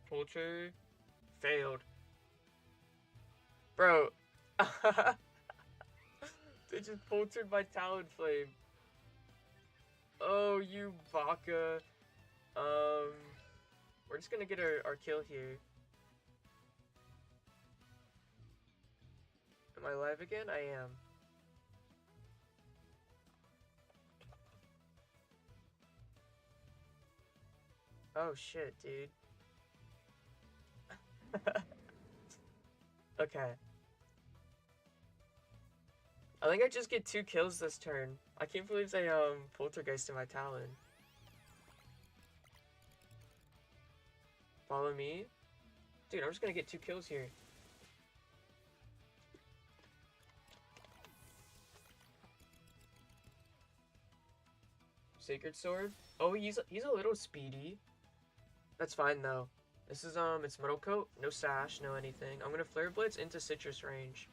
Poultry failed. Bro. They just poultred my Talonflame. Oh, you baka. Um, we're just gonna get our kill here. Am I live again? I am. Oh shit, dude. Okay. I think I just get 2 kills this turn. I can't believe they poltergeisted my Talon. Follow me? Dude, I'm just gonna get 2 kills here. Sacred Sword? Oh, he's a little speedy. That's fine though. This is it's Metal Coat, no sash, no anything. I'm gonna Flare Blitz into Citrus range.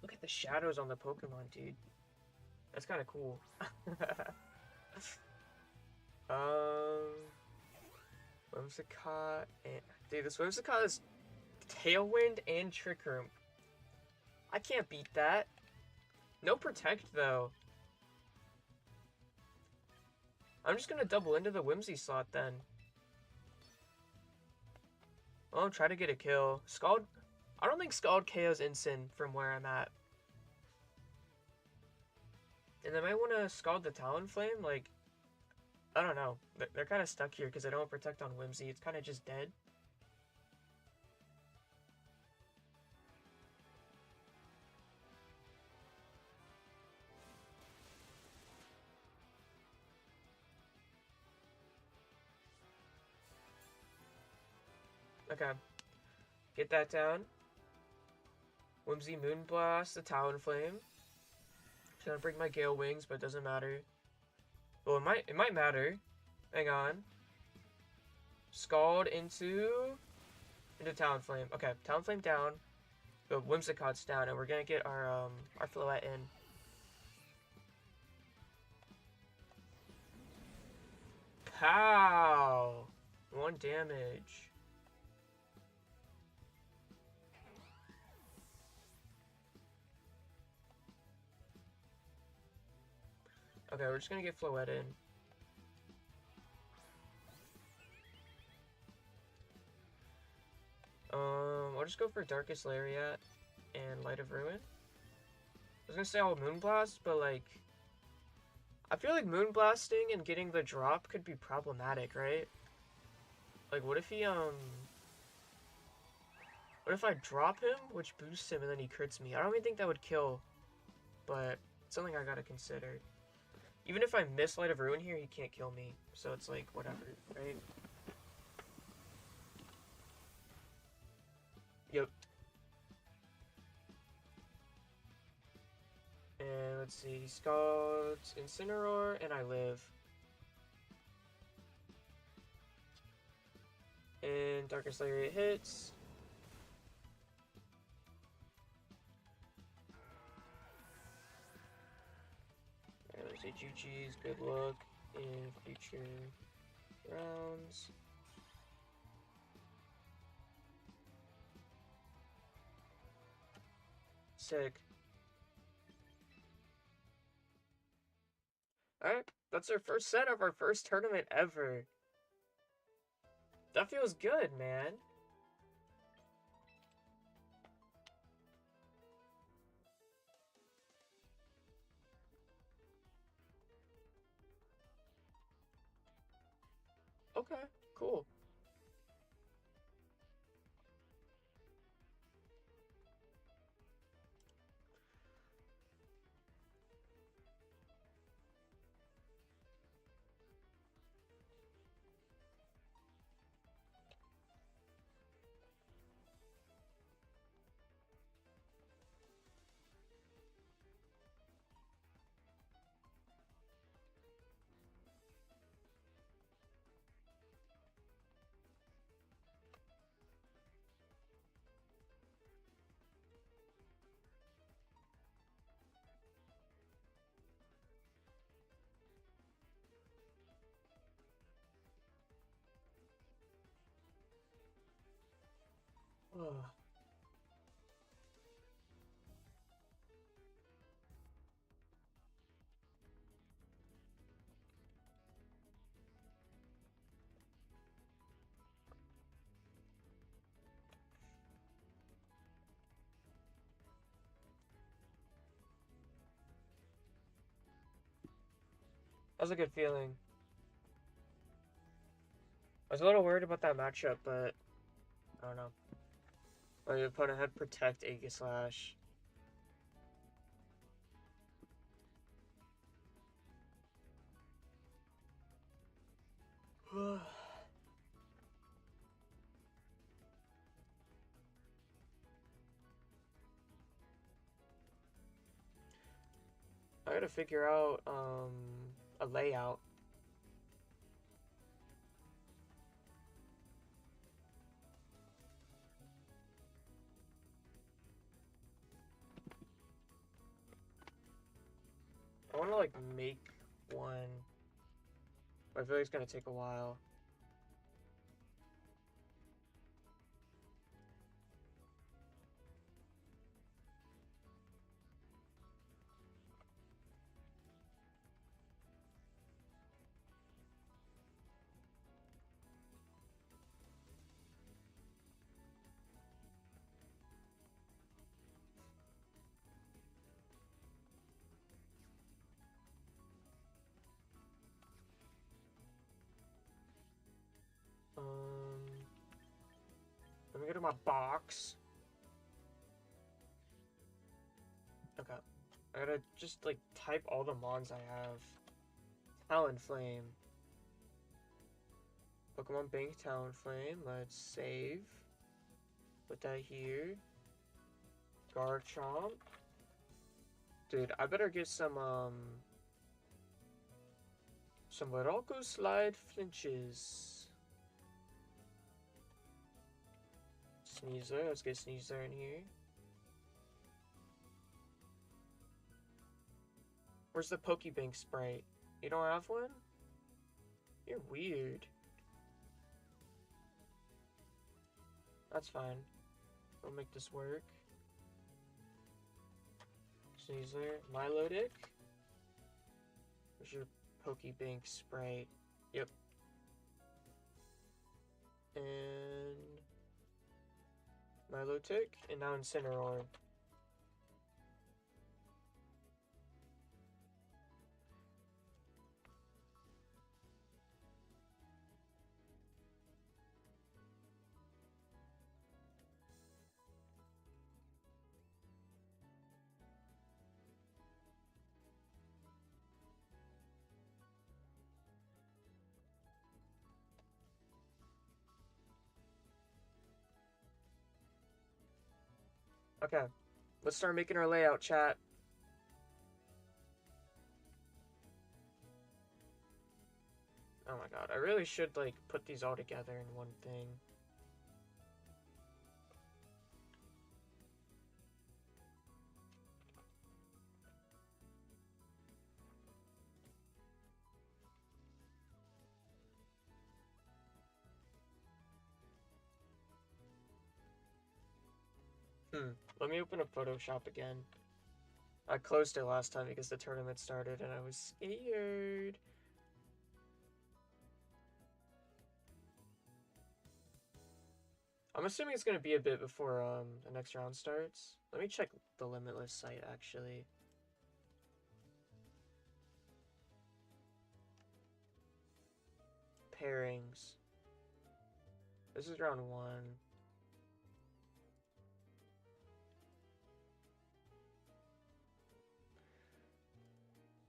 Look at the shadows on the Pokemon, dude. That's kind of cool. Whimsicott and dude, this Whimsicott is Tailwind and Trick Room. I can't beat that. No Protect though. I'm just gonna double into the Whimsy slot then. Well, try to get a kill. Scald. I don't think Scald KO's Incin from where I'm at. And they might want to Scald the Talonflame. Like, I don't know. They're kind of stuck here because they don't protect on Whimsy. It's kind of just dead. Okay. Get that down. Whimsy Moonblast, the Talonflame. Gonna bring my Gale Wings, but it doesn't matter. Well, it might matter. Hang on. Scald into Talonflame. Okay, Talonflame down. The Whimsicott's down, and we're gonna get our Floette in. Pow! 1 damage. Okay, we're just gonna get Floette in. I'll just go for Darkest Lariat and Light of Ruin. I was gonna say I'll Moonblast, but like, I feel like Moonblasting and getting the drop could be problematic, right? Like, what if what if I drop him, which boosts him, and then he crits me? I don't even think that would kill, but it's something I gotta consider. Even if I miss Light of Ruin here, he can't kill me, so it's like, whatever, right? Yep. And let's see, Scalds Incineroar, and I live. And Darkest Lariat hits. And let's say GG's, good luck in future rounds. Sick. Alright, that's our first set of our first tournament ever. That feels good, man. Okay, cool. That's a good feeling. I was a little worried about that matchup, but I don't know. My opponent had Protect Aegislash. I gotta figure out a layout. I wanna like make one, but I feel like it's gonna take a while. Let me go to my box. Okay. I gotta just like type all the mons I have. Talonflame. Pokemon Bank Talonflame. Let's save. Put that here. Garchomp. Dude, I better get some Morocco Slide flinches. Sneasler, let's get Sneasler in here. Where's the Pokebank Sprite? You don't have one? You're weird. That's fine. We'll make this work. Sneasler, Milotic. Where's your Pokebank Sprite? Yep. And Milotic, and now Incineroar. Okay, let's start making our layout, chat. Oh my god, I really should, like, put these all together in one thing. Let me open up Photoshop again. I closed it last time because the tournament started and I was scared. I'm assuming it's gonna be a bit before the next round starts. Let me check the Limitless site actually. Pairings. This is round 1.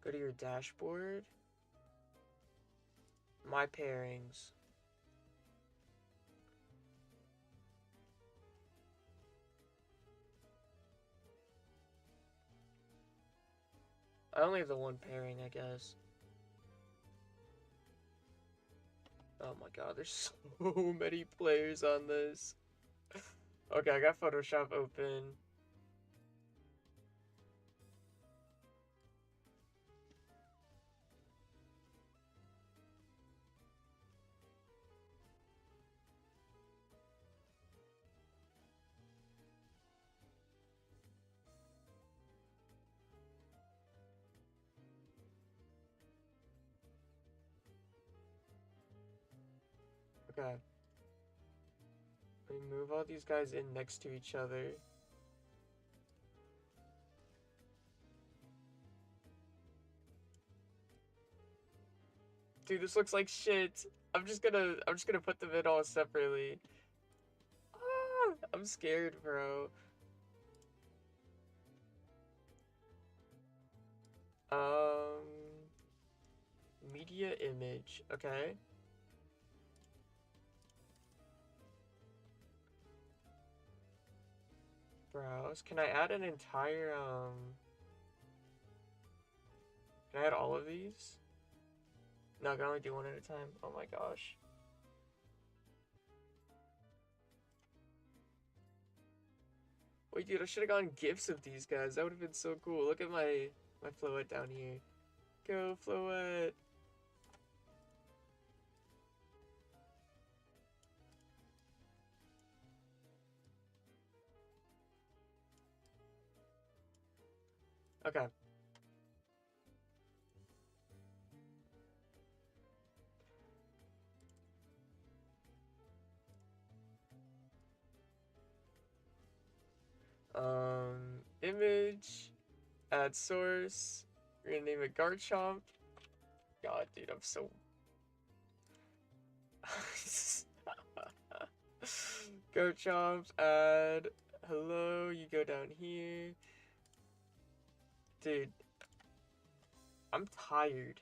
Go to your dashboard. My pairings. I only have the one pairing, I guess. Oh my god, there's so many players on this. Okay, I got Photoshop open. Okay. Let me move all these guys in next to each other. Dude, this looks like shit. I'm just gonna put them in all separately. Ah, I'm scared, bro. Um, media image. Okay. Browse. Can I add an entire Can I add all of these? No, I can only do one at a time. Oh my gosh. Wait, dude, I should have gotten gifts of these guys. That would have been so cool. Look at my Floette down here. Go, Floette. Okay. Image, add source. We're gonna name it Garchomp. God, dude, I'm so. Garchomp, add. Hello, you go down here. Dude, I'm tired.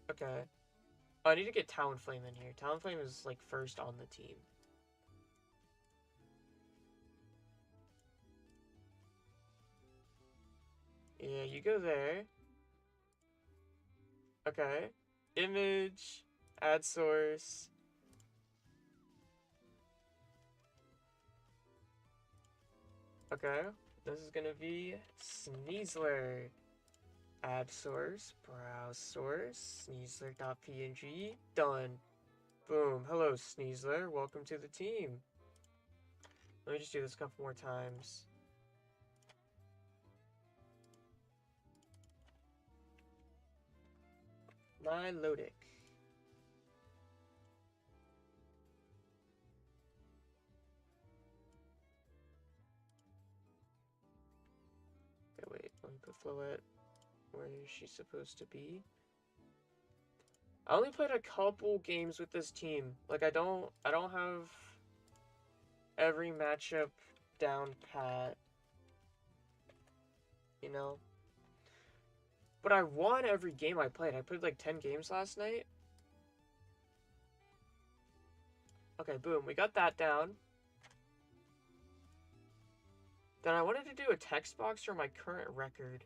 Okay. Oh, I need to get Talonflame in here. Talonflame is like first on the team. Yeah, you go there. Okay. Image, add source. Okay. This is gonna be Sneasler. Add source, browse source, Sneasler.png. Done. Boom. Hello, Sneasler. Welcome to the team. Let me just do this a couple more times. Milotic. Okay, wait. Let me put Floette where she's supposed to be. I only played a couple games with this team. Like I don't have every matchup down pat. You know? But I won every game I played. I played like 10 games last night. Okay, boom. We got that down. Then I wanted to do a text box for my current record.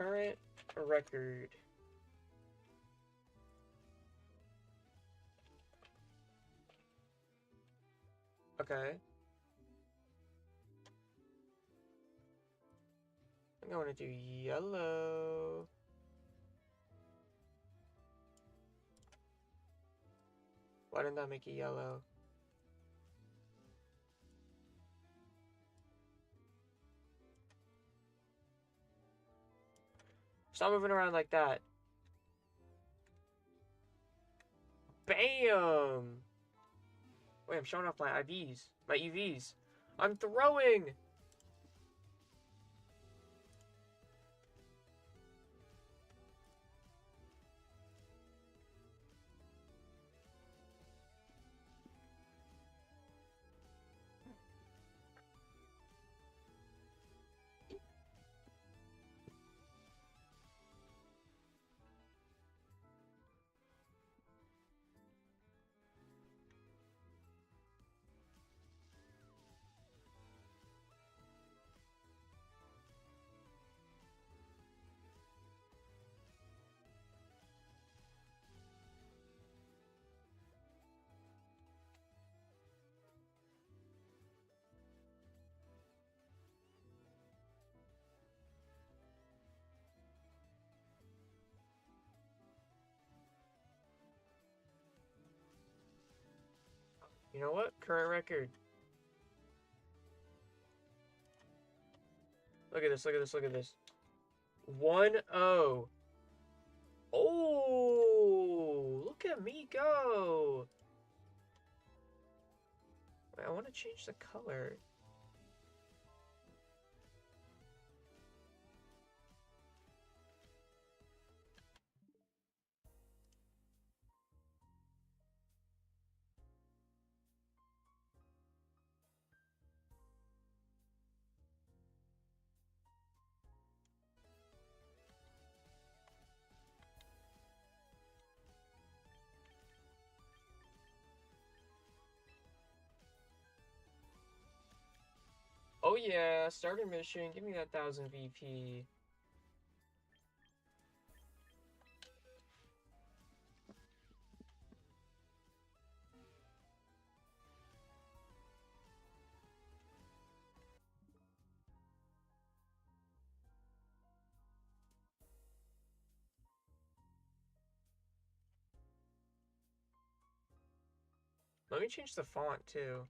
Current record. Okay. I'm going to do yellow. Why didn't that make it yellow? Stop moving around like that. Bam! Wait, I'm showing off my IVs. My EVs. I'm throwing! You know what? Current record. Look at this, look at this, look at this. 1-0. Oh, look at me go. I want to change the color. Oh yeah, starter mission. Give me that 1000 VP. Let me change the font too.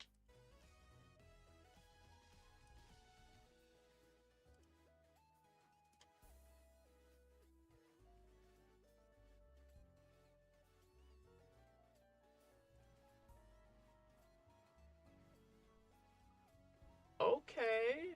Okay.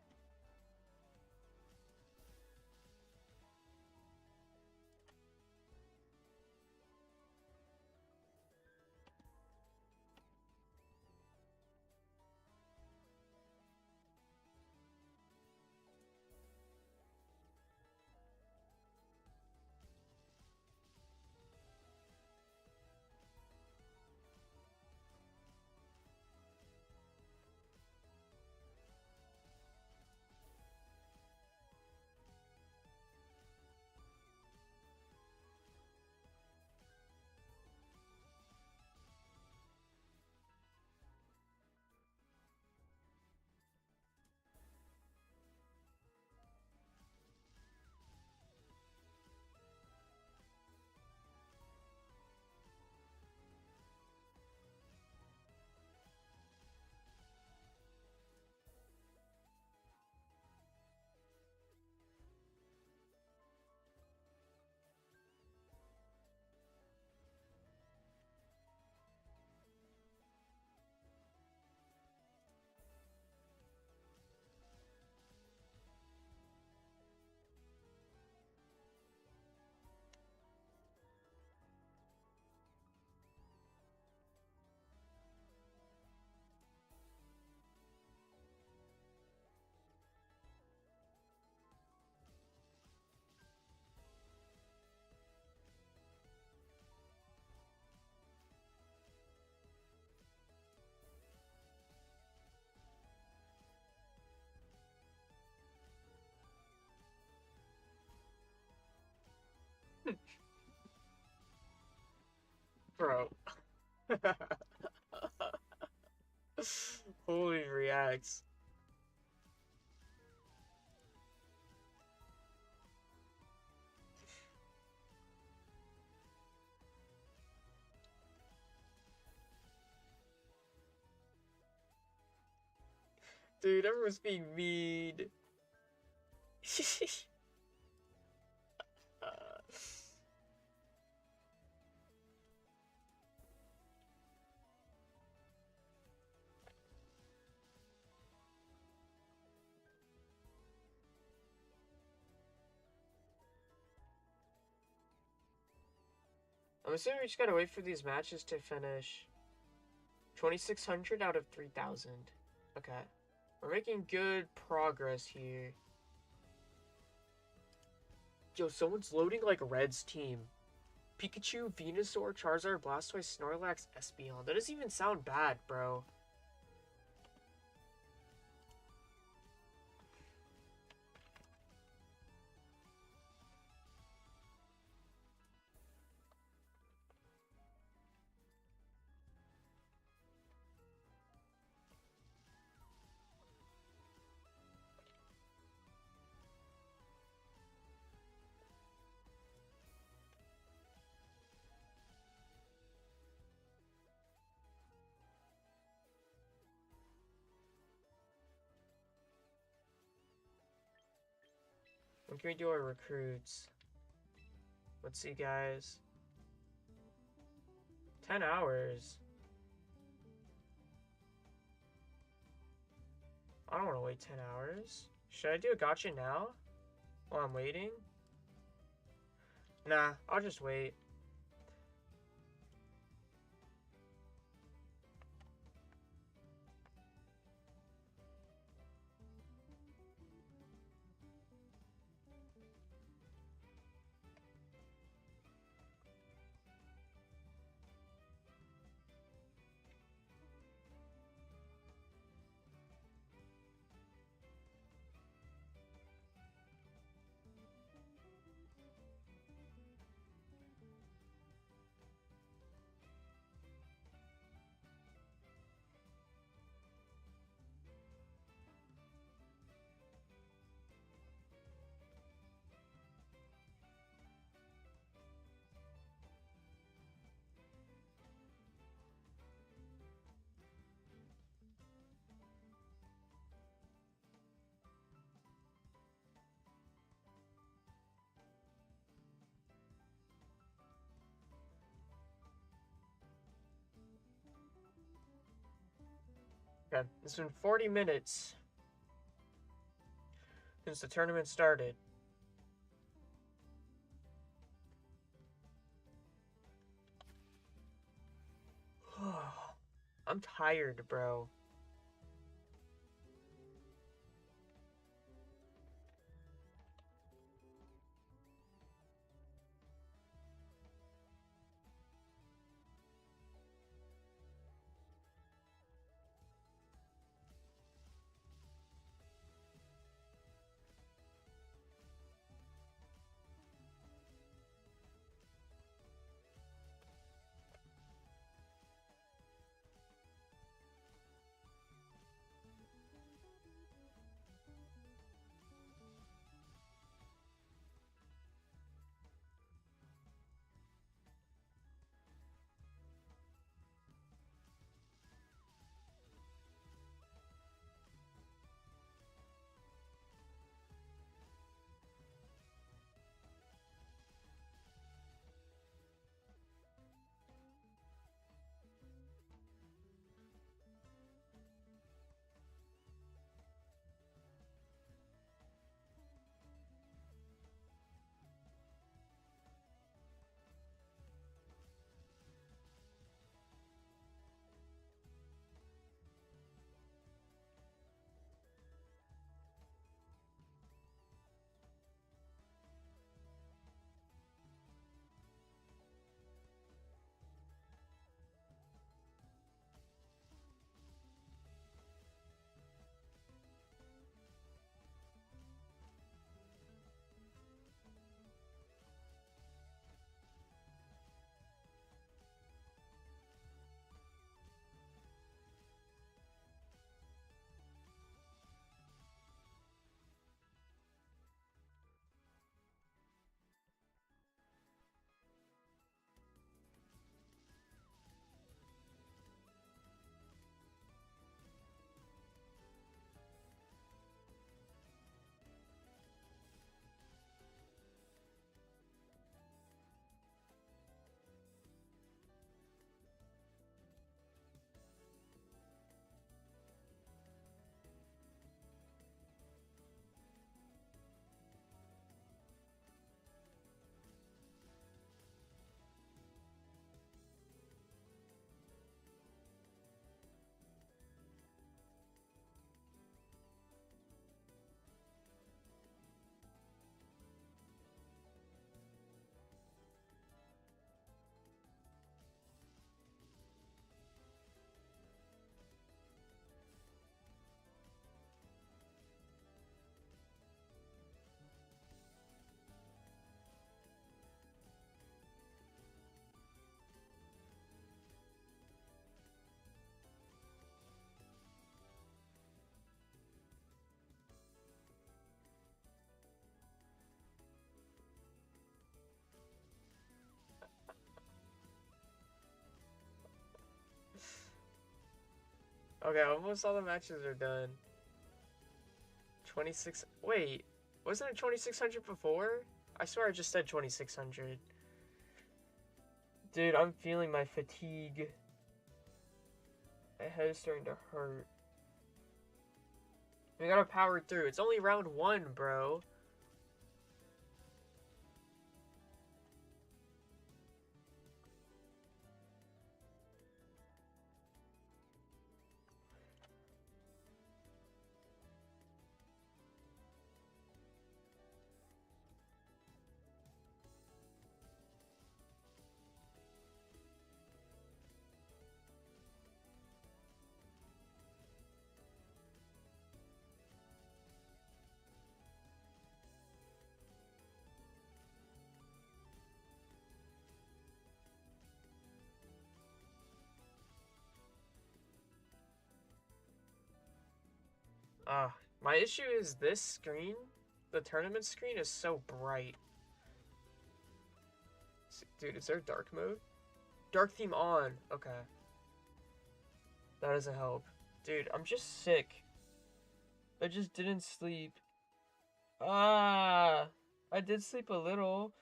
Bro. Holy reacts. Dude, everyone's being mean. uh, I'm assuming we just gotta wait for these matches to finish. 2,600 out of 3,000. Okay. We're making good progress here. Yo, someone's loading like Red's team. Pikachu, Venusaur, Charizard, Blastoise, Snorlax, Espeon. That doesn't even sound bad, bro. When can we do our recruits? Let's see, guys. 10 hours. I don't want to wait 10 hours. Should I do a gacha now? While I'm waiting? Nah, I'll just wait. Okay, it's been 40 minutes since the tournament started. I'm tired, bro. Okay, almost all the matches are done. 26. Wait, wasn't it 2600 before? I swear I just said 2600. Dude, I'm feeling my fatigue. My head is starting to hurt. We gotta power through. It's only round 1, bro. My issue is this screen, the tournament screen, is so bright. Dude, is there dark mode? Dark theme on. Okay. That doesn't help. Dude, I'm just sick. I just didn't sleep. I did sleep a little.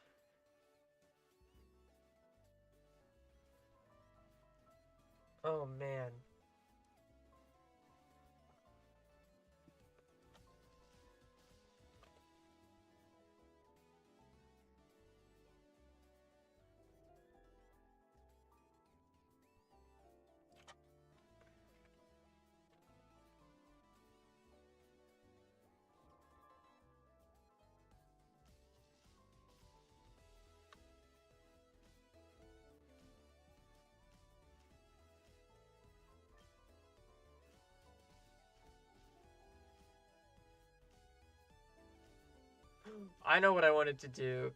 Oh, man. I know what I wanted to do.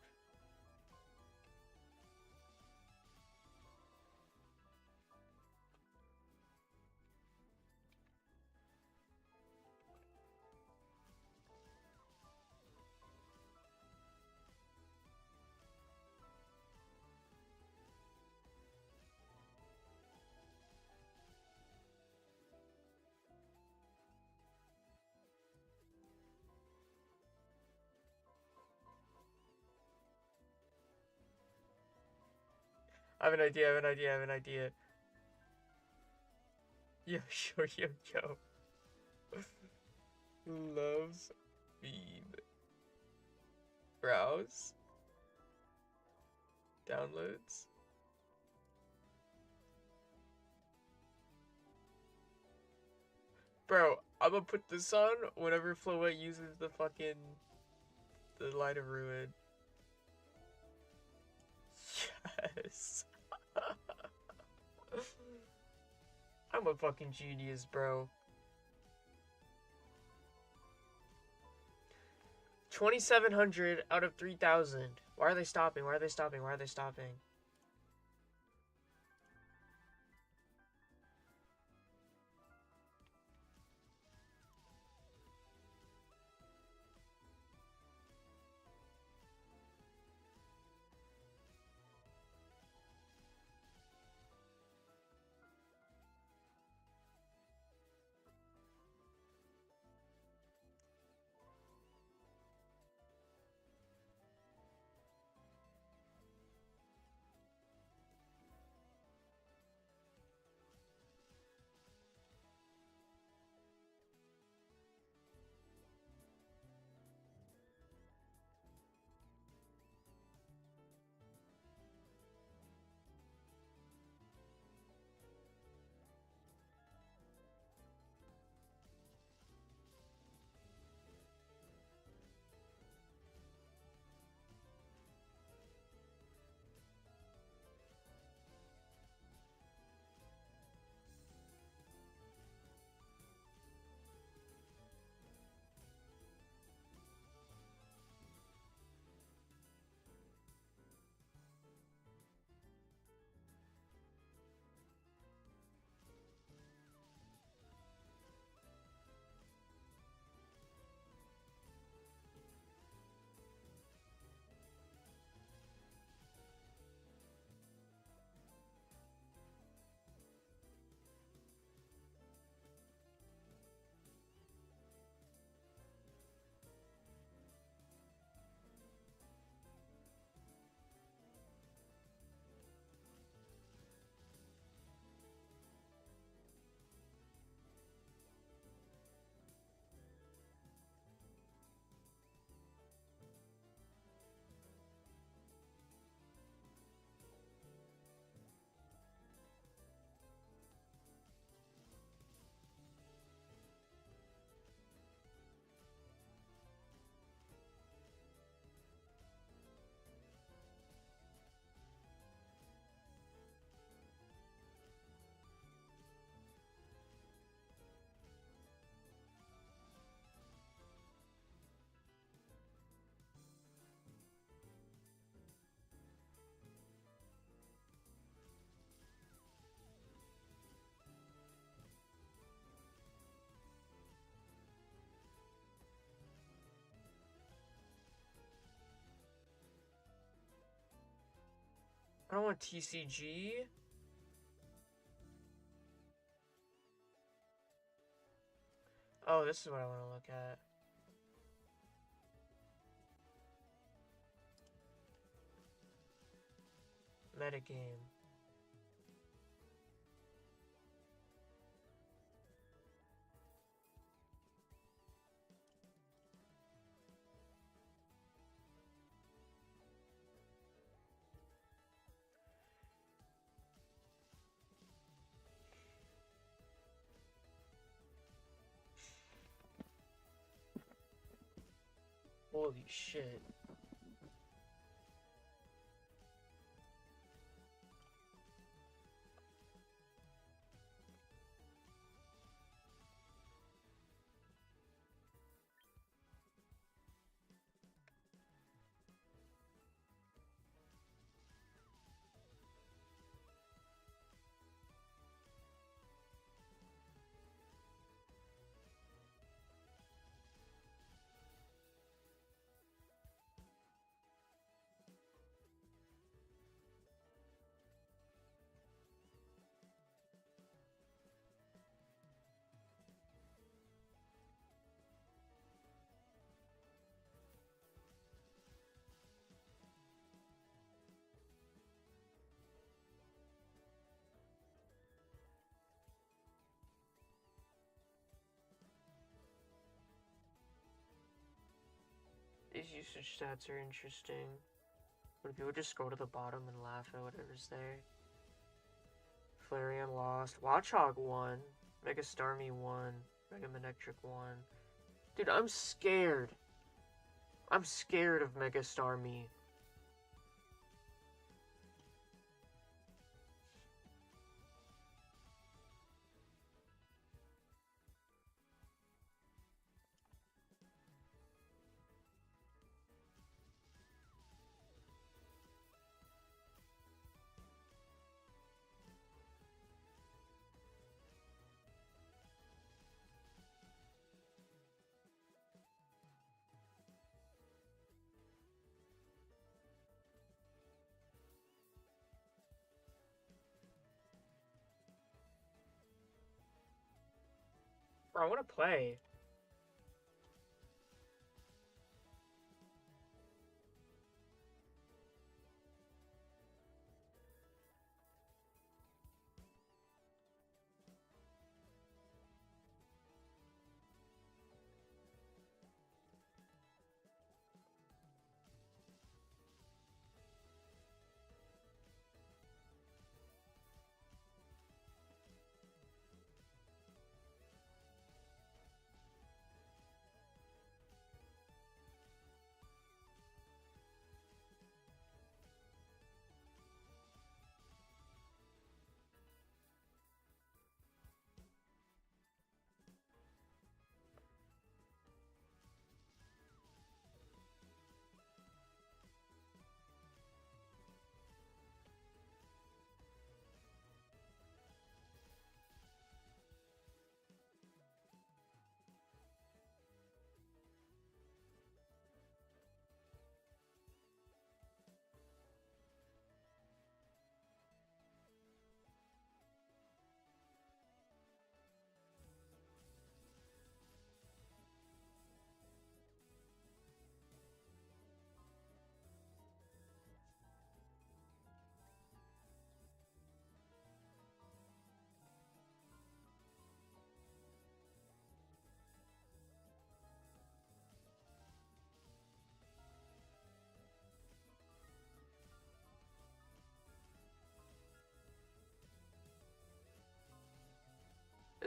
I have an idea, I have an idea, I have an idea. Yo, yo. Loves feed. Browse. Downloads. Bro, I'm gonna put this on whenever Floette uses the fucking... the Light of Ruin. Yes. I'm a fucking genius, bro. 2,700 out of 3,000. Why are they stopping? Why are they stopping? Why are they stopping? I don't want TCG. Oh, this is what I want to look at. Metagame. Holy shit. These usage stats are interesting. But people just scroll to the bottom and laugh at whatever's there. Flareon lost. Watchog won. Mega Starmie won. Mega Manectric won. Dude, I'm scared. I'm scared of Mega Starmie. Bro, I want to play.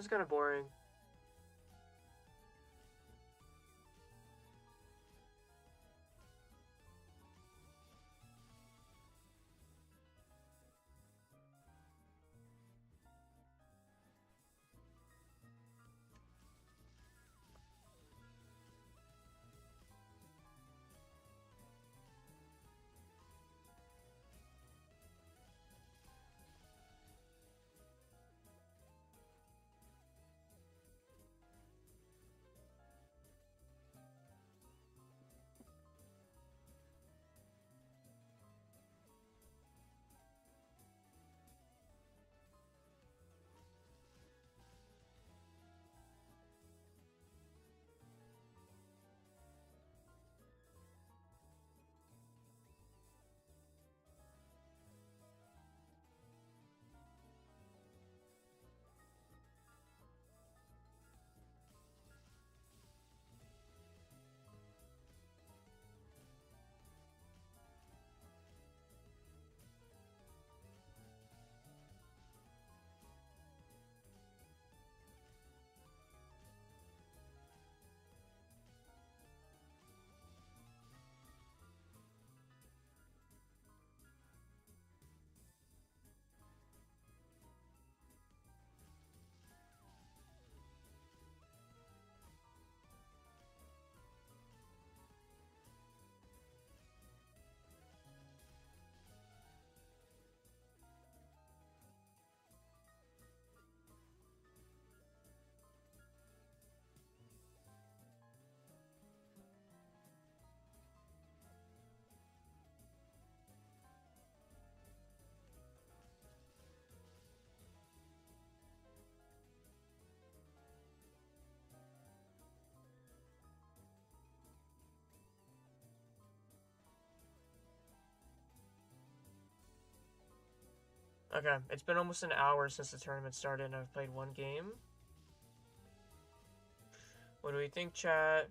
It's kind of boring. Okay, it's been almost an hour since the tournament started and I've played one game. What do we think, chat?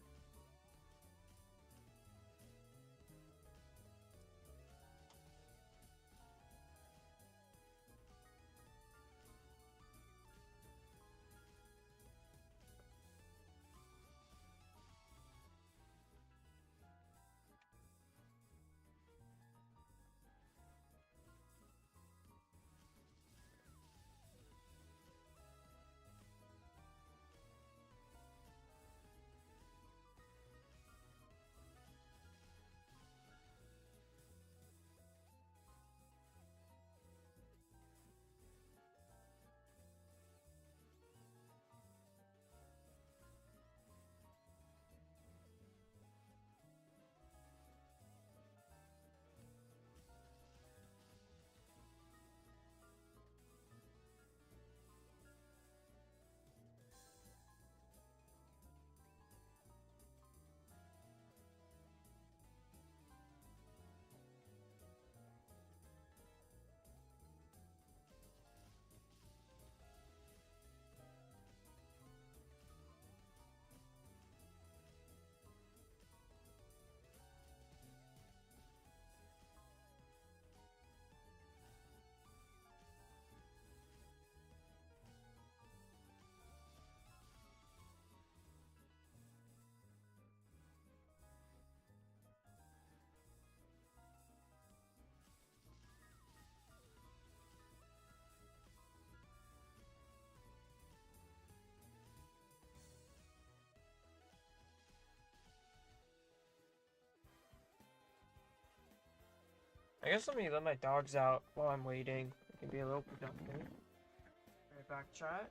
I guess let me let my dogs out while I'm waiting. It can be a little productive. Right back, chat.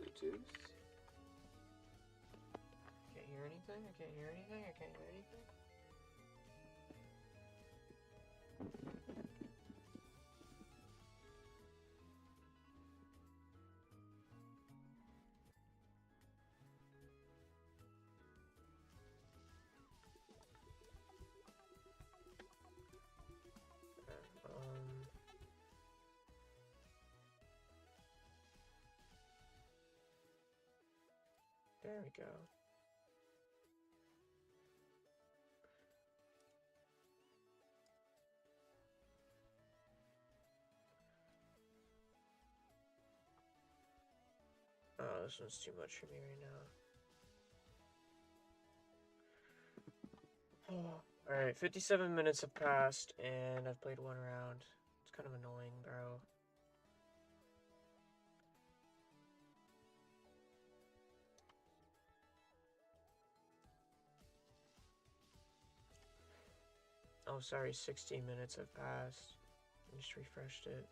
Bluetooth. Can't hear anything. I can't hear anything. I can't hear anything. Um. There we go. Oh, this one's too much for me right now. Alright, 57 minutes have passed, and I've played one round. It's kind of annoying, bro. Oh, sorry, 16 minutes have passed. I just refreshed it.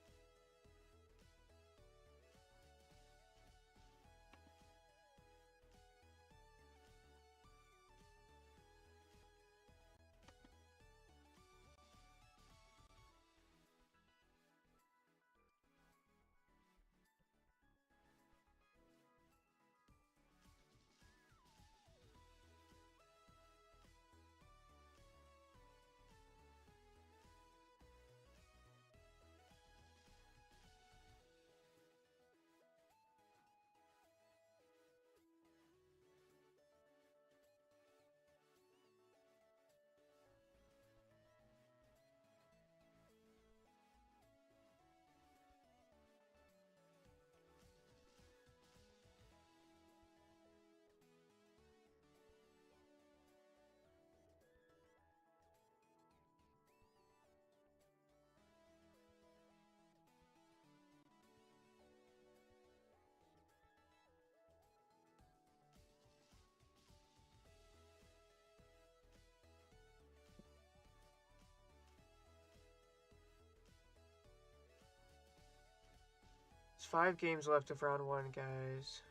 5 games left of round 1, guys.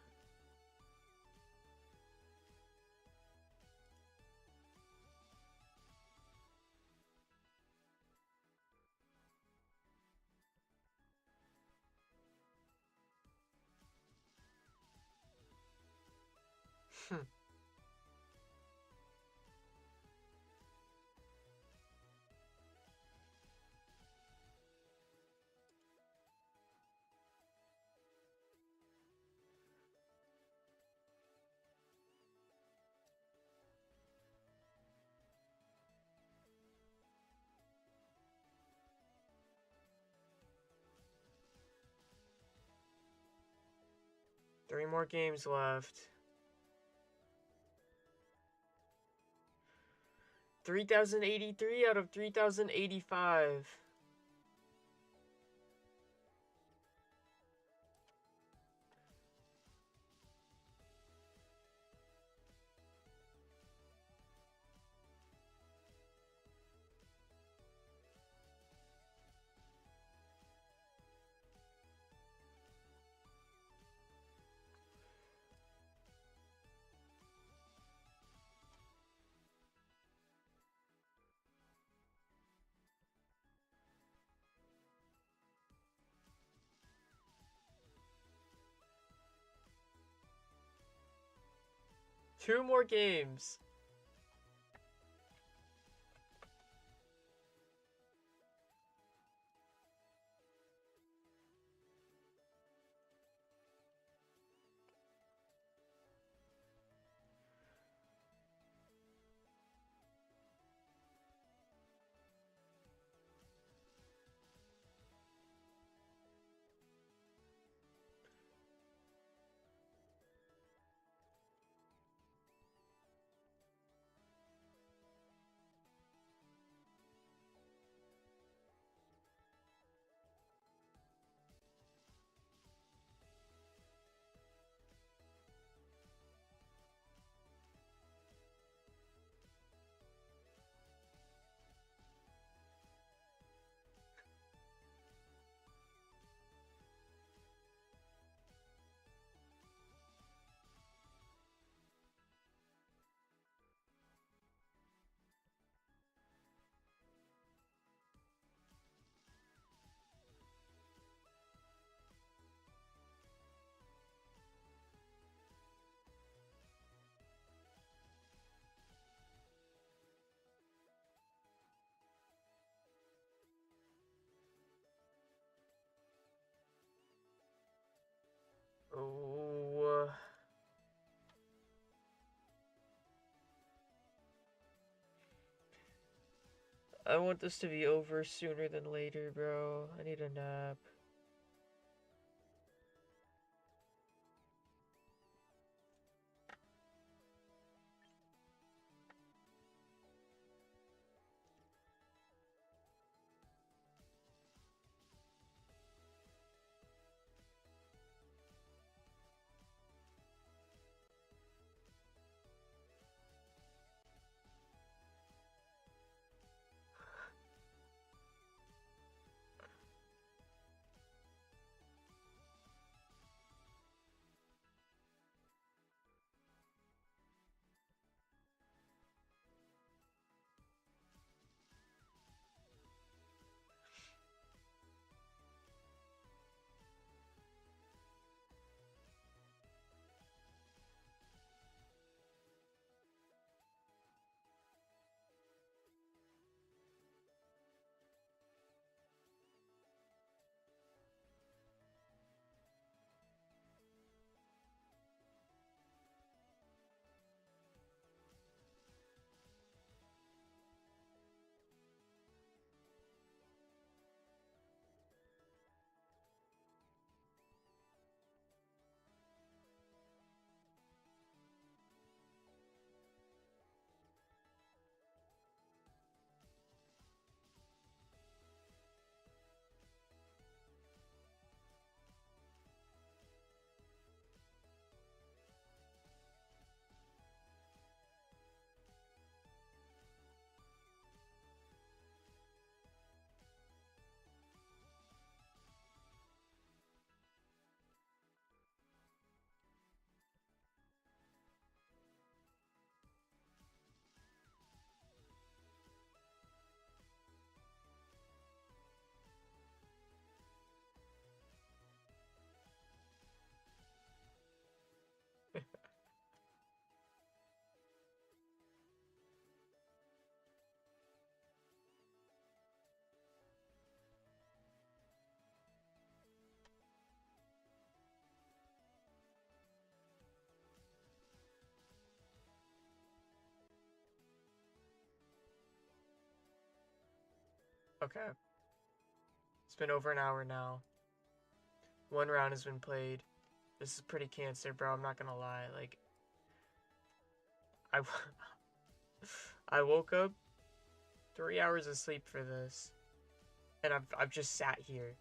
Hmm. 3 more games left. 3,083 out of 3,085. Two more games. Oh. I want this to be over sooner than later, bro. I need a nap. Okay. It's been over an hour now. One round has been played. This is pretty cancer, bro. I'm not gonna lie. Like, I, I woke up 3 hours of sleep for this, and I've just sat here.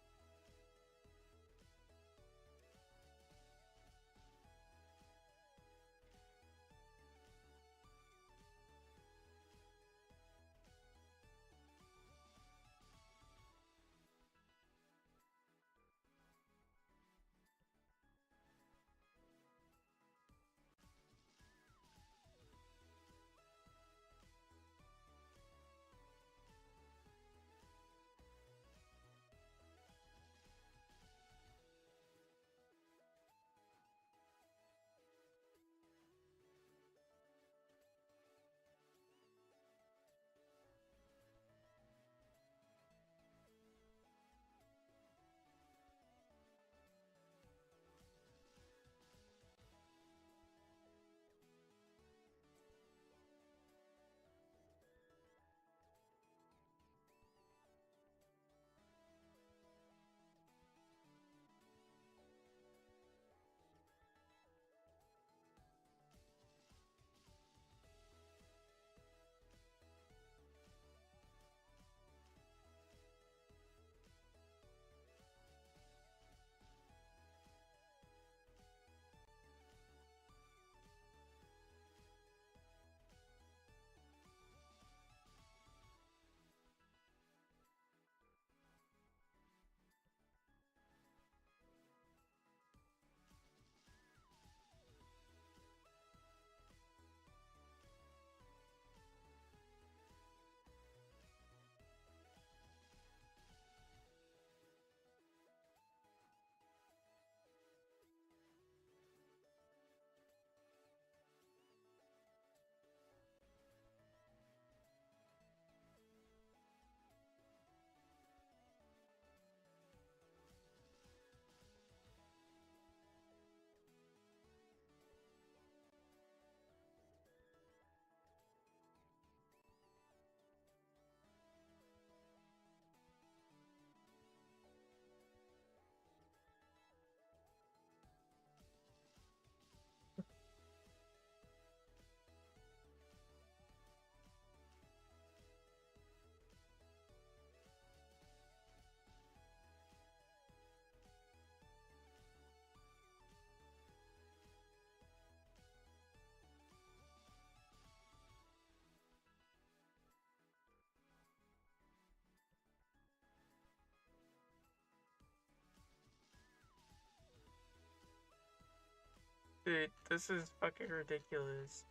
Dude, this is fucking ridiculous.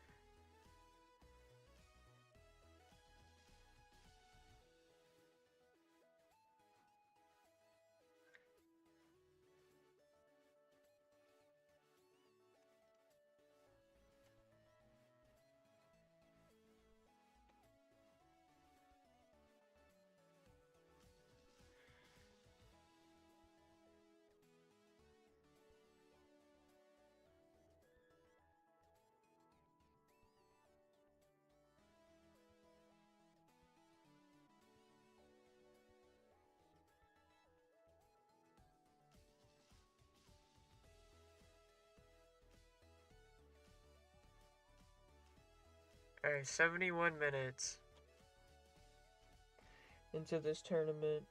Alright, 71 minutes into this tournament.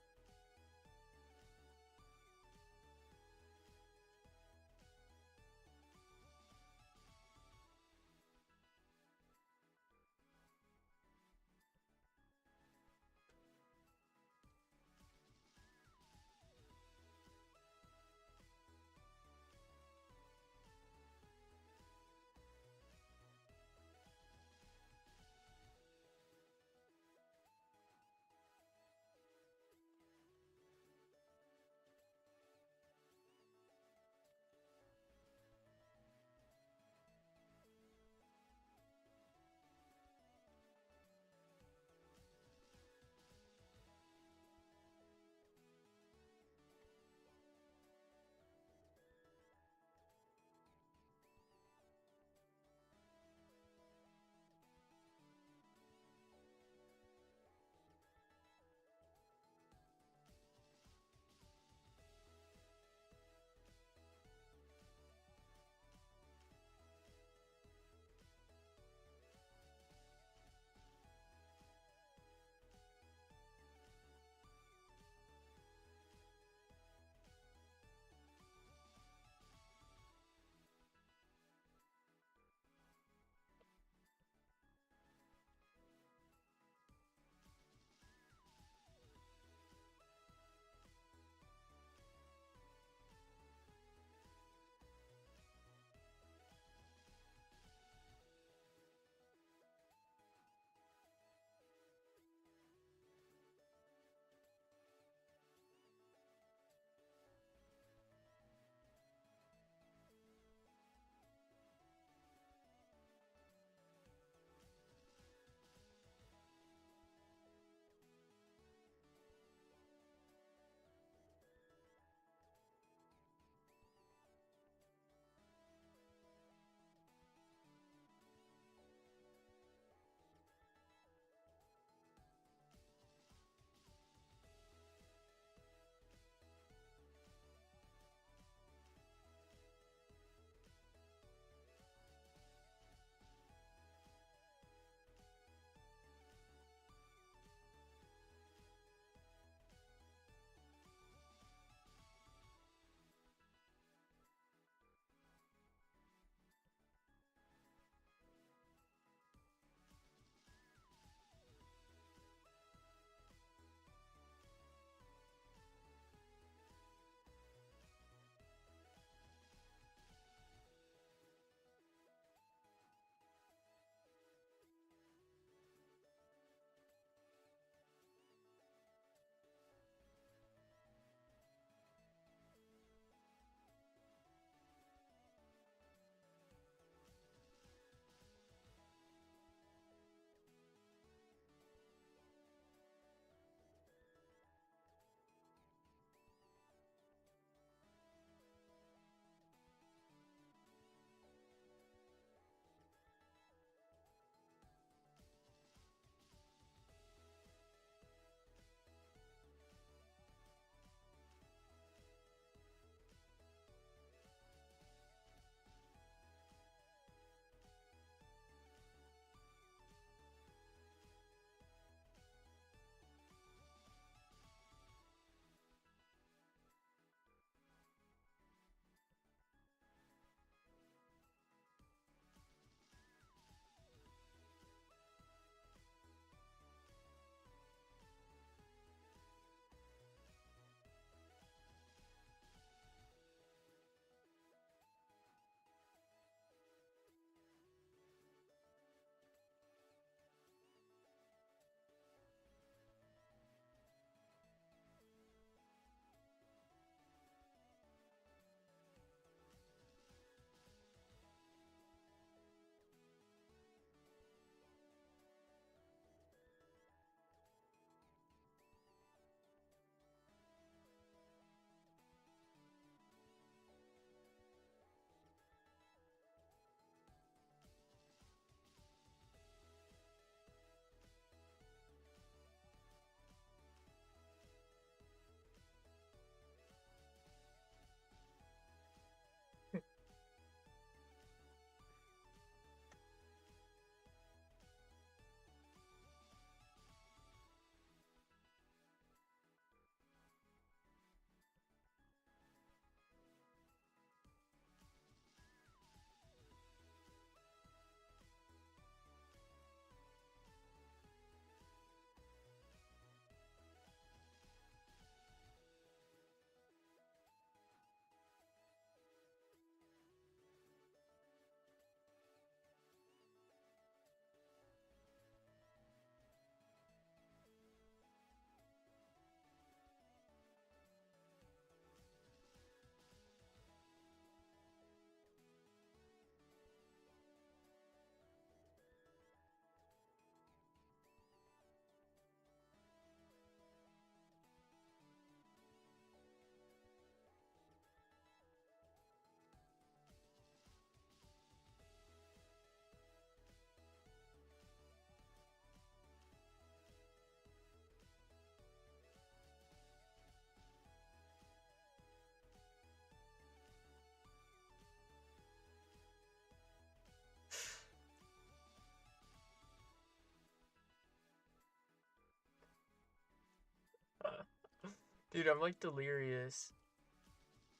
Dude, I'm like delirious.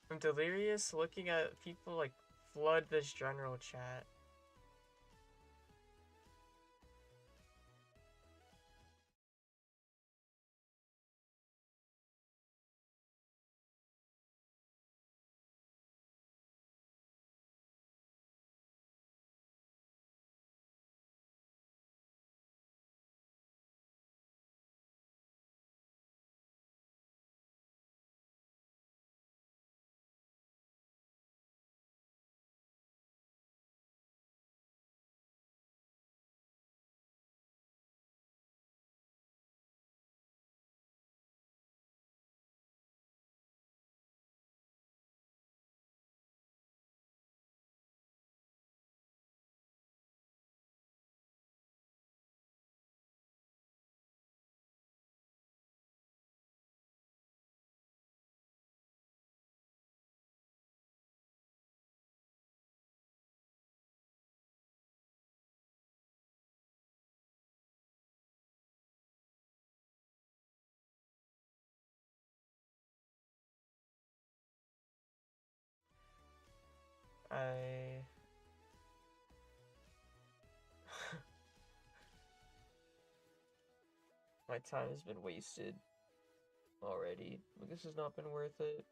I'm delirious looking at people like flood this general chat. I My time has been wasted already. This has not been worth it.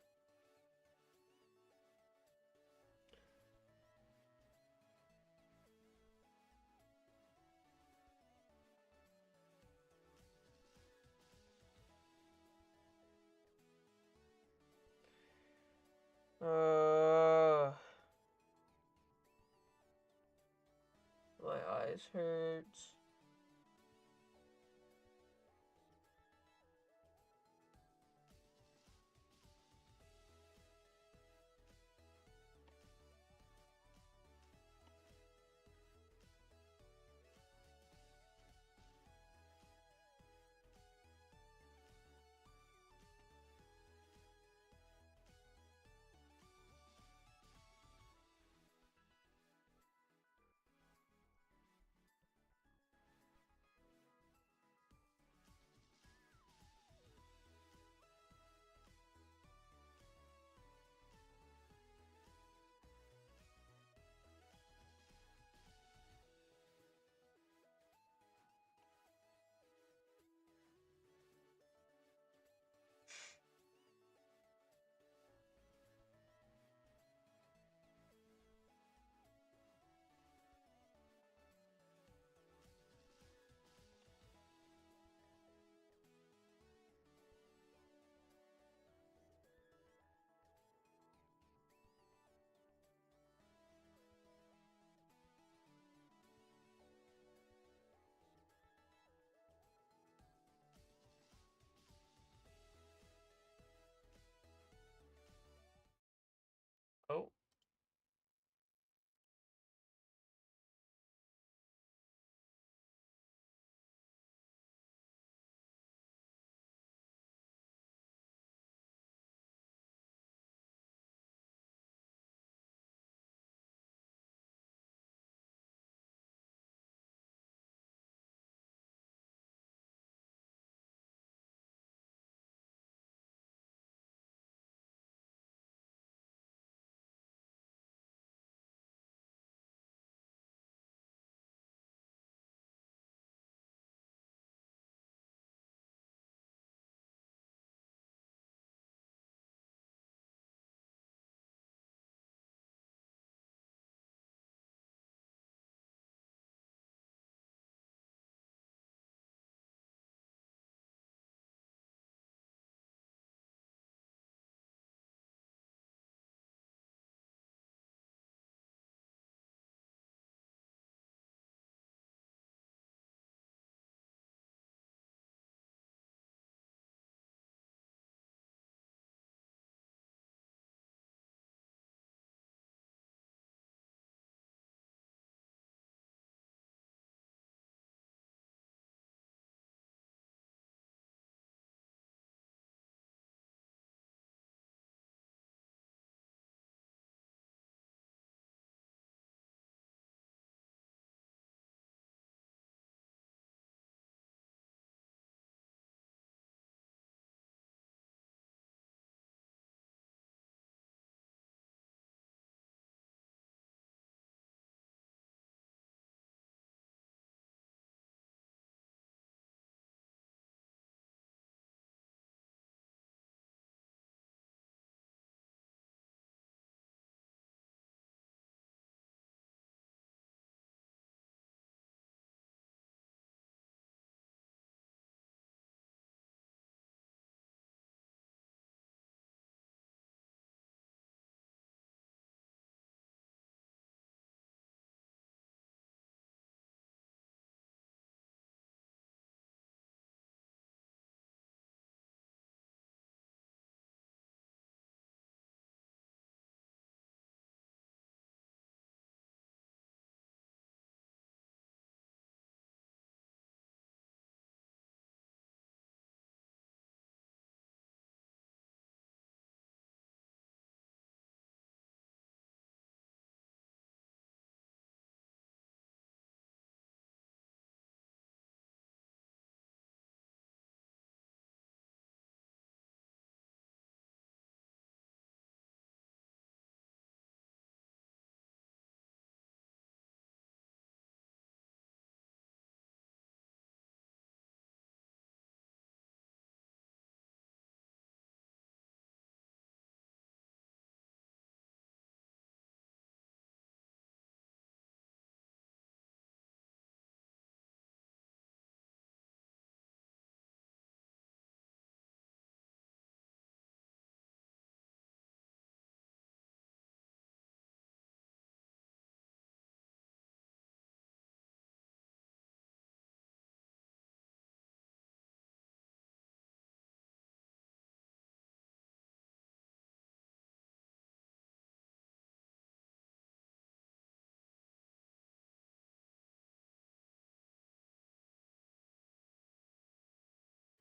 My eyes hurt.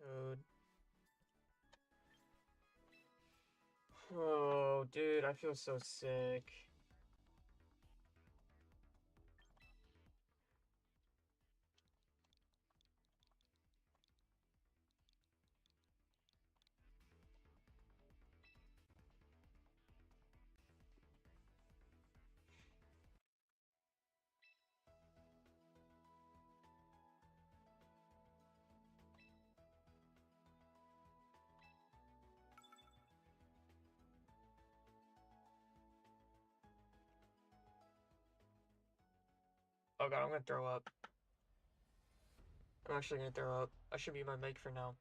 Road. Oh, dude, I feel so sick. Oh god, I'm gonna throw up. I'm actually gonna throw up. I should mute my mic for now.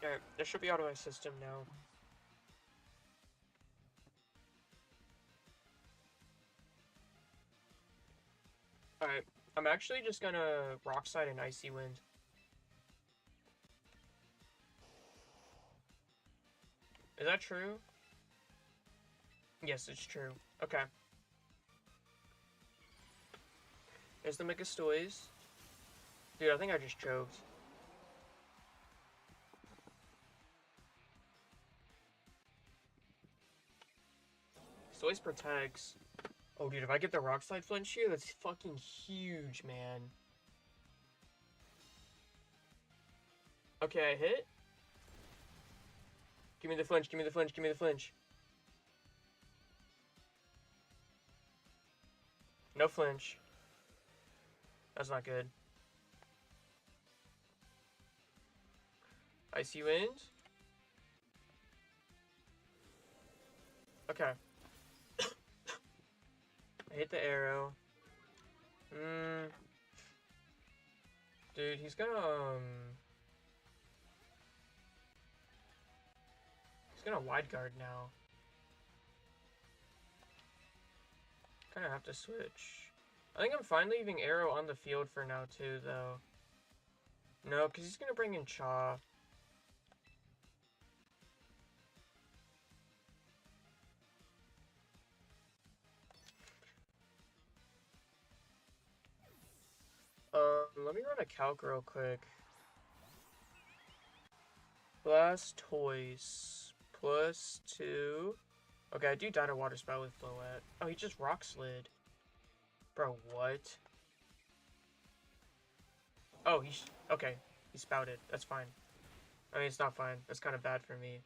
Alright, there should be out of my system now. Alright, I'm actually just gonna Rock Slide and Icy Wind. Is that true? Yes, it's true. Okay. There's the Megastoys. Dude, I think I just choked. Stoys protects. Oh, dude, if I get the Rock Slide flinch here, that's fucking huge, man. Okay, I hit. Give me the flinch, give me the flinch, give me the flinch. No flinch. That's not good. Icy Wind. Okay. I hit the arrow. Dude, he's gonna, he's gonna wide guard now. Kinda have to switch. I think I'm fine leaving arrow on the field for now, too, though. No, because he's gonna bring in Chaw. Let me run a calc real quick. Blastoise +2. Okay, I do Dino Water Spout with Floette. Oh, he just Rock Slid. Bro, what? Oh, okay. He spouted. That's fine. I mean, it's not fine. That's kind of bad for me.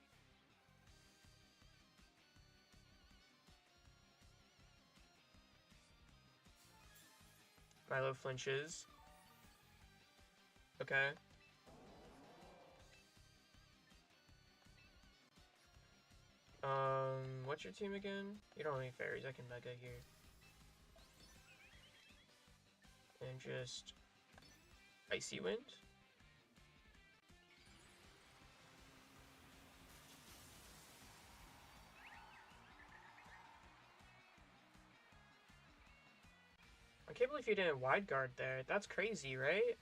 Milo flinches. Okay. What's your team again? You don't have any fairies. I can Mega here. And just Icy Wind. I can't believe you didn't wide guard there. That's crazy, right?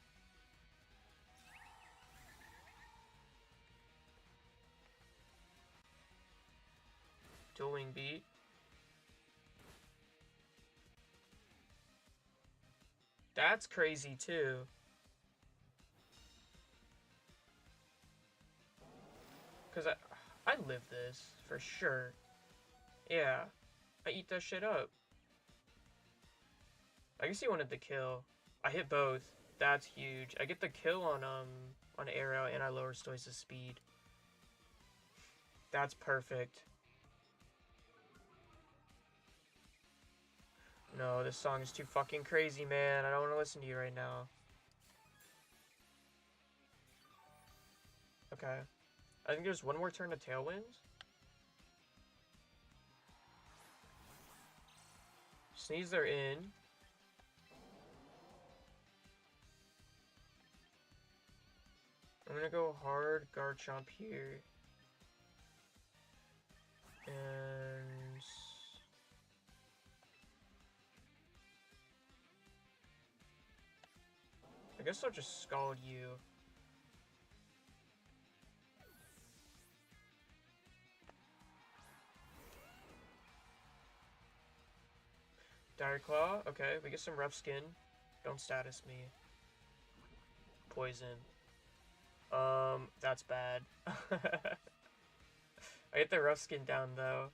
Dual Wing Beat. That's crazy too. Cause I live this for sure. Yeah, I eat that shit up. I guess he wanted the kill. I hit both. That's huge. I get the kill on arrow and I lower Stoice's speed. That's perfect. No, this song is too fucking crazy, man. I don't want to listen to you right now. Okay. I think there's one more turn of Tailwinds. Sneeze, they're in. I'm gonna go hard Garchomp here. And... I guess I'll just Scald you. Dire Claw, okay, we get some rough skin. Don't status me. Poison. That's bad. I get the rough skin down though.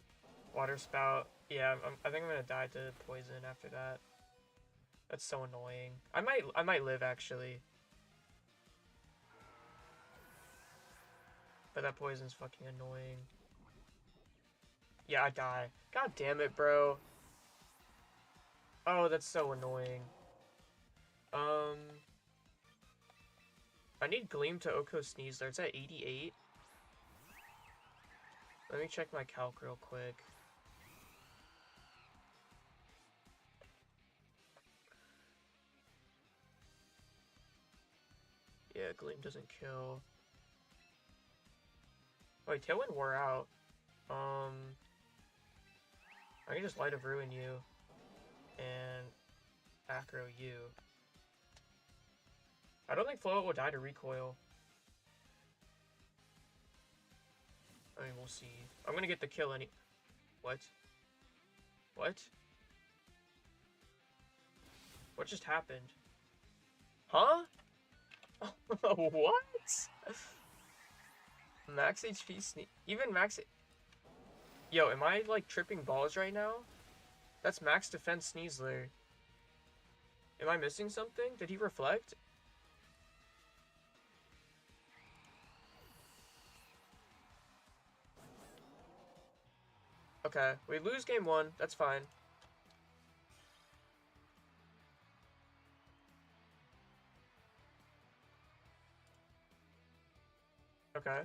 Water Spout. Yeah, I think I'm gonna die to poison after that. That's so annoying. I might live actually. But that poison's fucking annoying. Yeah, I die. God damn it, bro. Oh, that's so annoying. I need Gleam to Oko Sneasler. It's at 88. Let me check my calc real quick. Yeah, Gleam doesn't kill. Wait, Tailwind wore out. I can just Light of Ruin you. And Acro you. I don't think Float will die to Recoil. I mean, we'll see. I'm gonna get the kill any... What? What? What just happened? Huh? What? Max HP sneak. Even max. Yo, am I like tripping balls right now? That's max defense Sneasler. Am I missing something? Did he reflect? Okay, we lose game one. That's fine. Okay.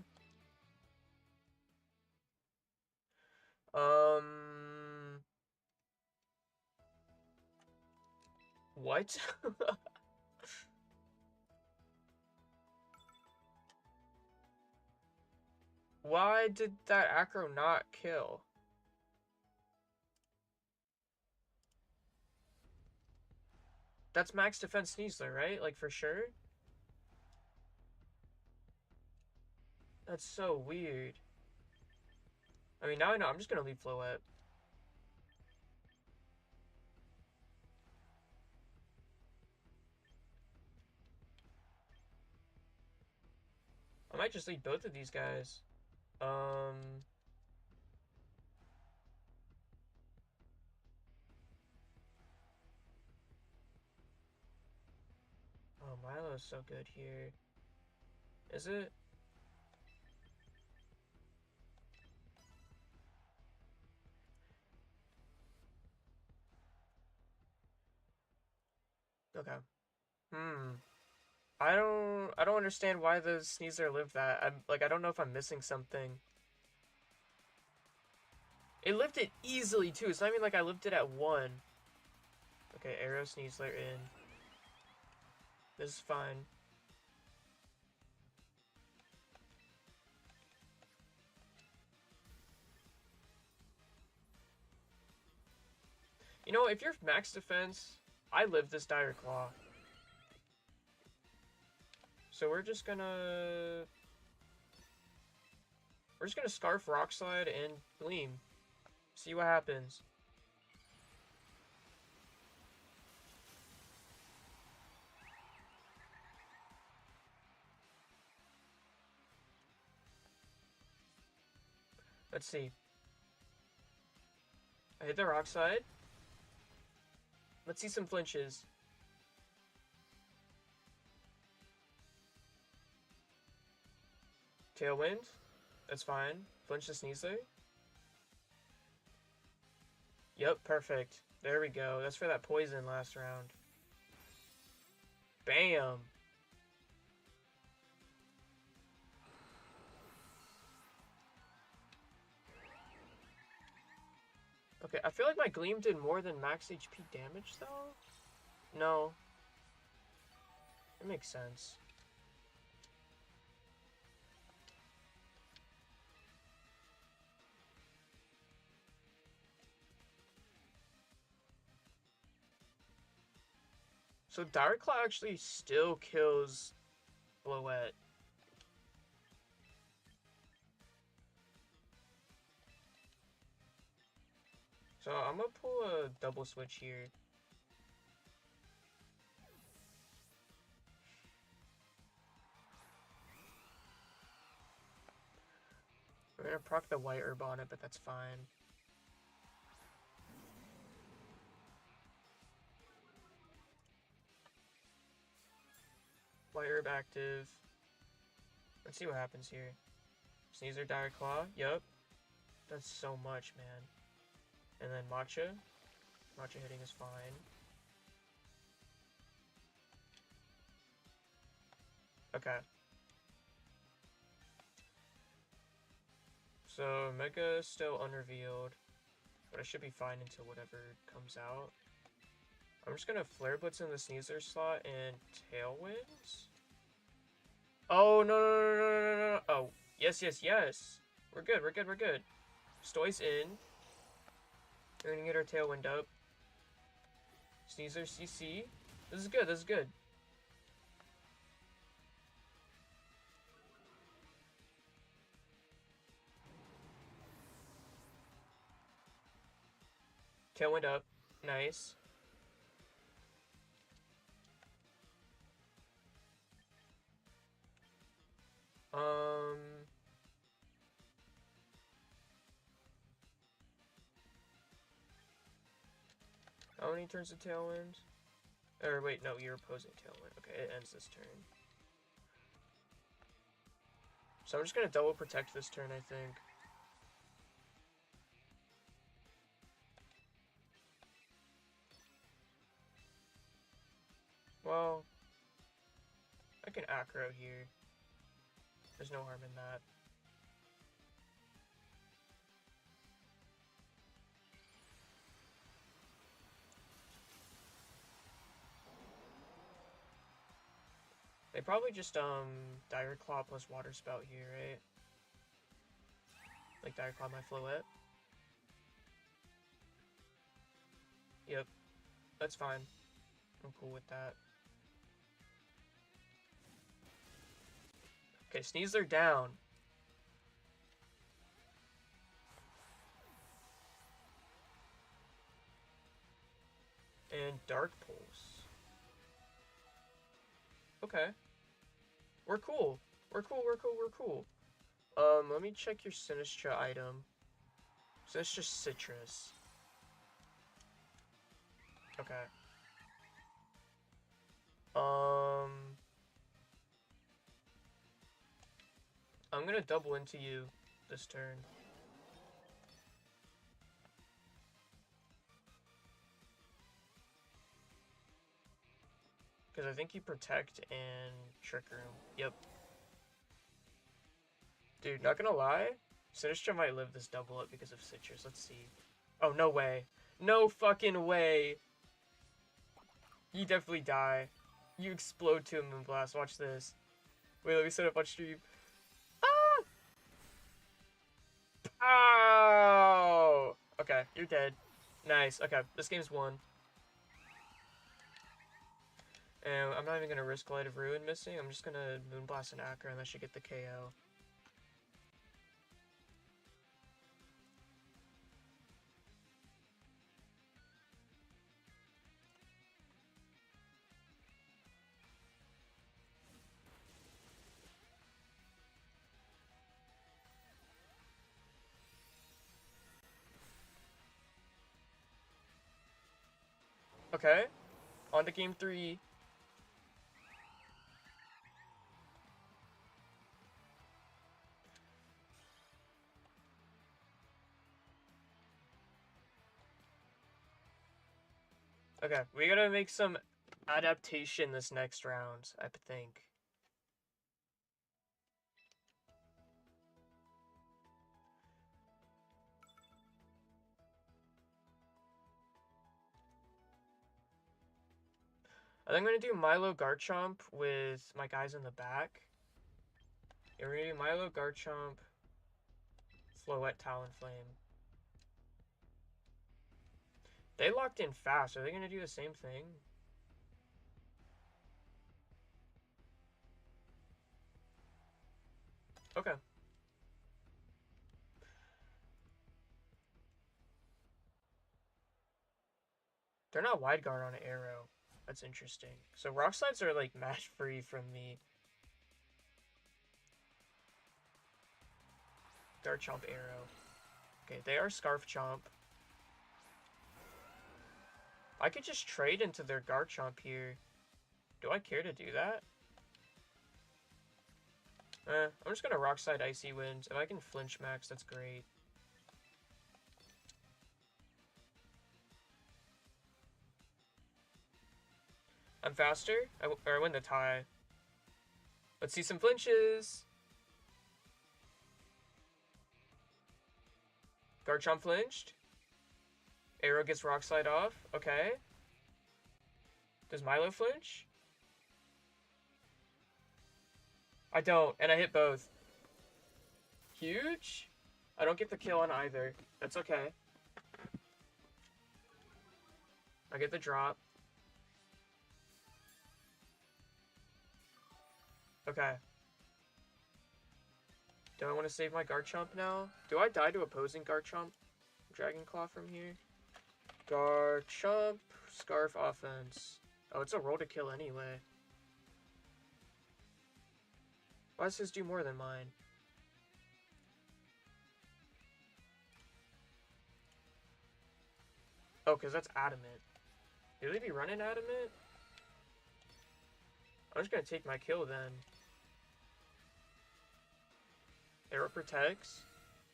What? Why did that Acro not kill? That's max defense Sneasler, right? Like, for sure? That's so weird. I mean, now I know. I'm just gonna leave Floette. I might just leave both of these guys. Oh, Milo's so good here. Is it? Okay. I don't understand why the Sneasler lived that. I don't know if I'm missing something. It lived it easily too. It's not even like I lived it at 1. Okay, Arrow Sneasler in. This is fine. You know, if you're max defense, I live this Dire Claw. So we're just gonna Scarf Rock Slide and Gleam. See what happens. Let's see. I hit the Rock Slide. Let's see some flinches. Tailwind. That's fine. Flinch the Sneasler. Yep, perfect. There we go. That's for that poison last round. Bam! Okay, I feel like my Gleam did more than max HP damage, though? No. It makes sense. So Direct Claw actually still kills Bloette. So I'm gonna pull a double switch here. We're gonna proc the white herb on it, but that's fine. White herb active. Let's see what happens here. Sneasler, Dire Claw. Yup. That's so much, man. And then Matcha. Matcha hitting is fine. Okay. So Mega is still unrevealed, but I should be fine until whatever comes out. I'm just gonna Flare Blitz in the Sneasler slot and Tailwinds. Oh, no, no, no, no, no, no, no. Oh, yes, yes, yes. We're good, we're good, we're good. Stoy's in. We're gonna get our Tailwind up. Sneasler CC. This is good, this is good. Tailwind up. Nice. How many turns to Tailwind? Or wait, no, you're opposing Tailwind. Okay, it ends this turn. So I'm just gonna double protect this turn, I think. Well, I can Acro here. There's no harm in that. They probably just, Dire Claw plus Water Spout here, right? Like Dire Claw my Floette. Yep. That's fine. I'm cool with that. Okay, Sneasler down. And Dark Pulse. Okay. We're cool. We're cool, we're cool, we're cool. Let me check your Sinistra item. Sinistra Citrus. Okay. I'm gonna double into you this turn. Because I think you Protect and Trick Room. Yep. Dude, not gonna lie, Sinistra might live this double up because of Citrus. Let's see. Oh, no way. No fucking way. You definitely die. You explode to a Moonblast. Watch this. Wait, let me set up on stream. Ah! Oh! Okay, you're dead. Nice. Okay, this game's won. And I'm not even gonna risk Light of Ruin missing. I'm just gonna Moonblast and Acro and that should get the KO. Okay, on to game 3. Okay, we gotta make some adaptation this next round, I think. I think I'm gonna do Milo Garchomp with my guys in the back. Yeah, we're gonna do Milo Garchomp, Floette, Talonflame. They locked in fast. Are they gonna do the same thing? Okay. They're not wide guard on an arrow. That's interesting. So rock slides are like match free from me. Garchomp arrow. Okay, they are Scarf Chomp. I could just trade into their Garchomp here. Do I care to do that? I'm just gonna Rock Slide Icy Wind. If I can flinch max, that's great. I'm faster, or I win the tie. Let's see some flinches. Garchomp flinched. Arrow gets Rock Slide off. Okay. Does Milo flinch? I don't, and I hit both. Huge? I don't get the kill on either. That's okay. I get the drop. Okay. Do I want to save my Garchomp now? Do I die to opposing Garchomp? Dragon Claw from here? Garchomp, Scarf offense. Oh, it's a roll to kill anyway. Why does his do more than mine? Oh, because that's Adamant. Do they be running Adamant? I'm just gonna take my kill then. Arrow protects.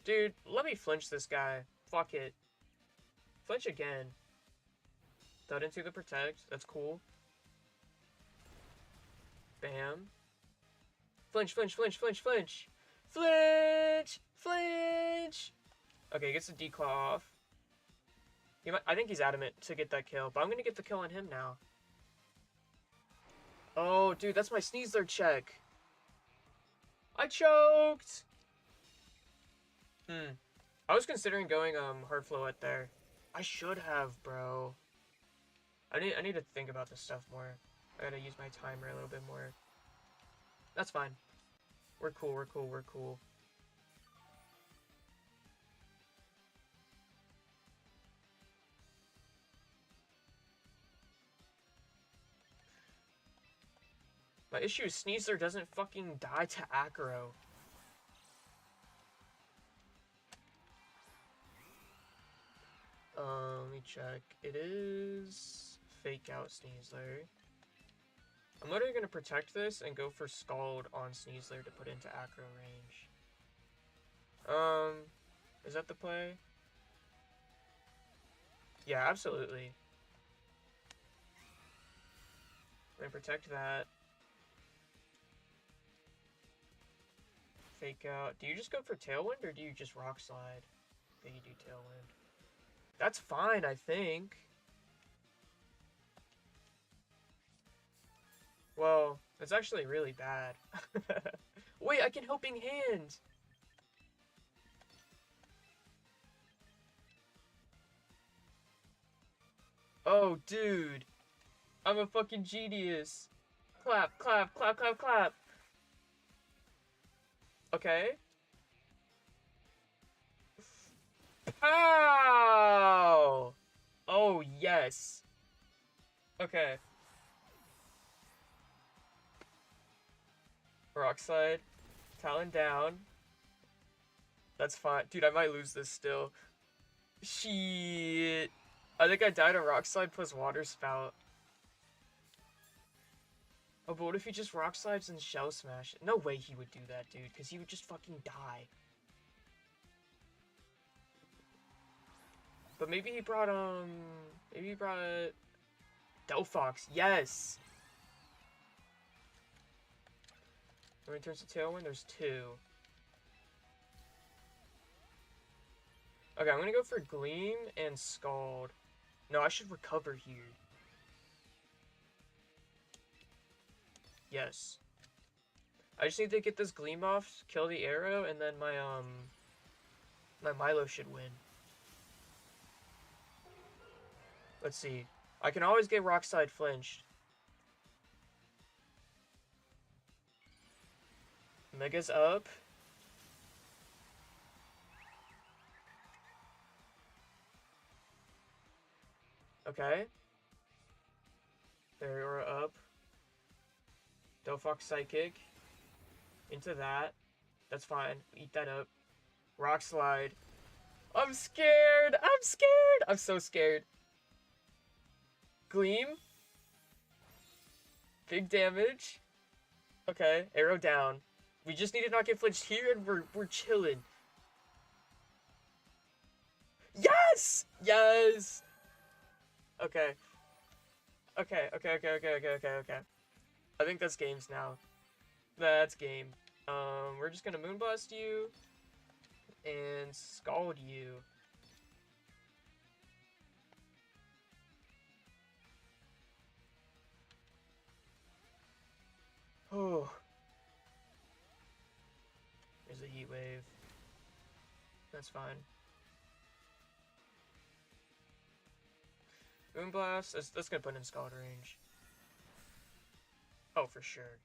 Dude, let me flinch this guy. Fuck it. Flinch again. Dud into the protect. That's cool. Bam. Flinch, flinch, flinch, flinch, flinch. Flinch! Flinch! Okay, he gets the declaw off. I think he's Adamant to get that kill, but I'm gonna get the kill on him now. Oh, dude, that's my Sneasler check. I choked! I was considering going Hard Floette there. I should have, bro. I need to think about this stuff more. I gotta use my timer a little bit more. That's fine. We're cool, we're cool, we're cool. My issue is Sneasler doesn't fucking die to aggro. Let me check. It is Fake Out Sneasler. I'm literally gonna protect this and go for Scald on Sneasler to put into aggro range. Is that the play? Yeah, absolutely. I'm gonna protect that. Fake Out. Do you just go for Tailwind or do you just Rock Slide? I think you do Tailwind. That's fine, I think. Well, it's actually really bad. Wait, I can Helping Hand! Oh, dude. I'm a fucking genius. Clap, clap, clap, clap, clap. Okay. Pow! Oh, yes. Okay. Rock Slide. Talon down. That's fine. Dude, I might lose this still. Shit. I think I died on Rock Slide plus Water Spout. Oh, but what if he just Rock Slides and Shell Smash? No way he would do that, dude, because he would just fucking die. But maybe he brought, Delphox, yes! When it turns to Tailwind, there's 2. Okay, I'm gonna go for Gleam and Scald. No, I should recover here. Yes. I just need to get this Gleam off, kill the arrow, and then my Milo should win. Let's see. I can always get Rock Slide flinched. Mega's up. Okay. They're up. Delphox Psychic. Into that. That's fine. Eat that up. Rock Slide. I'm scared! I'm scared! I'm so scared. Gleam. Big damage. Okay, arrow down. We just need to not get flinched here and we're chilling. Yes! Yes! Okay. Okay. I think that's games now. That's game. We're just gonna Moonblast you and Scald you. Oh. There's a Heat Wave. That's fine. Moonblast, that's gonna put in Scald range. Oh, for sure.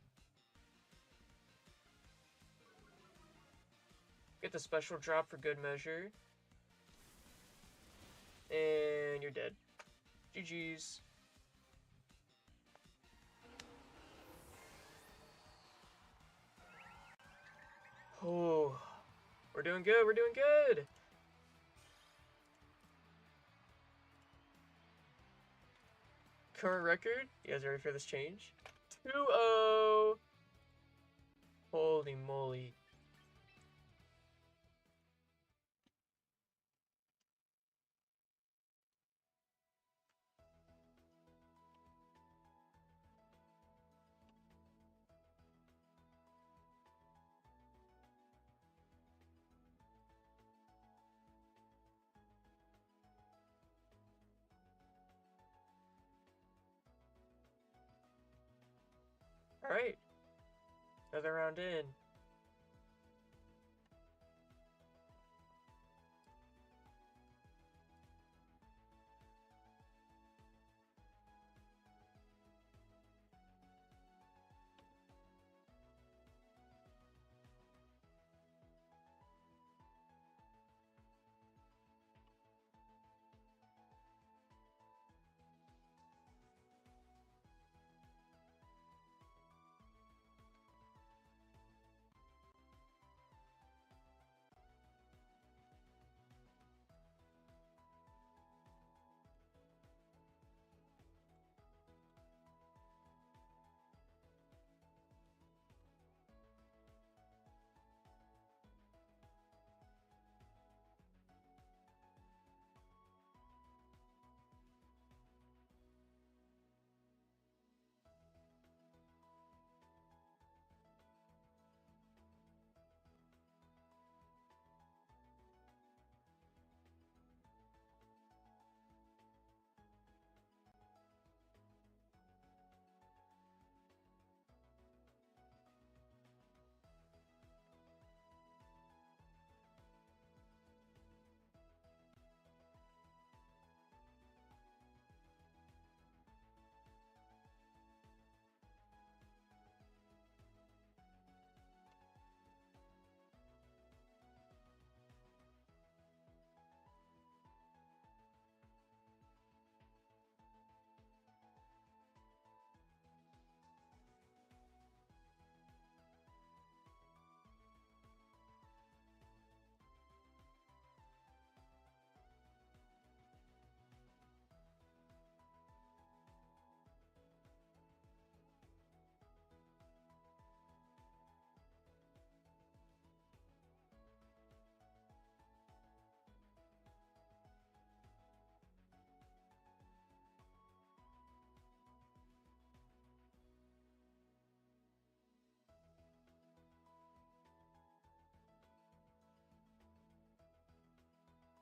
Get the special drop for good measure. And you're dead. GG's. Oh, we're doing good, we're doing good! Current record? You guys ready for this change? 2-0! Holy moly. Alright. Another round in.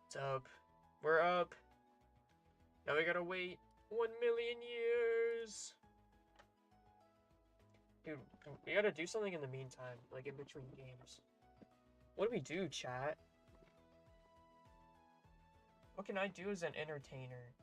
It's up. We're up. Now we gotta wait 1,000,000 years. Dude, we gotta do something in the meantime, like in between games. What do we do, chat? What can I do as an entertainer?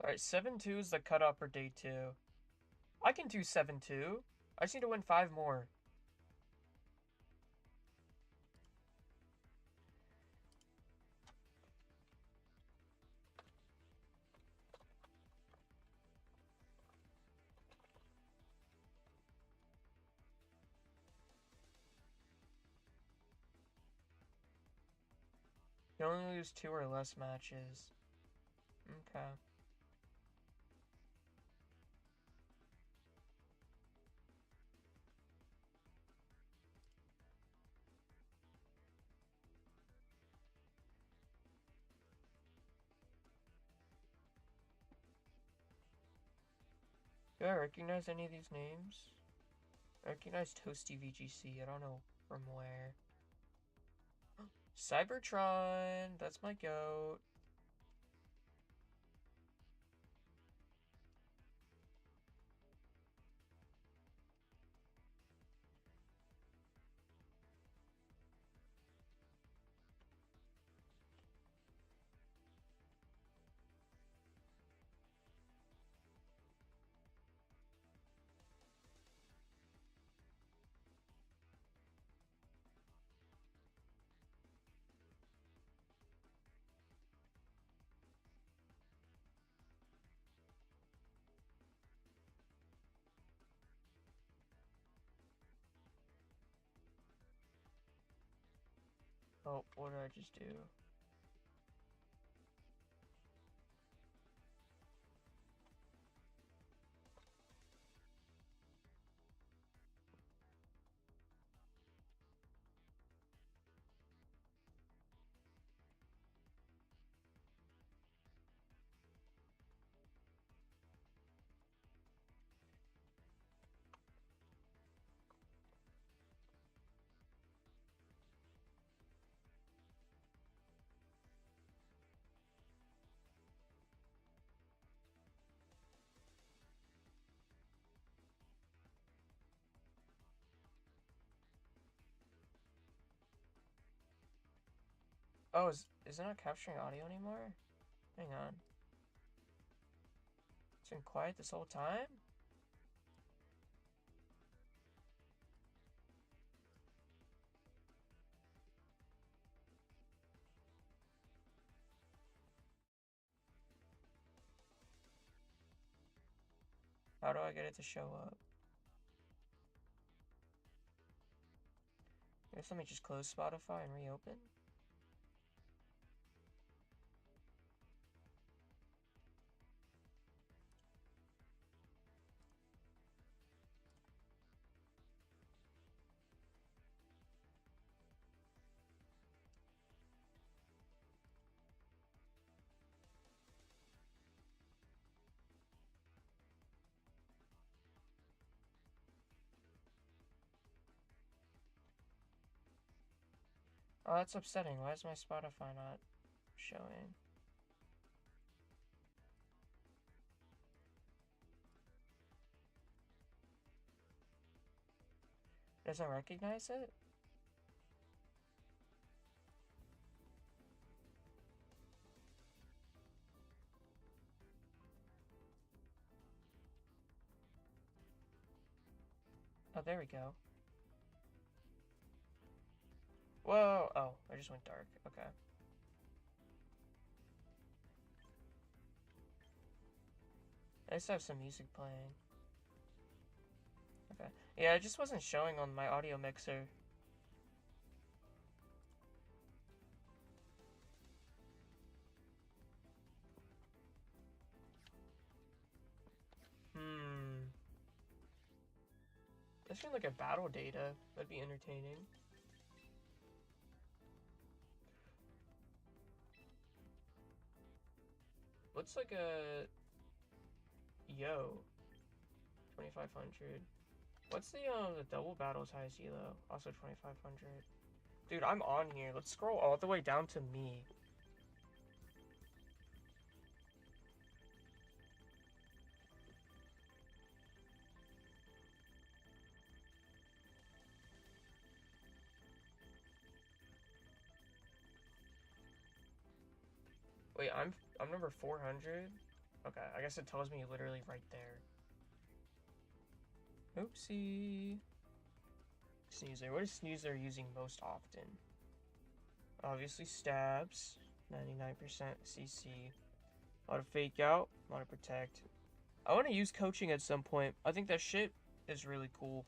Alright, 7-2 is the cutoff for day 2. I can do 7-2. I just need to win 5 more. You only lose 2 or less matches. Okay. Do I recognize any of these names? I recognize Toasty VGC. I don't know from where. Cybertron! That's my goat. Oh, what did I just do? Oh, is it not capturing audio anymore? Hang on. It's been quiet this whole time? How do I get it to show up? I guess let me just close Spotify and reopen. Oh, that's upsetting. Why is my Spotify not showing? Doesn't recognize it? Oh, there we go. Whoa! Oh, I just went dark. Okay. I just have some music playing. Okay. Yeah, it just wasn't showing on my audio mixer. This should look at battle data. That'd be entertaining. What's like a... Yo. 2500. What's the double battles highest elo? Also 2500. Dude, I'm on here. Let's scroll all the way down to me. Wait, I'm number 400? Okay, I guess it tells me literally right there. Oopsie. Snoozer. What is Snoozer using most often? Obviously stabs. 99% CC. A lot of fake out. A lot of protect. I want to use coaching at some point. I think that shit is really cool.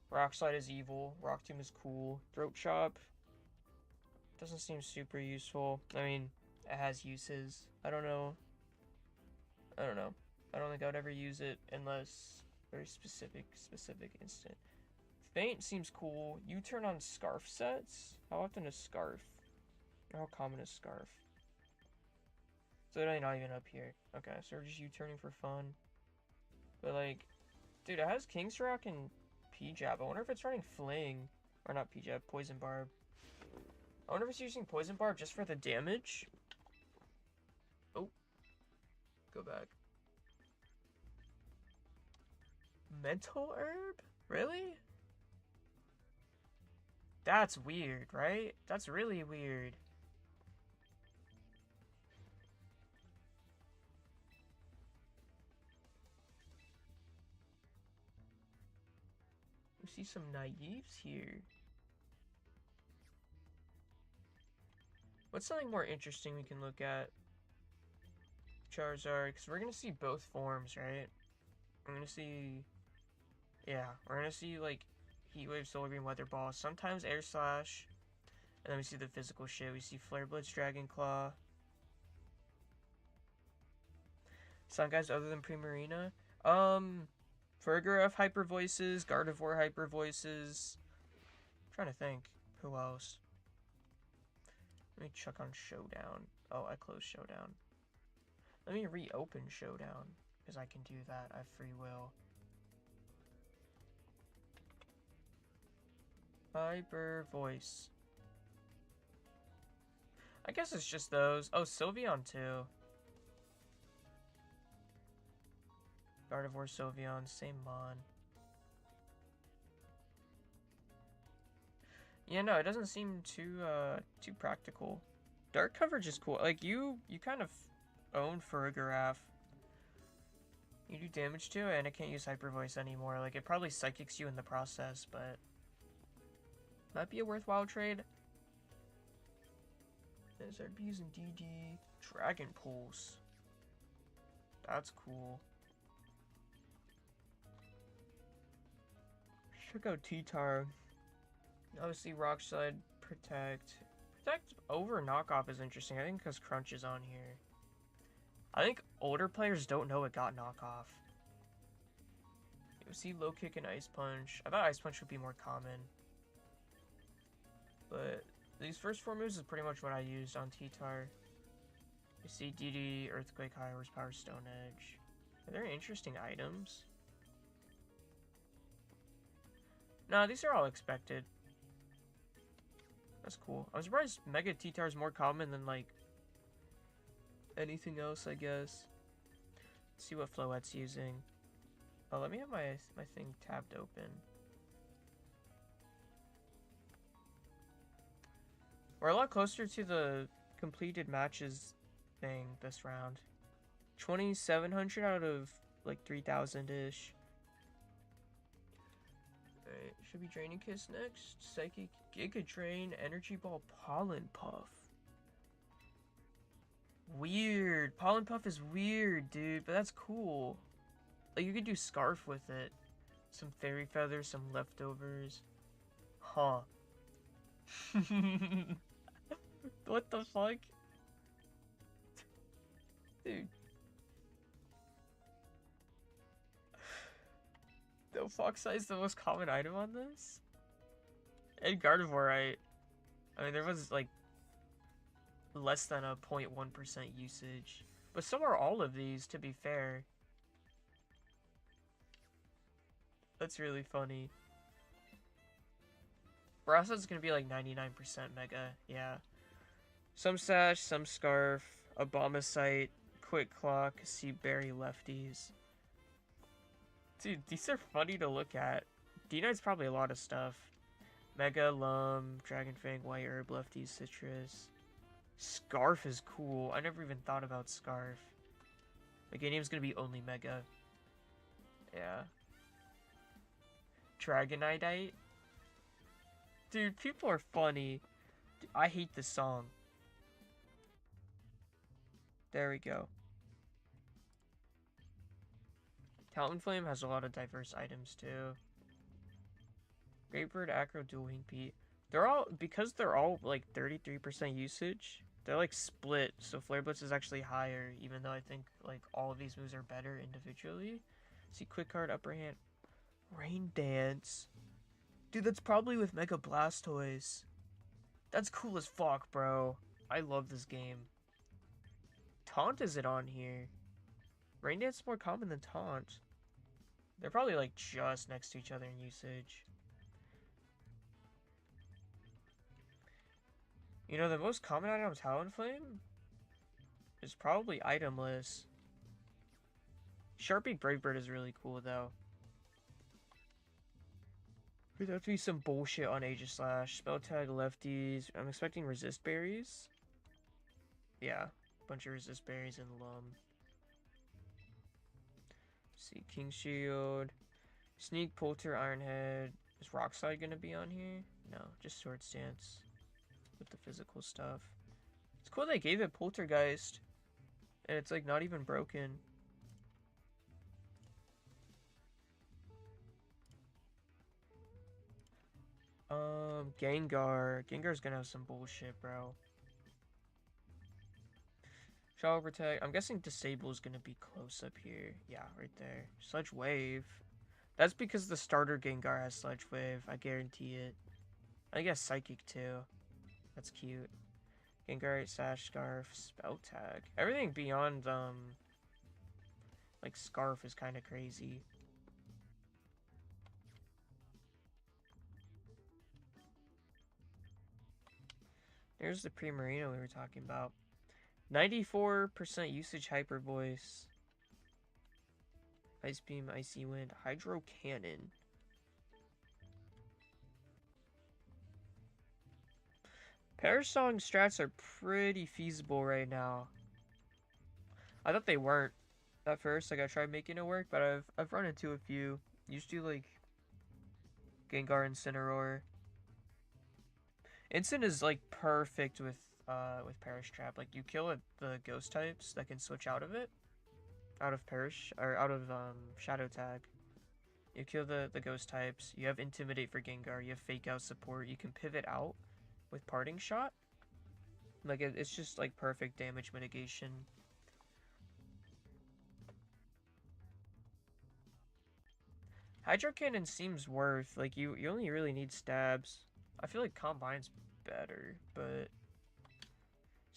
Rock Slide is evil. Rock Tomb is cool. Throat Chop doesn't seem super useful. I mean, it has uses. I don't know. I don't think I would ever use it unless very specific instant. Feint seems cool. U-turn on Scarf sets? How often is Scarf? Or how common is Scarf? It's literally not even up here. Okay, so we're just U-turning for fun. But like, dude, it has King's Rock and P-Jab. I wonder if it's running Fling. Or not P-Jab, Poison Barb. I wonder if it's using Poison Barb just for the damage. Oh. Go back. Mental Herb? Really? That's weird, right? That's really weird. We see some naives here. What's something more interesting we can look at? Charizard, because we're going to see both forms, right? We're going to see... Yeah, we're going to see, like, Heat Wave, Solar Beam, Weather Ball, sometimes Air Slash, and then we see the physical shit. We see Flare Blitz, Dragon Claw. Some guys other than Primarina. Fergaref Hyper Voices, Gardevoir Hyper Voices. I'm trying to think. Who else? Let me check on Showdown. Oh, I closed Showdown. Let me reopen Showdown, because I can do that. I have free will. Hyper Voice. I guess it's just those. Oh, Sylveon too. Gardevoir, Sylveon, same mon. Yeah, no, it doesn't seem too practical. Dark coverage is cool. Like you kind of own Farigiraf. You do damage to it, and it can't use Hyper Voice anymore. Like it probably psychics you in the process, but might be a worthwhile trade. I'd be using DD. Dragon Pulse. That's cool. Check out T-Tar. Obviously, Rock Slide, Protect. Protect over Knockoff is interesting. I think because Crunch is on here. I think older players don't know it got Knockoff. You see Low Kick and Ice Punch. I thought Ice Punch would be more common. But these first four moves is pretty much what I used on T-Tar. You see DD, Earthquake, High Horsepower, Stone Edge. Are there interesting items? No, these are all expected. That's cool. I'm surprised Mega T-Tar is more common than, like, anything else, I guess. Let's see what Floette's using. Oh, let me have my thing tabbed open. We're a lot closer to the completed matches thing this round. 2,700 out of like 3,000-ish. Alright, should be Draining Kiss next. Psychic Giga Drain, Energy Ball, Pollen Puff. Weird. Pollen Puff is weird, dude, but that's cool. Like, you could do Scarf with it. Some Fairy Feathers, some leftovers. Huh. What the fuck? Dude. No, Fox Eye is the most common item on this? And Gardevoirite. I mean, there was, like, less than a 0.1% usage. But so are all of these, to be fair. That's really funny. Barassa's gonna be like 99% Mega, yeah. Some Sash, some Scarf, Abomasite, Quick Clock, Seaberry Lefties. Dude, these are funny to look at. D-Knight's probably a lot of stuff. Mega, Lum, Dragonfang, White Herb, Lefties, Citrus. Scarf is cool. I never even thought about Scarf. Meganium's gonna be only Mega. Yeah. Dragonite. Dude, people are funny. Dude, I hate this song. There we go. Talonflame has a lot of diverse items too. Greatbird, Acro, Dual Wing Pete. Because they're all like 33% usage, they're like split, so Flare Blitz is actually higher, even though I think like all of these moves are better individually. See Quick Card, Upper Hand. Rain Dance. Dude, that's probably with Mega Blastoise. That's cool as fuck, bro. I love this game. Taunt isn't on here. Rain Dance is more common than Taunt. They're probably like just next to each other in usage. You know, the most common item of Talonflame is probably itemless. Sharpie Brave Bird is really cool though. There'd have to be some bullshit on Aegislash. Spell Tag, Lefties. I'm expecting Resist Berries. Yeah, bunch of Resist Berries and Lum. See, King Shield. Sneak, Polter, Ironhead. Is Rockslide gonna be on here? No, just Swords Dance. With the physical stuff. It's cool they gave it Poltergeist. And it's like not even broken. Gengar. Gengar's gonna have some bullshit, bro. Shower Protect. I'm guessing Disable is gonna be close up here. Yeah, right there. Sludge Wave. That's because the starter Gengar has Sludge Wave. I guarantee it. I guess Psychic too. That's cute. Gengar, Sash, Scarf, Spell Tag. Everything beyond, like Scarf is kind of crazy. There's the Primarina we were talking about. 94% usage Hyper Voice. Ice Beam, Icy Wind, Hydro Cannon. Perish Song strats are pretty feasible right now. I thought they weren't at first. Like I tried making it work, but I've run into a few. Used to like Gengar Incineroar. Incin is like perfect with Perish Trap. Like you kill the ghost types that can switch out of it. Out of Perish or out of Shadow Tag. You kill the ghost types. You have Intimidate for Gengar. You have Fake Out support. You can pivot out with Parting Shot. Like it's just like perfect damage mitigation. Hydro Cannon seems worth. Like you only really need stabs. I feel like Combine's better, but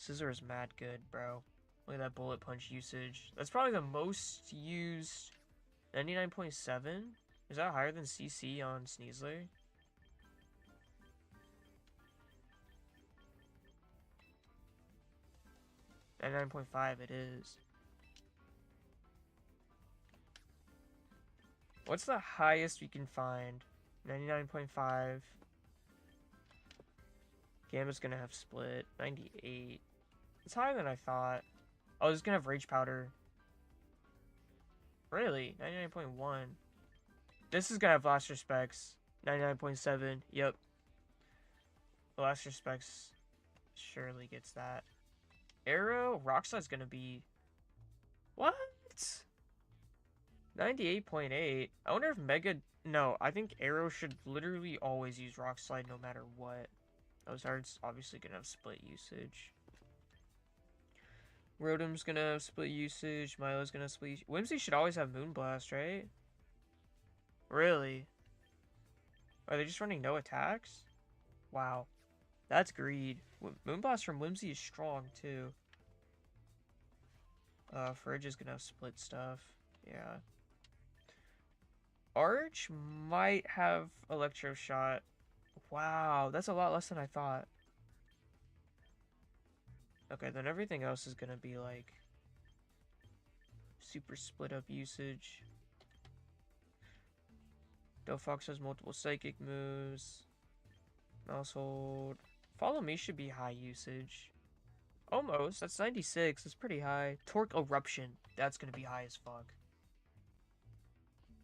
Scizor is mad good, bro. Look at that Bullet Punch usage. That's probably the most used. 99.7? Is that higher than CC on Sneasler? At 9.5 it is. What's the highest we can find? 99.5. Gambit's gonna have split. 98. It's higher than I thought. Oh, it's gonna have Rage Powder. Really? 99.1. This is gonna have Blaster Specs. 99.7. Yep. Blaster Specs surely gets that. Arrow? Rock Slide's gonna be... What? 98.8. I wonder if Mega... No, I think Arrow should literally always use Rock Slide no matter what. Ozard's obviously gonna have split usage. Rotom's gonna have split usage. Milo's gonna have split usage. Whimsy should always have Moonblast, right? Really? Are they just running no attacks? Wow. That's greed. Moonblast from Whimsy is strong, too. Fridge is gonna have split stuff. Yeah. Arch might have Electro Shot. Wow, that's a lot less than I thought. Okay, then everything else is gonna be like super split up usage. Delphox has multiple psychic moves. Mousehold. Follow Me should be high usage. Almost. That's 96. That's pretty high. Torque Eruption. That's gonna be high as fuck.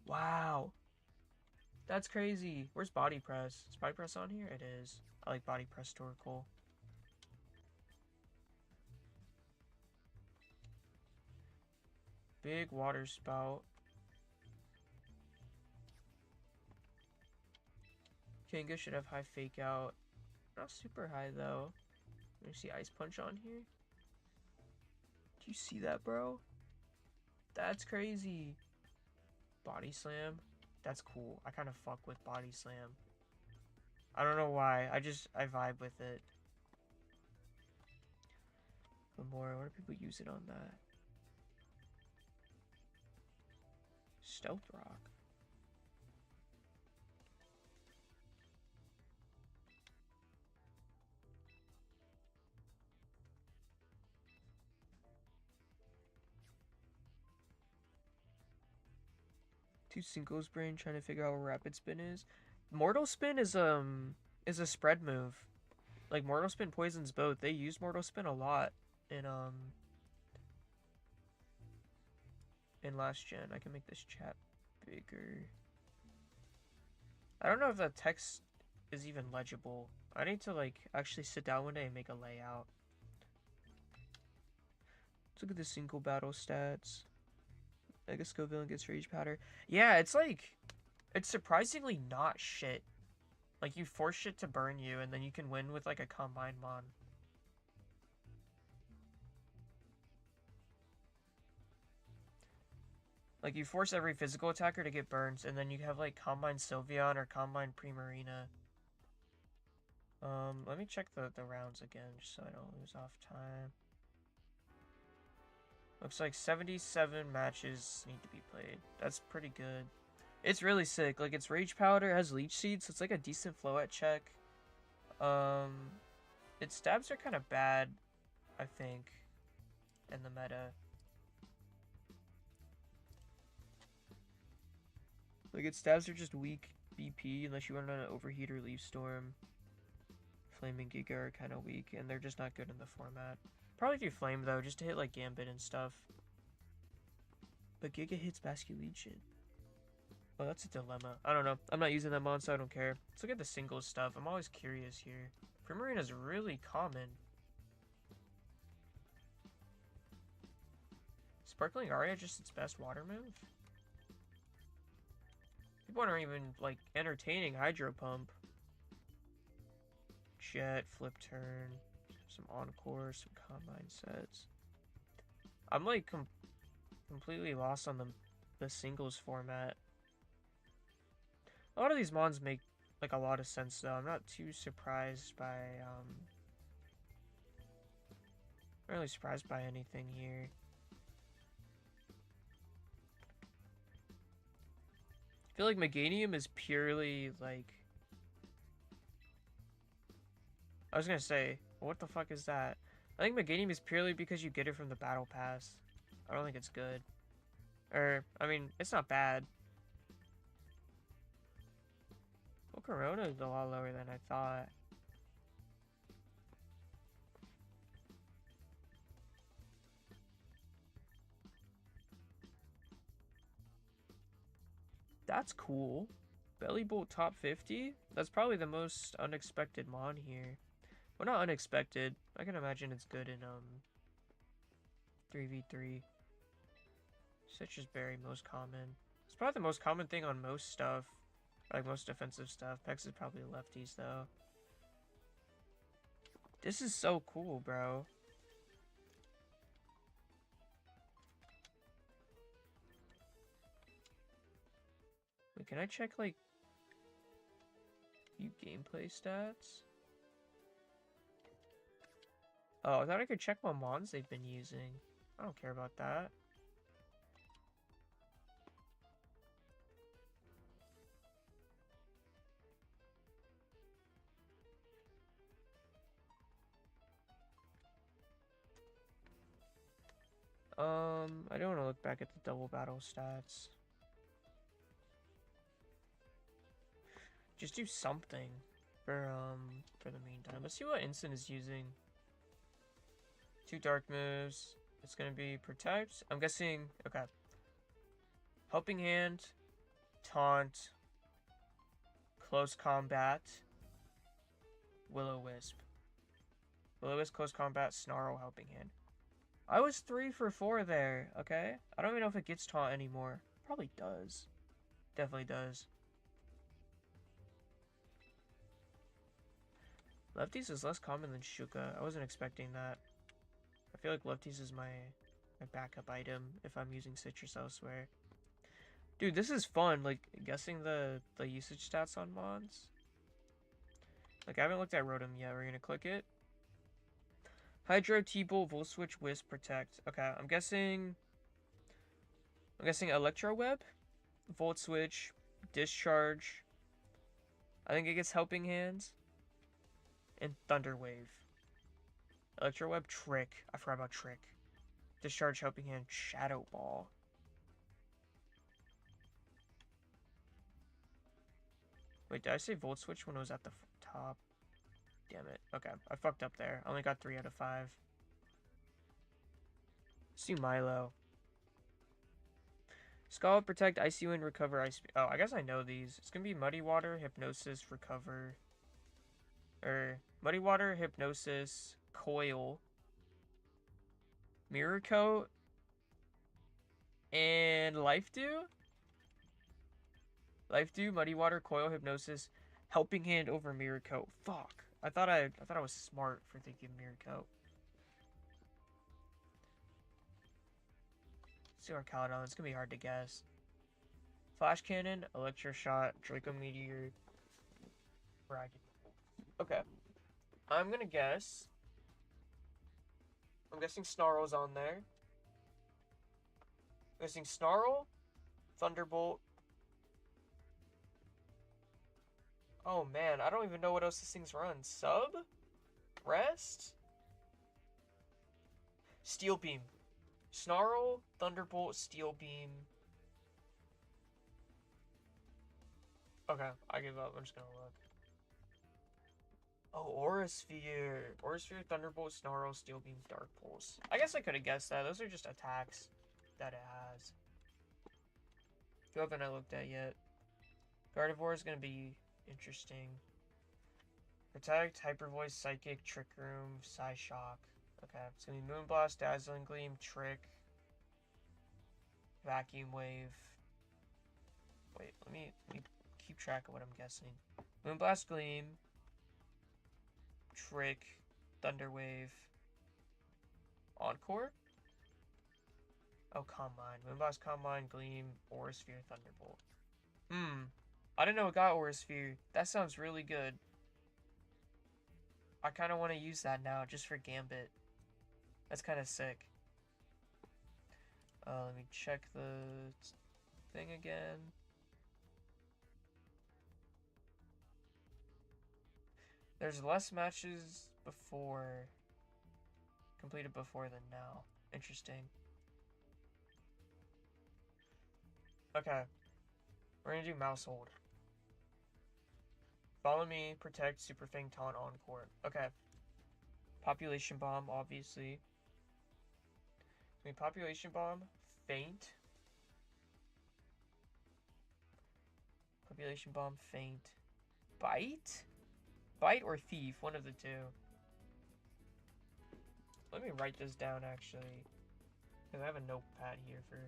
Wow. That's crazy. Where's Body Press? Is Body Press on here? It is. I like Body Press Torkoal. Big Water Spout. Kanga should have high Fake Out. Not super high though. You see Ice Punch on here? Do you see that, bro? That's crazy. Body Slam. That's cool. I kind of fuck with Body Slam. I don't know why. I vibe with it. But more, what do people use it on that? Stealth Rock. Two Singles Brain trying to figure out what Rapid Spin is. Mortal Spin is a spread move. Like Mortal Spin poisons both. They use Mortal Spin a lot in last gen. I can make this chat bigger. I don't know if that text is even legible. I need to like actually sit down one day and make a layout. Let's look at the single battle stats. Mega Scoville gets Rage Powder. Yeah, it's like, it's surprisingly not shit. Like, you force shit to burn you, and then you can win with, like, a Combine Mon. Like, you force every physical attacker to get burns, and then you have, like, Combine Sylveon or Combine Primarina. Let me check the rounds again, just so I don't lose off time. Looks like 77 matches need to be played. That's pretty good. It's really sick. Like, it's Rage Powder, it has Leech Seed, so it's like a decent flow-at check. Its stabs are kind of bad, I think, in the meta. Like, its stabs are just weak BP unless you run on an Overheat or Leaf Storm. Flame and Giga are kind of weak, and they're just not good in the format. Probably do Flame, though, just to hit, like, Gambit and stuff. But Giga hits Basculegion. Oh, that's a dilemma. I don't know. I'm not using them on, so I don't care. Let's look at the singles stuff. I'm always curious here. Primarina is really common. Sparkling Aria just its best water move? People aren't even, like, entertaining Hydro Pump. Jet, Flip Turn, some Encore, some Combine sets. I'm, like, completely lost on the singles format. A lot of these mons make, like, a lot of sense, though. I'm not too surprised by, not really surprised by anything here. I feel like Meganium is purely, like... I was gonna say, what the fuck is that? I think Meganium is purely because you get it from the Battle Pass. I don't think it's good. Or, I mean, it's not bad. Well, Corona is a lot lower than I thought. That's cool. Belly Bolt top 50? That's probably the most unexpected mon here. Well, not unexpected. I can imagine it's good in 3v3. Citrus Berry, most common. It's probably the most common thing on most stuff. Like most defensive stuff. Pex is probably lefties though. This is so cool, bro. Wait, can I check like view gameplay stats? Oh, I thought I could check what mons they've been using. I don't care about that. I don't want to look back at the double battle stats. Just do something for the meantime. Let's see what Instant is using. 2 dark moves. It's gonna be protect. I'm guessing, okay. Helping Hand, Taunt, Close Combat, Will-O-Wisp. Will-O-Wisp, Close Combat, Snarl, Helping Hand. I was 3 for 4 there, okay? I don't even know if it gets Taunt anymore. Probably does. Definitely does. Lefties is less common than Shuka. I wasn't expecting that. I feel like lefties is my backup item if I'm using citrus elsewhere. Dude, this is fun, like, guessing the usage stats on mods. Like, I haven't looked at Rotom yet. We're gonna click it. Hydro, T-Bolt, Volt Switch, Wisp, Protect. Okay, I'm guessing Electro Web, Volt Switch, Discharge. I think it gets Helping Hands. And Thunder Wave. Electro Web, Trick. I forgot about Trick. Discharge, Helping Hand, Shadow Ball. Wait, did I say Volt Switch when it was at the top? Damn it. Okay, I fucked up there. I only got 3 out of 5. Let's do Milo. Scald, Protect, Icy Wind, Recover, Ice... Oh, I guess I know these. It's gonna be Muddy Water, Hypnosis, Recover. Muddy Water, Hypnosis, Coil, Mirror Coat, and Life Dew? Life Dew, Muddy Water, Coil, Hypnosis, Helping Hand over Mirror Coat. Fuck. I thought I was smart for thinking Mirror Coat. Let's see our Caledon. It's gonna be hard to guess. Flash Cannon, Electro Shot, Draco Meteor, Dragon. Okay. I'm gonna guess. I'm guessing Snarl's on there. I'm guessing Snarl, Thunderbolt. Oh man, I don't even know what else this thing's run. Sub? Rest? Steel Beam. Snarl, Thunderbolt, Steel Beam. Okay, I give up. I'm just gonna look. Oh, Aura Sphere. Aura Sphere, Thunderbolt, Snarl, Steel Beam, Dark Pulse. I guess I could have guessed that. Those are just attacks that it has. Who haven't I looked at yet? Gardevoir is going to be interesting. Protect, Hyper Voice, Psychic, Trick Room, Psyshock. Okay, it's going to be Moonblast, Dazzling Gleam, Trick, Vacuum Wave. Wait, let me keep track of what I'm guessing. Moonblast, Gleam, Trick, Thunder Wave, Encore? Oh, Combine. Moonblast, Combine, Gleam, Aura Sphere, Thunderbolt. I didn't know it got Aura Sphere. That sounds really good. I kind of want to use that now, just for Gambit. That's kind of sick. Let me check the thing again. There's less matches before... completed before than now. Interesting. Okay. We're gonna do Mouse Hold. Follow Me, Protect, Super Fang, Taunt, Encore. Okay. Population Bomb, obviously. I mean, Population Bomb, Faint. Manipulation Bomb, Feint. Bite? Bite or Thief, one of the two. Let me write this down, actually. Because I have a notepad here for...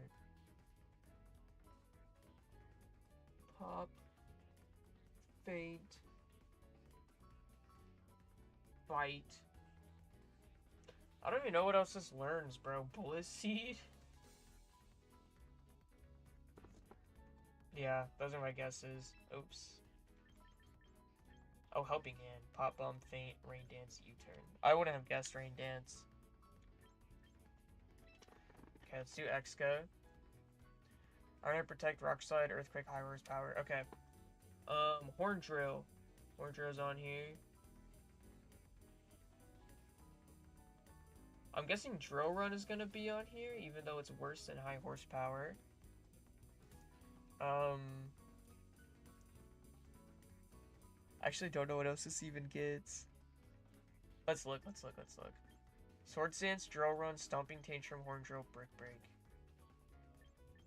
Pop. Feint. Bite. I don't even know what else this learns, bro. Bullet Seed? Yeah, those are my guesses. Oops. Oh, Helping Hand. Pop Bomb, Feint, Rain Dance, U-Turn. I wouldn't have guessed Rain Dance. Okay, let's do X-Go. Iron Protect, Rock Slide, Earthquake, High Horsepower. Okay. Horn Drill. Horn Drill's on here. I'm guessing Drill Run is gonna be on here, even though it's worse than High Horsepower. Actually don't know what else this even gets. Let's look. Swords Dance, Drill Run, Stomping Tantrum, Horn Drill, Brick Break.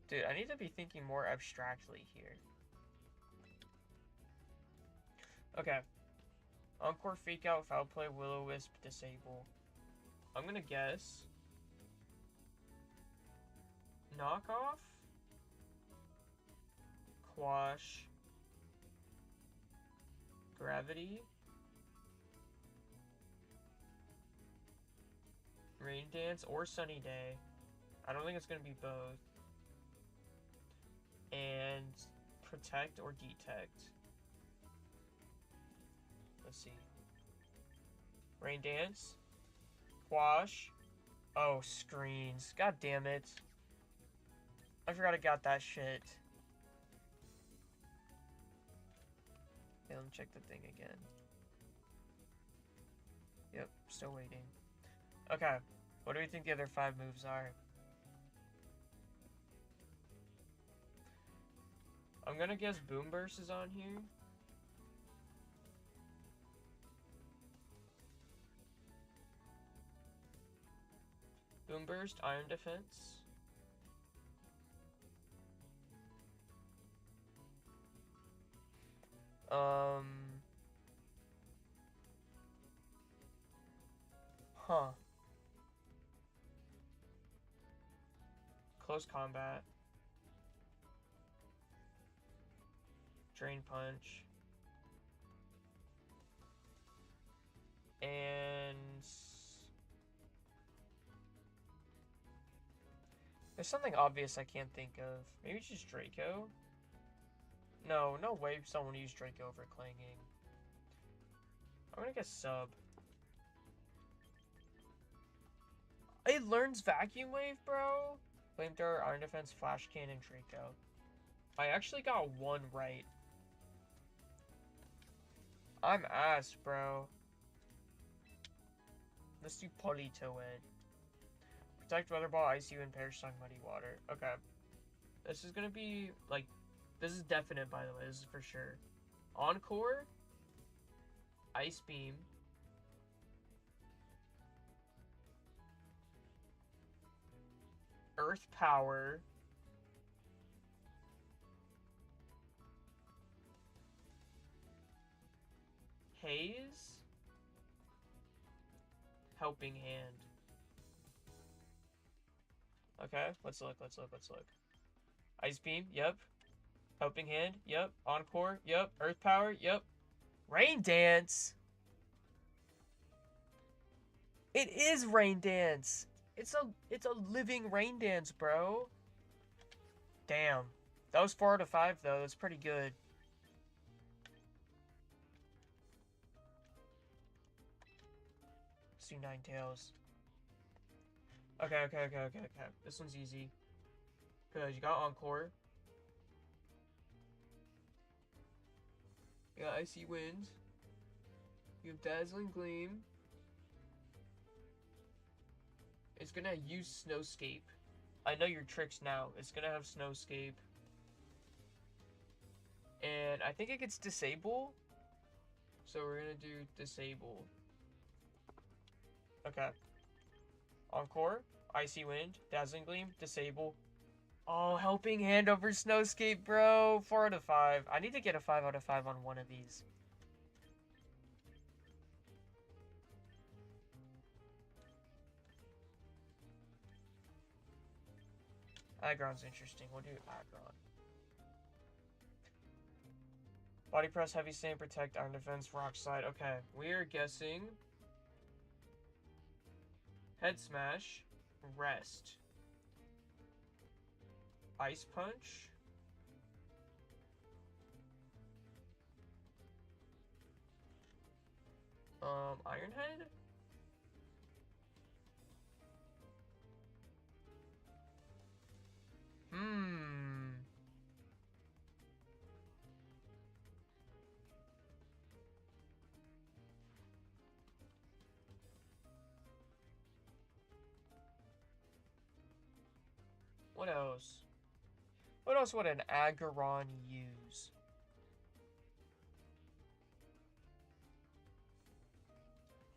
Dude, I need to be thinking more abstractly here. Okay. Encore, Fake Out, Foul Play, Will-O-Wisp, Disable. I'm gonna guess... Knockoff? Quash. Gravity. Rain Dance or Sunny Day. I don't think it's gonna be both. And Protect or Detect. Let's see. Rain Dance. Quash. Oh, Screens. God damn it. I forgot I got that shit. Okay, let me check the thing again. Yep, still waiting. Okay, what do we think the other 5 moves are? I'm gonna guess Boom Burst is on here. Boom Burst, Iron Defense. Huh. Close Combat. Drain Punch. And... there's something obvious I can't think of. Maybe it's just Draco? No, no way someone used Draco over Clanging. I'm gonna guess Sub. It learns Vacuum Wave, bro? Flamethrower, Iron Defense, Flash Cannon, Draco. I actually got 1 right. I'm ass, bro. Let's do Politoed. Protect, Weather Ball, Icy Wind, Perish Song, Muddy Water. Okay. This is gonna be, like... this is definite, by the way. This is for sure. Encore. Ice Beam. Earth Power. Haze. Helping Hand. Okay, let's look. Ice Beam, yep. Helping Hand, yep. Encore, yep. Earth Power, yep. Rain Dance! It is Rain Dance! It's a living Rain Dance, bro. Damn. That was 4 out of 5, though. That's pretty good. Let's do Ninetales. Okay. This one's easy. Good, you got Encore. You got Icy Wind. You have Dazzling Gleam. It's gonna use Snowscape. I know your tricks now. It's gonna have Snowscape. And I think it gets Disable. So we're gonna do Disable. Okay. Encore, Icy Wind, Dazzling Gleam, Disable. Oh, helping hand over Snowscape, bro. 4 out of 5. I need to get a 5 out of 5 on one of these. Aggron's interesting. We'll do Aggron. Body press, heavy stand, protect, iron defense, rock slide. Okay, we are guessing head smash, rest, ice punch, iron head. Hmm. What else? What else would an Aggron use?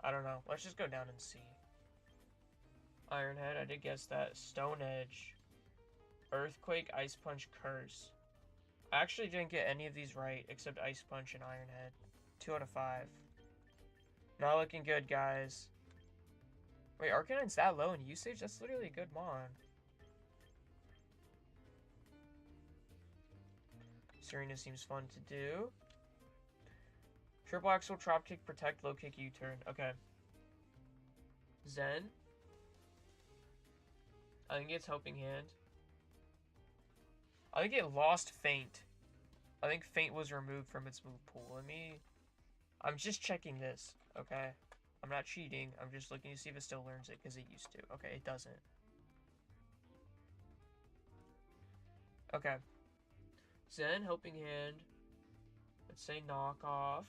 I don't know. Let's just go down and see. Iron Head, I did guess that. Stone Edge. Earthquake, Ice Punch, Curse. I actually didn't get any of these right except Ice Punch and Iron Head. 2 out of 5. Not looking good, guys. Wait, Arcanine's that low in usage? That's literally a good mon. Serena seems fun to do. Triple Axle, Drop Kick, Protect, Low Kick, U-Turn. Okay. Zen. I think it's Helping Hand. I think it lost Feint. I think Feint was removed from its move pool. I'm just checking this, okay? I'm not cheating. I'm just looking to see if it still learns it, because it used to. Okay, it doesn't. Okay. Zen, Helping Hand. Let's say Knockoff.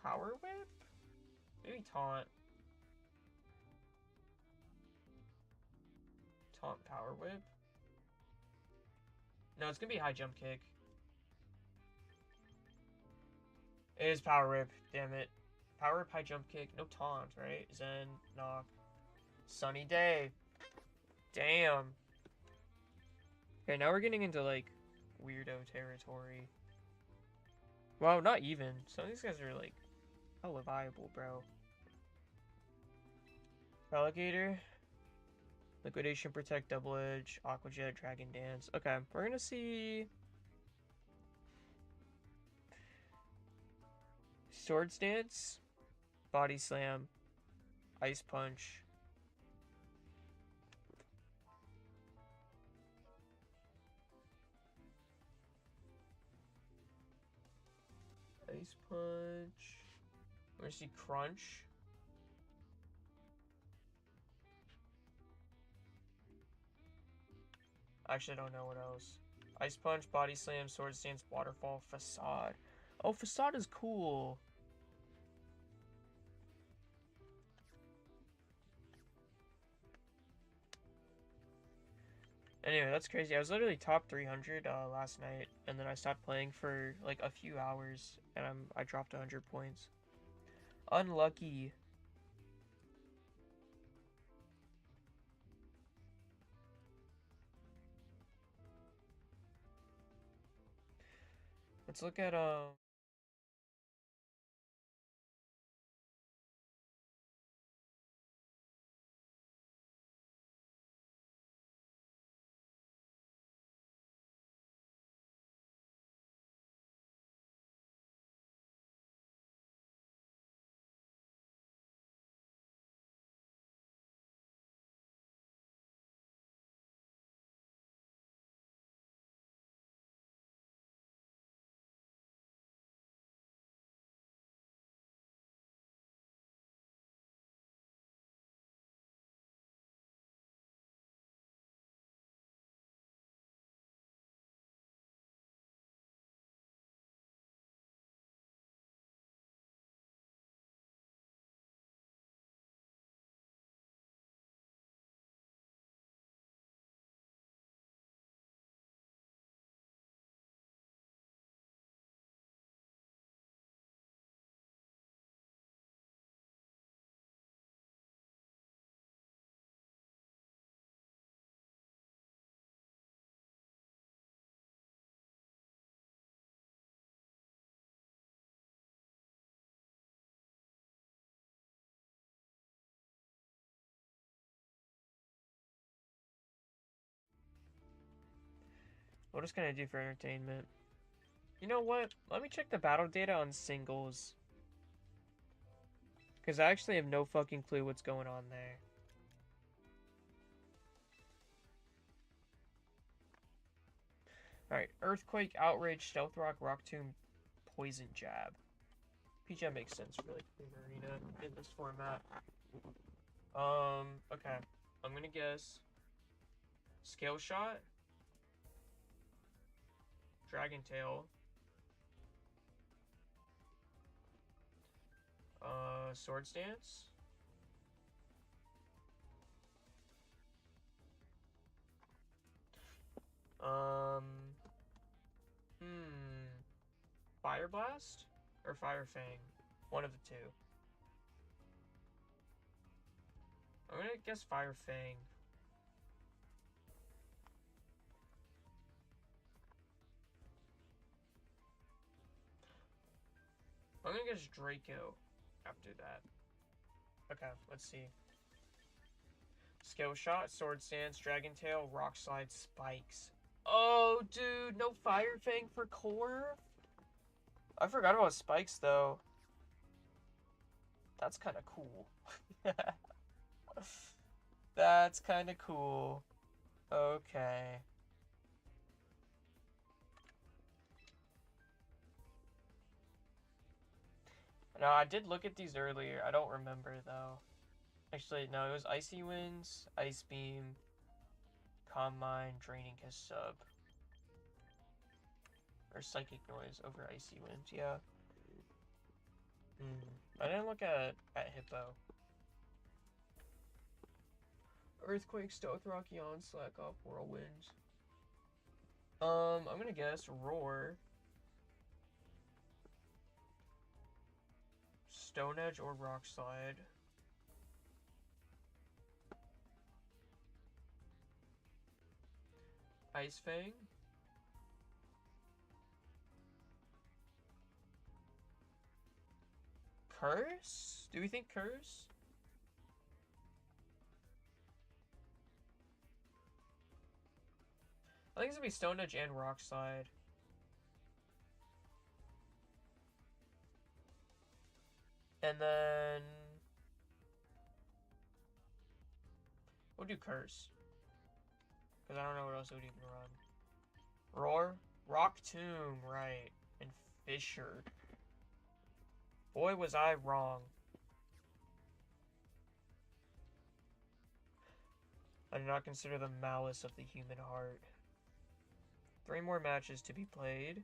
Power Whip? Maybe Taunt. Taunt Power Whip? No, it's gonna be High Jump Kick. It is Power Whip, damn it. Power Whip, High Jump Kick, no Taunt, right? Zen, Knock. Sunny Day. Damn. Okay, now we're getting into, like, weirdo territory. Well, not even. Some of these guys are, like, hella viable, bro. Alligator. Liquidation, Protect, Double Edge, Aqua Jet, Dragon Dance. Okay, we're gonna see... Swords Dance, Body Slam, Ice Punch. Ice Punch. We're gonna see Crunch. Actually, I don't know what else. Ice Punch, Body Slam, Sword Stance, Waterfall, Facade. Oh, Facade is cool. Anyway, that's crazy. I was literally top 300 last night, and then I stopped playing for like a few hours, and I dropped 100 points. Unlucky. Let's look at What else can I do for entertainment? You know what? Let me check the battle data on singles. Because I actually have no fucking clue what's going on there. Alright, Earthquake, Outrage, Stealth Rock, Rock Tomb, Poison Jab. PGM makes sense for like the arena in this format. Okay. I'm gonna guess Scale Shot, Dragon Tail, Swords Dance, um, Fire Blast or Fire Fang, one of the two. I'm gonna guess Fire Fang. I'm gonna guess Draco after that. Okay, let's see. Skill Shot, Sword Stance, Dragon Tail, Rock Slide, Spikes. Oh, dude, no Fire Fang for core? I forgot about Spikes, though. That's kind of cool. That's kind of cool. Okay. No, I did look at these earlier. I don't remember, though. Actually, no, it was Icy Winds, Ice Beam, Calm Mind, Draining Kiss Sub. Or Psychic Noise over Icy Winds, yeah. I didn't look at Hippo. Earthquake, Stealth Rock, Yawn, Slack Off, Whirlwind. I'm gonna guess Roar, Stone Edge, or Rock Slide. Ice Fang. Curse? Do we think Curse? I think it's gonna be Stone Edge and Rock Slide. And then we'll do Curse. Because I don't know what else it would even run. Roar? Rock Tomb, right. And Fissure. Boy, was I wrong. I do not consider the malice of the human heart. 3 more matches to be played.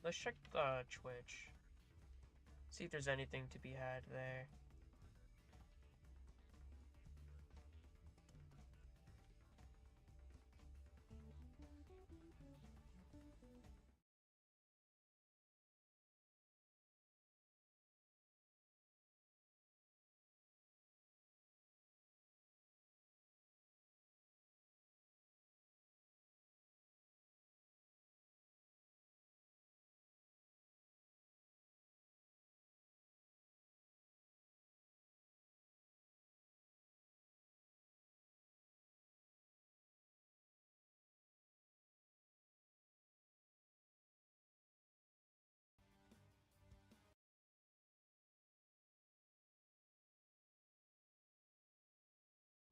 Let's check Twitch. See if there's anything to be had there.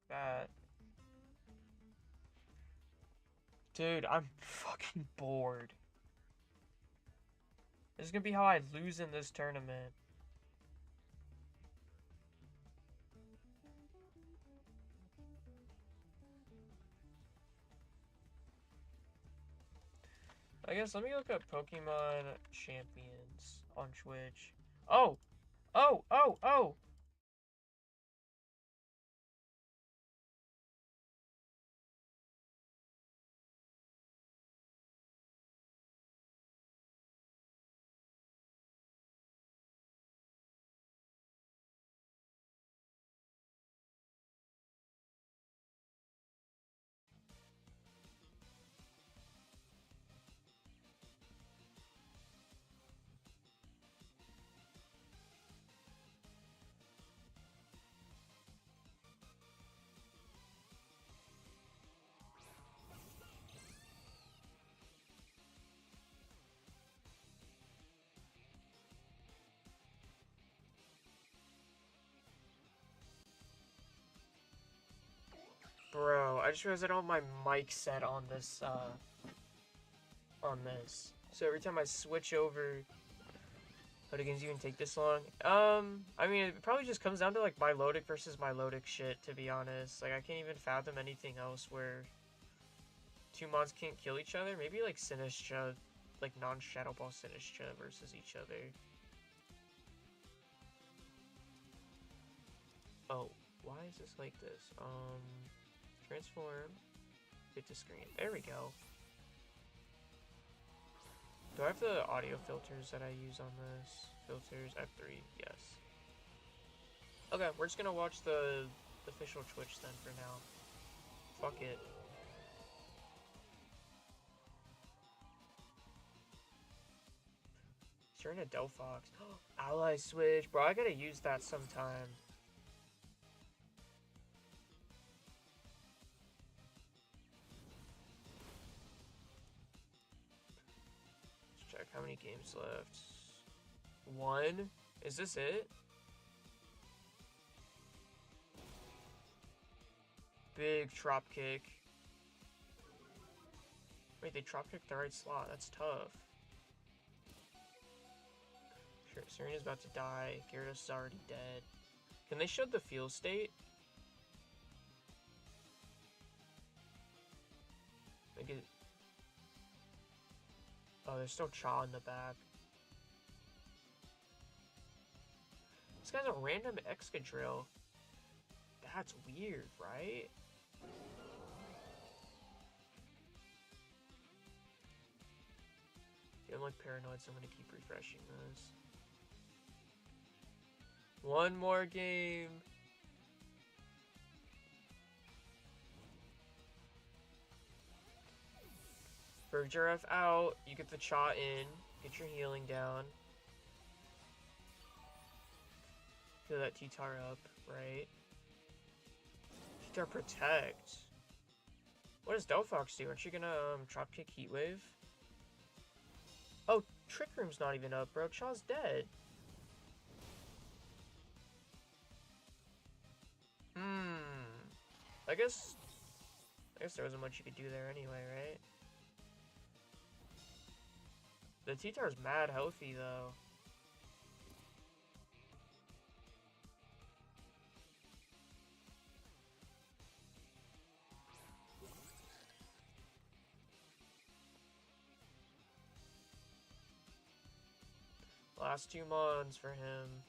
That. Dude, I'm fucking bored. This is gonna be how I lose in this tournament. I guess let me look up Pokemon Champions on Twitch. Oh! Oh! Oh! Oh! Bro, I just realized I don't have my mic set on this, So every time I switch over... Hodogens even take this long? I mean, it probably just comes down to, like, Milotic versus Milotic shit, to be honest. Like, I can't even fathom anything else where two mons can't kill each other. Maybe, like, Sinistcha, like, non-Shadow Ball Sinistcha versus each other. Oh, why is this like this? Transform. Hit the screen. There we go. Do I have the audio filters that I use on this? Filters, F3, yes. Okay, we're just gonna watch the official Twitch then for now. Fuck it. Turn to Delphox. Ally switch. Bro, I gotta use that sometime. Let's check how many games left. 1? Is this it? Big drop kick. Wait, they drop kicked the right slot. That's tough. Sure, Serena's about to die. Gyarados is already dead. Can they show the field state? Like it... Oh, there's still Cha in the back. This guy's a random Excadrill. That's weird, right? Yeah, I'm like paranoid, so I'm gonna keep refreshing this. One more game. Bergerath out. You get the Cha in. Get your healing down. Fill that T-Tar up, right? T-Tar protect. What does Delphox do? Aren't you gonna dropkick Heat Wave? Oh, Trick Room's not even up, bro. Cha's dead. I guess there wasn't much you could do there anyway, right? The T-Tar's mad healthy, though. Last 2 months for him.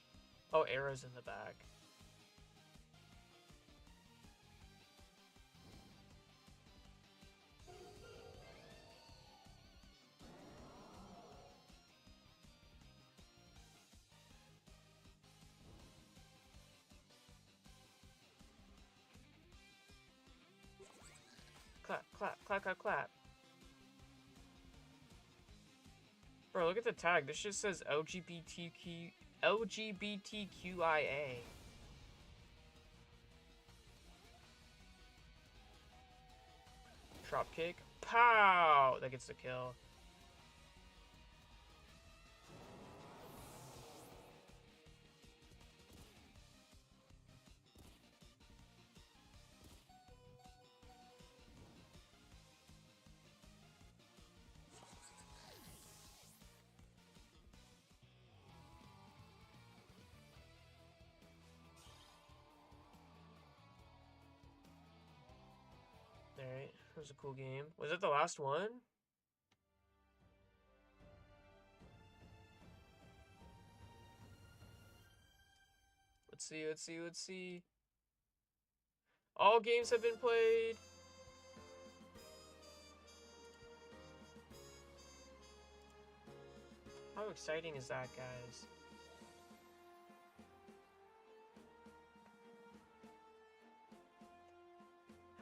Oh, arrows in the back. Clap, clap, clap, clap, clap. Bro, look at the tag. This shit says LGBTQIA. Drop kick. Pow! That gets the kill. Alright, that was a cool game. Was it the last one? Let's see, let's see, let's see. All games have been played. How exciting is that, guys?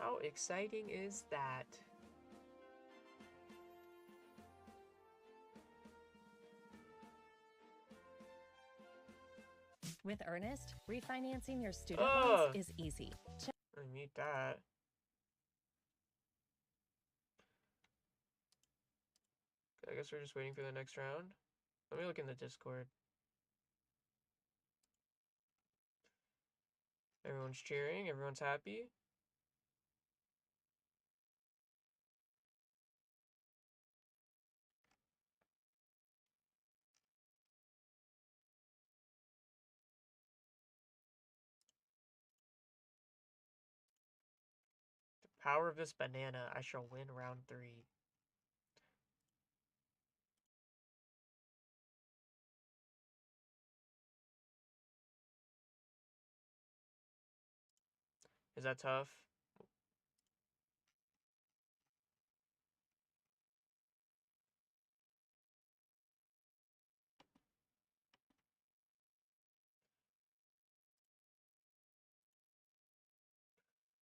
How exciting is that? With Earnest, refinancing your student loans is easy. Let me mute that. I guess we're just waiting for the next round. Let me look in the Discord. Everyone's cheering, everyone's happy. The power of this banana, I shall win round 3. Is that tough?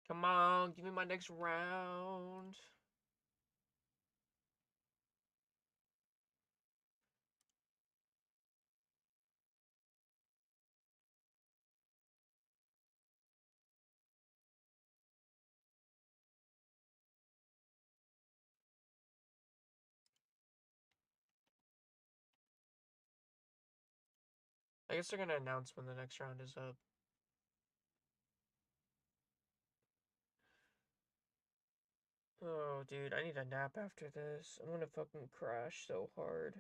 Come on, give me my next round. I guess they're gonna announce when the next round is up. Oh, dude, I need a nap after this. I'm gonna fucking crash so hard.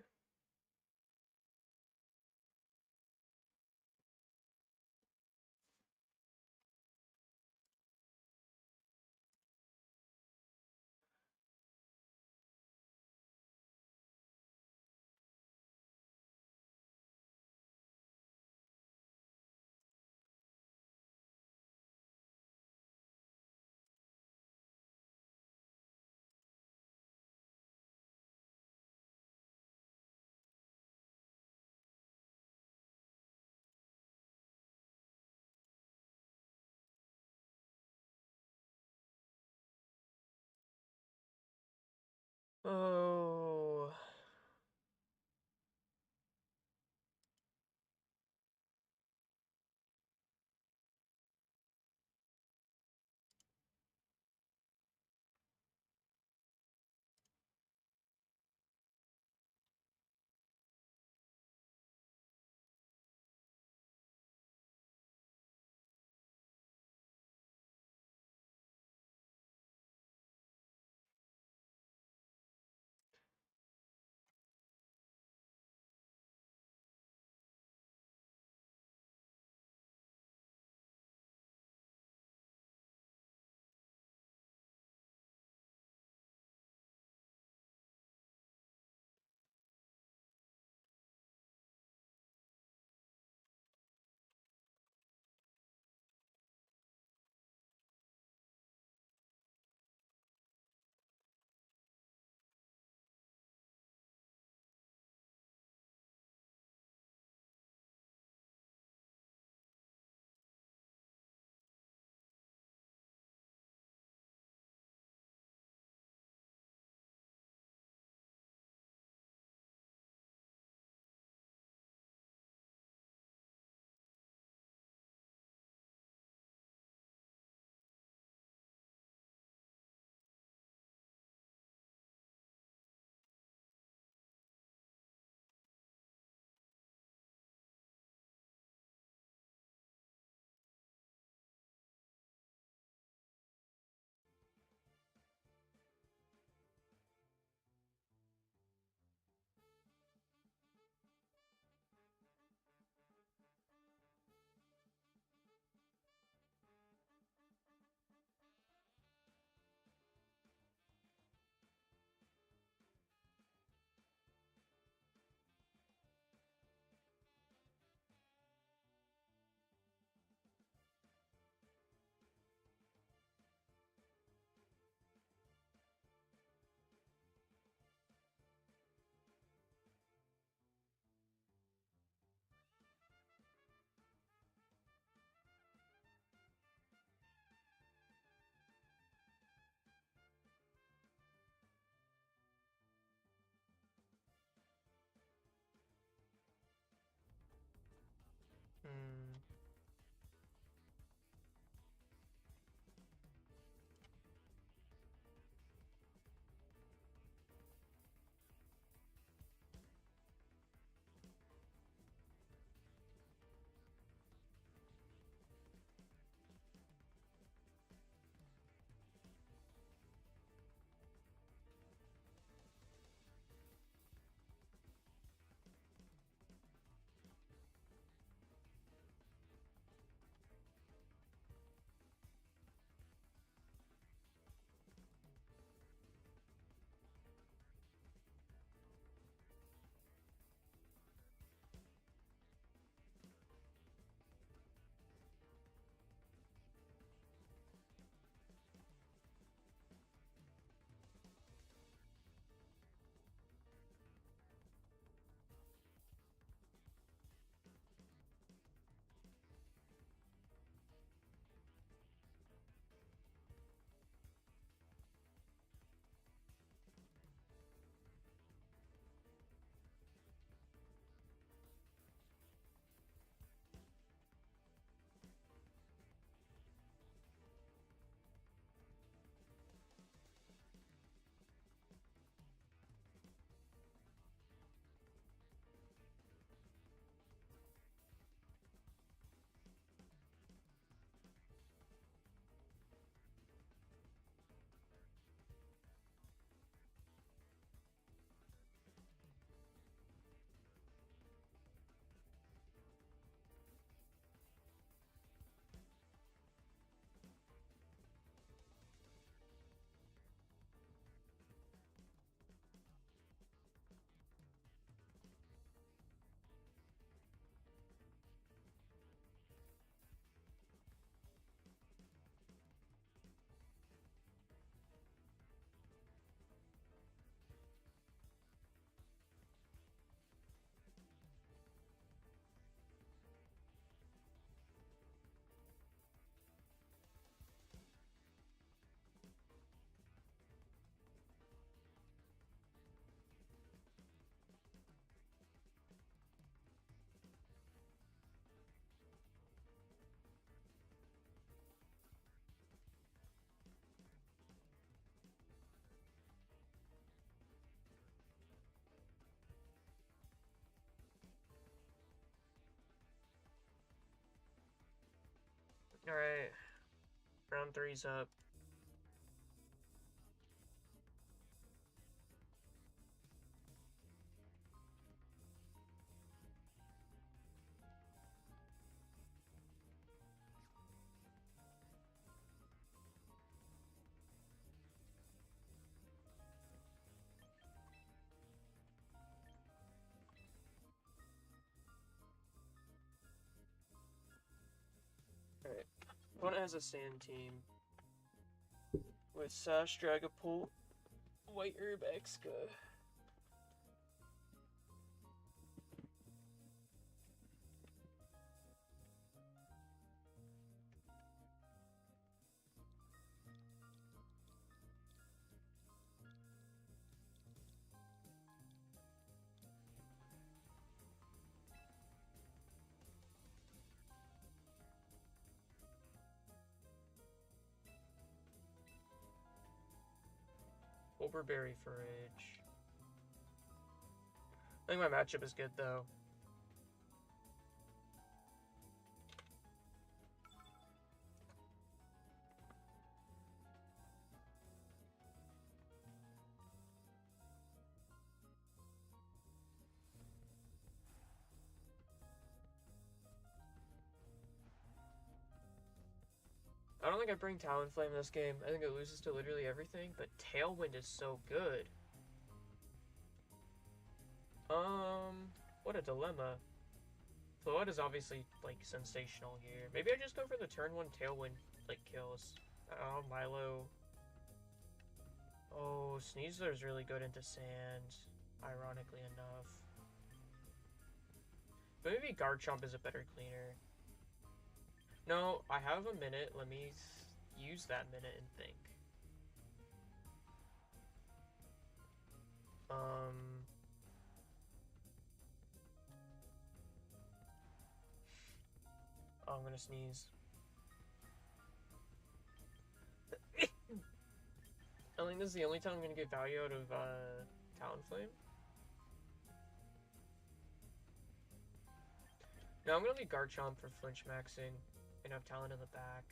Oh. Alright. Round 3's up. Alright. Opponent has a sand team. With Sash, Dragapult, White Herb, Exca. Overberry Forage. I think my matchup is good though. I don't think I bring Talonflame this game. I think it loses to literally everything, but Tailwind is so good. What a dilemma. Flood is obviously, like, sensational here. Maybe I just go for the turn 1 Tailwind, like, kills. Oh, Milo. Oh, Sneasler's really good into sand, ironically enough. But maybe Garchomp is a better cleaner. No, I have a minute. Let me use that minute and think. Oh, I'm gonna sneeze. I think this is the only time I'm gonna get value out of Talonflame. No, I'm gonna leave Garchomp for flinch maxing and have Talon in the back.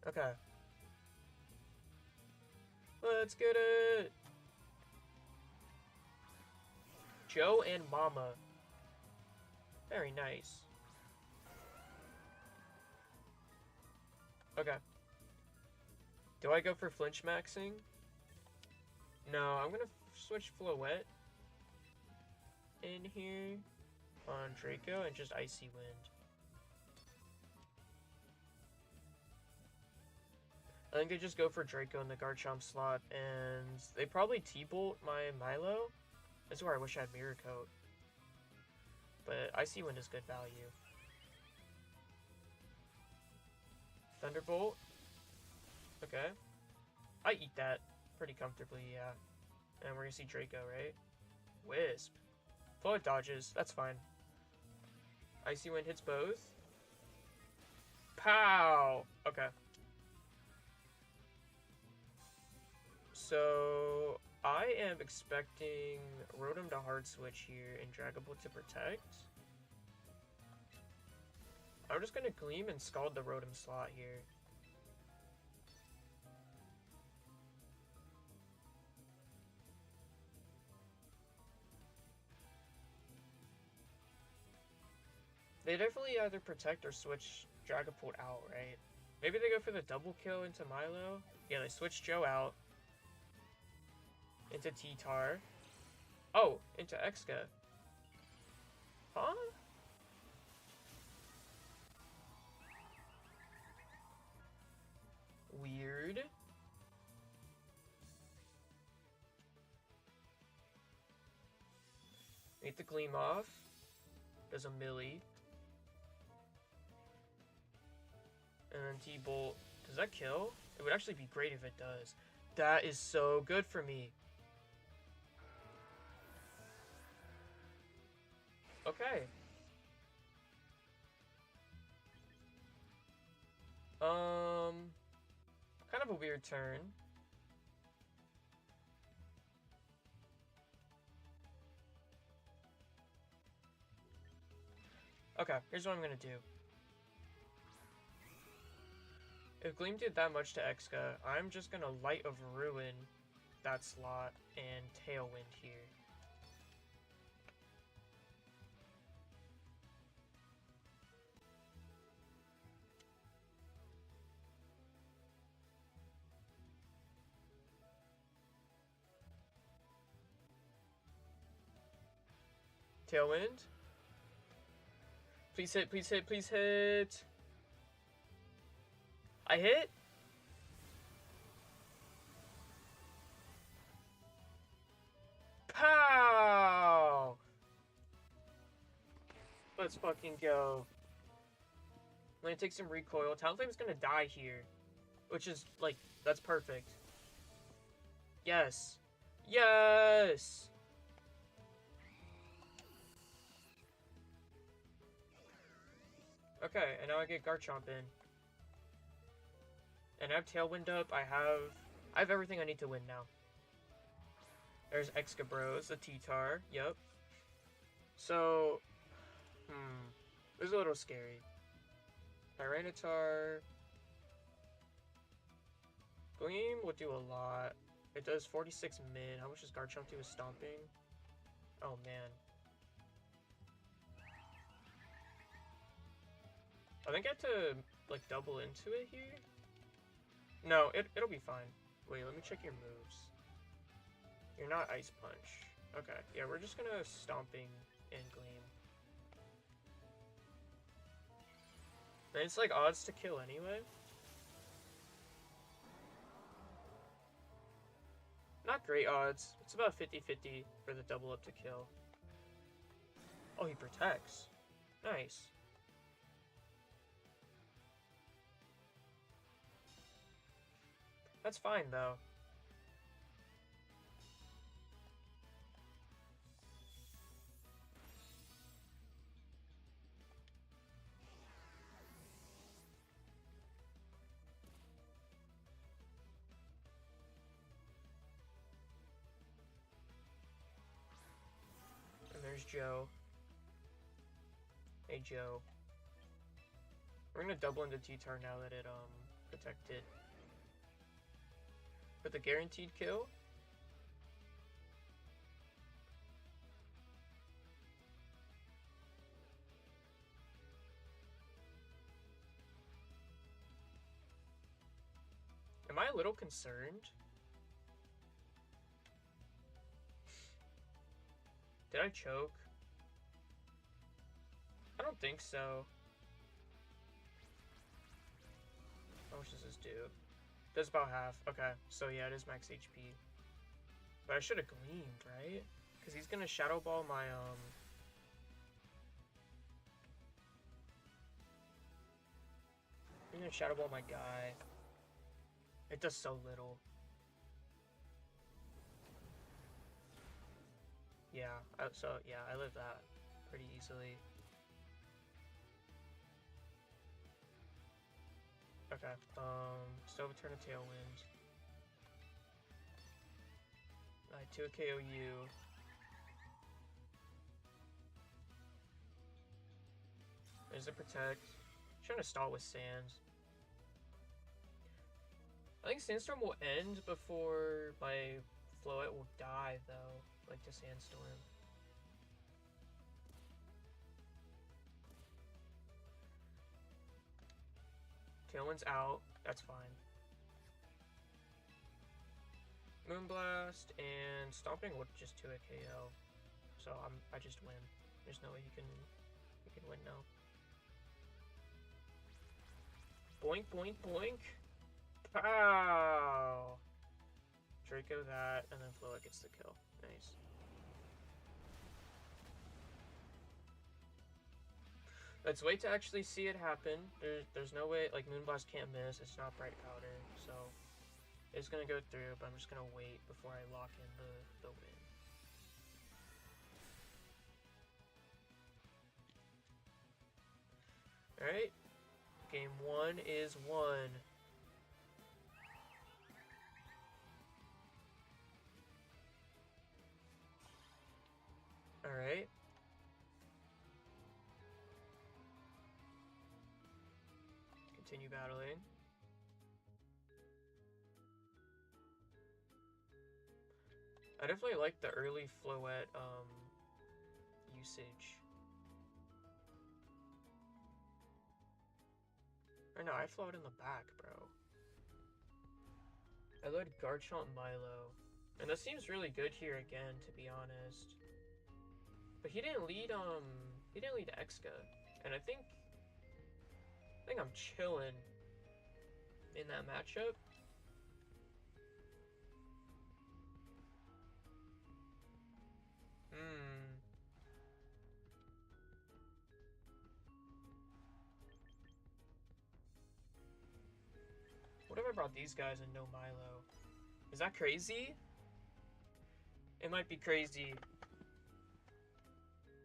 Okay. Let's get it! Joe and Mama. Very nice. Okay. Do I go for flinch maxing? No, I'm gonna switch Floette in here on Draco and just Icy Wind. I think they just go for Draco in the Garchomp slot, and they probably T-Bolt my Milo. This is where I wish I had Mirror Coat. But Icy Wind is good value. Thunderbolt. Okay. I eat that pretty comfortably, yeah. And we're gonna see Draco, right? Wisp. Float dodges, that's fine. Icy Wind hits both. Pow! Okay. So, I am expecting Rotom to hard switch here and Dragapult to protect. I'm just gonna Gleam and Scald the Rotom slot here. They definitely either protect or switch Dragapult out, right? Maybe they go for the double kill into Milo. Yeah, they switch Joe out. Into T-Tar. Oh, into Exca. Huh? Weird. Make the Gleam off. Does a Millie. And then T-Bolt. Does that kill? It would actually be great if it does. That is so good for me. Okay. your turn. Okay, here's what I'm gonna do. If Gleam did that much to Exca, I'm just gonna Light of Ruin that slot and Tailwind here. Tailwind. Please hit, please hit, please hit. I hit? Pow! Let's fucking go. I'm gonna take some recoil. Talonflame's gonna die here. Which is, like, that's perfect. Yes. Yes! Okay, and now I get Garchomp in. And I have Tailwind up. I have everything I need to win now. There's Excabros, the T-Tar. Yep. So, this is a little scary. Tyranitar. Gleam will do a lot. It does 46 min. How much does Garchomp do with Stomping? Oh, man. I think I have to, like, double into it here. No, it'll be fine. Wait, let me check your moves. You're not Ice Punch. Okay, yeah, we're just gonna Stomping and Gleam. And it's like odds to kill anyway. Not great odds. It's about 50-50 for the double up to kill. Oh, he protects. Nice. That's fine, though. And there's Joe. Hey, Joe. We're gonna double into T-Tar now that it, protected. For the guaranteed kill. Am I a little concerned? Did I choke? I don't think so. How much does this do? Does about half. Okay, so yeah, it is max HP. But I should have gleamed, right? Because he's gonna Shadow Ball my, he's gonna Shadow Ball my guy. It does so little. Yeah, I live that pretty easily. Okay, still have a turn of Tailwind. I 2 KO you. There's a Protect. Trying to stall with Sands. I think Sandstorm will end before my Floette will die, though. Like to Sandstorm. Tailwind's out. That's fine. Moonblast and Stomping would just do a KO. So I just win. There's no way you can win now. Boink, boink, boink. Pow! Draco that, and then Floette gets the kill. Nice. Let's wait to actually see it happen. There's no way, like, Moonblast can't miss. It's not Bright Powder, so it's gonna go through, but I'm just gonna wait before I lock in the win. Alright. Game 1 is won. Alright. Continue battling. I definitely like the early Floette, usage. Or no, I flowed in the back, bro. I led Garchomp Milo. And that seems really good here again, to be honest. But he didn't lead Exca. And I think I'm chilling in that matchup. What if I brought these guys and no Milo? Is that crazy? It might be crazy.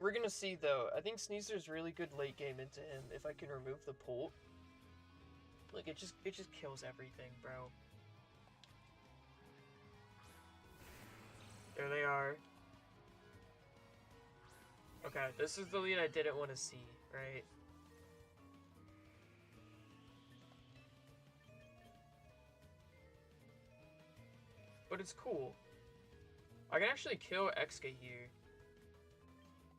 We're gonna see though. I think Sneaser's really good late game into him if I can remove the pull. Like it just kills everything, bro. There they are. Okay, this is the lead I didn't want to see, right? But it's cool. I can actually kill Exca here.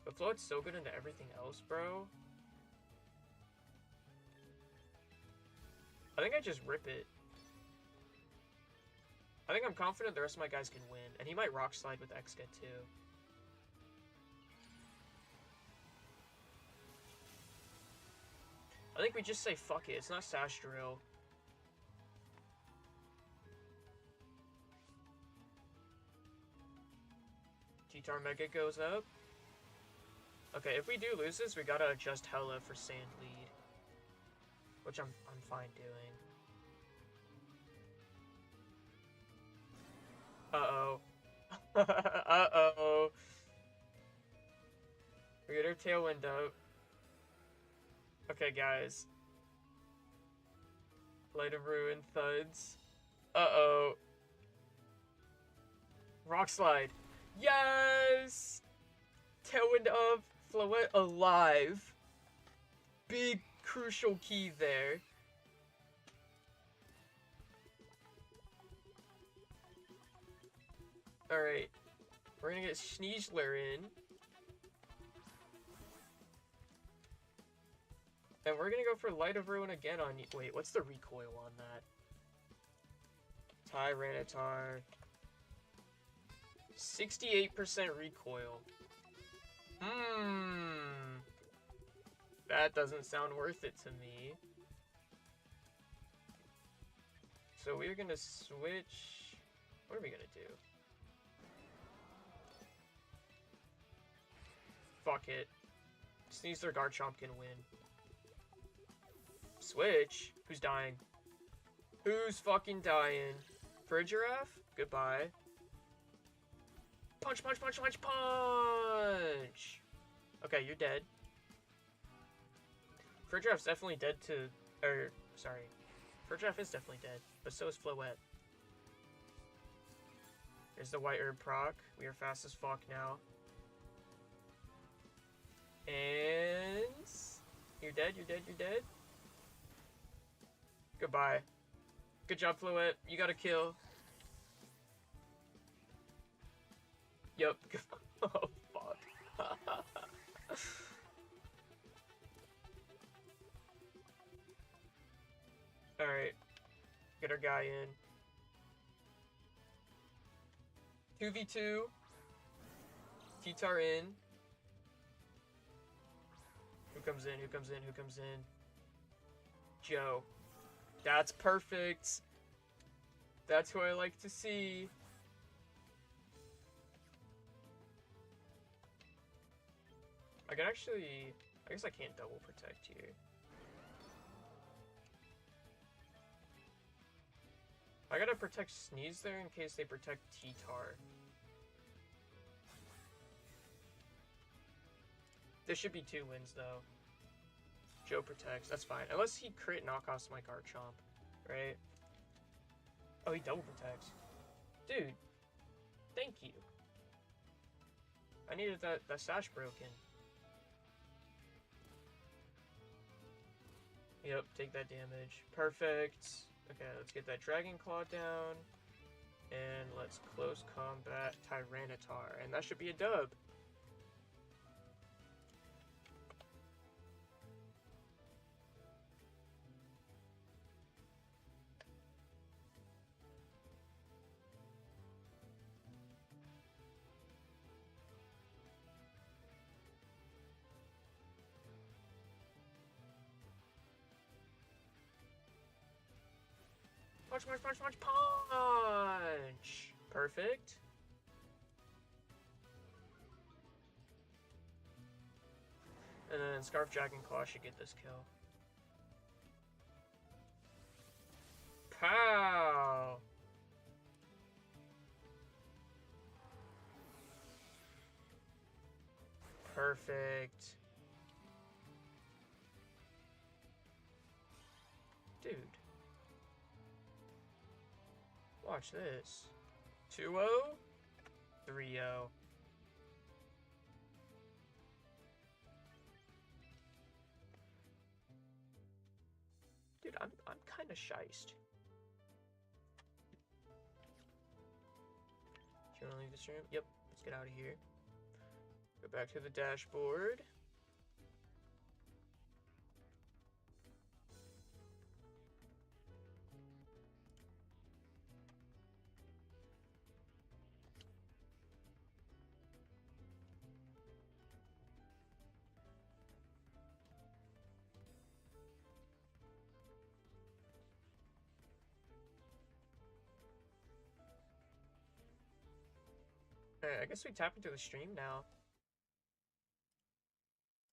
But Floet's so good into everything else, bro. I think I just rip it. I think I'm confident the rest of my guys can win. And he might Rock Slide with Exca too. I think we just say fuck it. It's not Sash Drill. T-Tar Mega goes up. Okay, if we do lose this, we gotta adjust hella for Sand lead. Which I'm fine doing. Uh-oh. Uh-oh. We get our Tailwind up. Okay, guys. Light of Ruin, Thuds. Uh-oh. Rock Slide. Yes! Tailwind up. Floette alive. Big crucial key there. Alright. We're gonna get Schneasler in. And we're gonna go for Light of Ruin again on you. Wait, what's the recoil on that? Tyranitar. 68% recoil. That doesn't sound worth it to me. So we're gonna switch. What are we gonna do? Fuck it. Sneasler Garchomp can win. Switch? Who's dying? Who's fucking dying? Frigiraffe? Goodbye. Punch, punch, punch, punch, punch! Okay, you're dead. Frigiraffe's definitely dead to... sorry. Frigiraffe is definitely dead, but so is Floette. There's the White Herb proc. We are fast as fuck now. And... You're dead, you're dead, you're dead. Goodbye. Good job, Floette. You got a kill. Yup. Oh, fuck. Alright. Get our guy in. 2v2. T-Tar in. Who comes in? Who comes in? Who comes in? Joe. That's perfect. That's who I like to see. I can actually... I guess I can't double protect here. I gotta protect Sneeze there in case they protect T-Tar. This should be 2 wins, though. Joe protects. That's fine. Unless he crit knockoffs my Garchomp, right? Oh, he double protects. Dude. Thank you. I needed that sash broken. Yep, take that damage. Perfect. Okay, let's get that Dragon Claw down. And let's close combat Tyranitar. And that should be a dub. Punch, punch, punch, punch, punch! Perfect. And then Scarf Dragon Claw should get this kill. Pow! Perfect. Dude. Watch this. 2-0? 3-0. Dude, I'm kind of shiced. Do you want to leave this room? Yep, let's get out of here. Go back to the dashboard. Alright, I guess we tap into the stream now.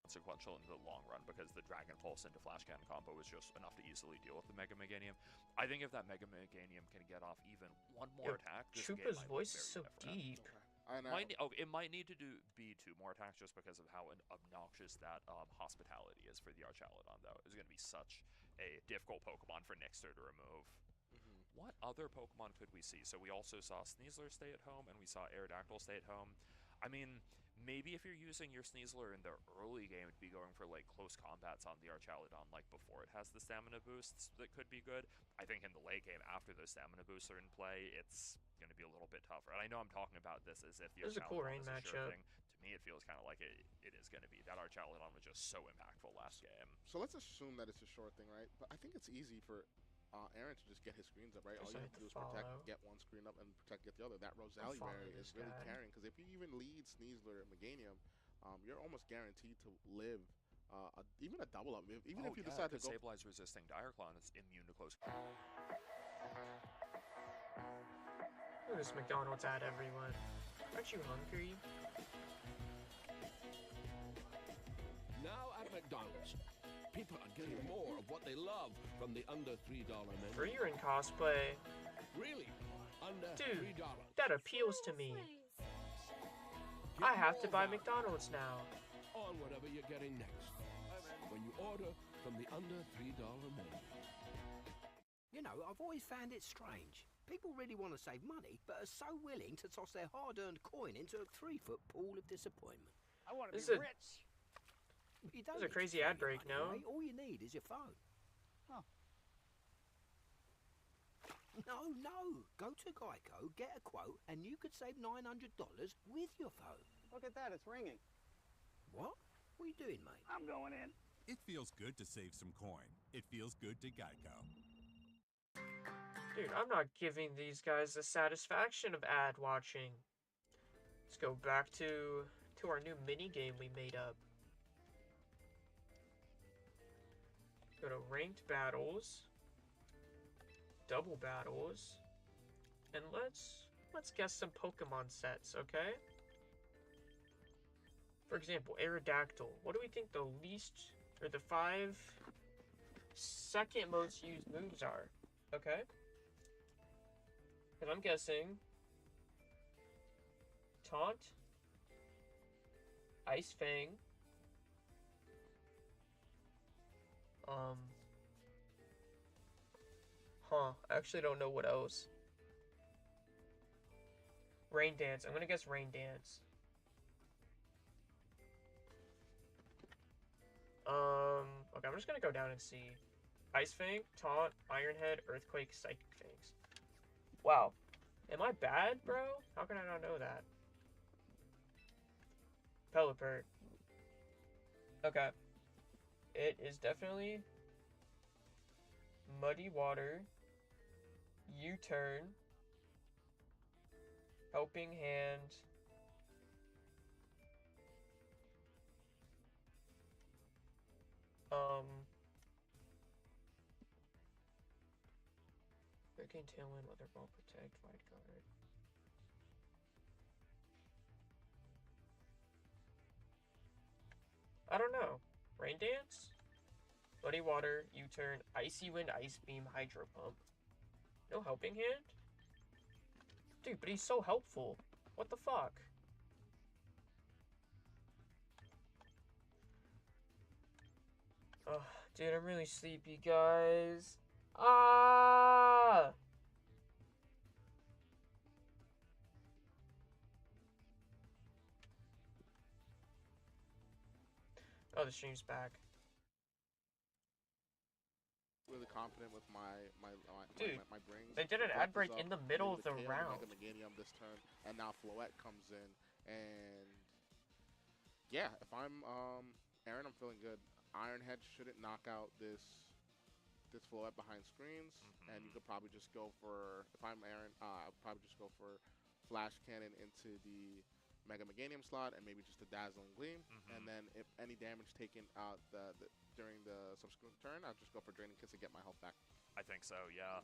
Consequential in the long run because the Dragon Pulse into Flash Cannon combo is just enough to easily deal with the Mega Meganium. I think if that Mega Meganium can get off even one more attack, this Chupa's game might voice be is so very deep. I know. it might need to be 2 more attacks just because of how obnoxious that hospitality is for the Archaludon, though. It's going to be such a difficult Pokemon for Nixter to remove. What other Pokemon could we see? So we also saw Sneasler stay at home, and we saw Aerodactyl stay at home. I mean, maybe if you're using your Sneasler in the early game, it'd be going for, like, close combats on the Archaludon, like, before it has the stamina boosts that could be good. I think in the late game, after those stamina boosts are in play, it's going to be a little bit tougher. And I know I'm talking about this as if the This is a cool Archaludon rain is a sure matchup. thing. To me, it feels kind of like it is going to be. That Archaludon was just so impactful last game. So let's assume that it's a short thing, right? But I think it's easy for Aaron to just get his screens up, right? All Guess you I have have to do to is protect, follow. get one screen up, and protect, get the other. That Rosalie follow berry this is really guy. carrying, because if you even lead Sneasler and Meganium, you're almost guaranteed to live even a double up. Even if you decide to go. Sableye resisting Direclon, it's immune to close. Look at this McDonald's ad, everyone. Aren't you hungry? Now at McDonald's, people are getting more of what they love from the under $3 menu. For you're in cosplay. Really? Under Dude, $3. that appeals to me. Get I have to more buy value McDonald's now. on whatever you're getting next when you order from the under $3 menu. You know, I've always found it strange. People really want to save money, but are so willing to toss their hard-earned coin into a 3-foot pool of disappointment. I want to This be is a- rich. You don't This is a need to crazy spend ad your break, money, no? mate. All you need is your phone. Huh. No. Go to Geico, get a quote, and you could save $900 with your phone. Look at that, it's ringing. What? What are you doing, mate? I'm going in. It feels good to save some coin. It feels good to Geico. Dude, I'm not giving these guys the satisfaction of ad watching. Let's go back to our new mini game we made up. Go to ranked battles, double battles, and let's guess some Pokemon sets, okay? For example, Aerodactyl. What do we think the least or the 5 second most used moves are? Okay? Because I'm guessing Taunt, Ice Fang, I actually don't know what else. Rain Dance. I'm gonna guess Rain Dance. just gonna go down and see. Ice Fang, Taunt, Iron Head, Earthquake, Psychic Fangs. Wow. Am I bad, bro? How can I not know that? Pelipper. Okay. It is definitely Muddy Water, U-Turn, Helping Hand, Hurricane Tailwind, Weather Ball, Protect, Wide Guard. I don't know. Rain Dance? Muddy Water, U-Turn, Icy Wind, Ice Beam, Hydro Pump. No Helping Hand? Dude, but he's so helpful. What the fuck? Oh, dude, I'm really sleepy, guys. Ah! Oh, the stream's back. Really confident with my Dude, brains. they did an ad break in the middle of the round. Mega Meganium this turn, and now Floette comes in, and yeah, if I'm Aaron, I'm feeling good. Iron Head shouldn't knock out this Floette behind screens, and you could probably just go for, if I'm Aaron, I'll probably just go for Flash Cannon into the Mega Meganium slot, and maybe just a Dazzling Gleam, and then if any damage taken out during the subsequent turn, I'll just go for Draining Kiss and get my health back. I think so, yeah.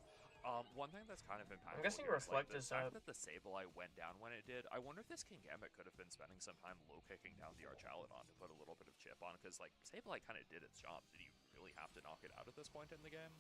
One thing that's kind of impactful. I'm guessing here is, Reflect the is fact up. that the Sableye went down when it did. I wonder if this King Gambit could have been spending some time low kicking down the Archaludon to put a little bit of chip on, because like Sableye kind of did its job. Did he really have to knock it out at this point in the game?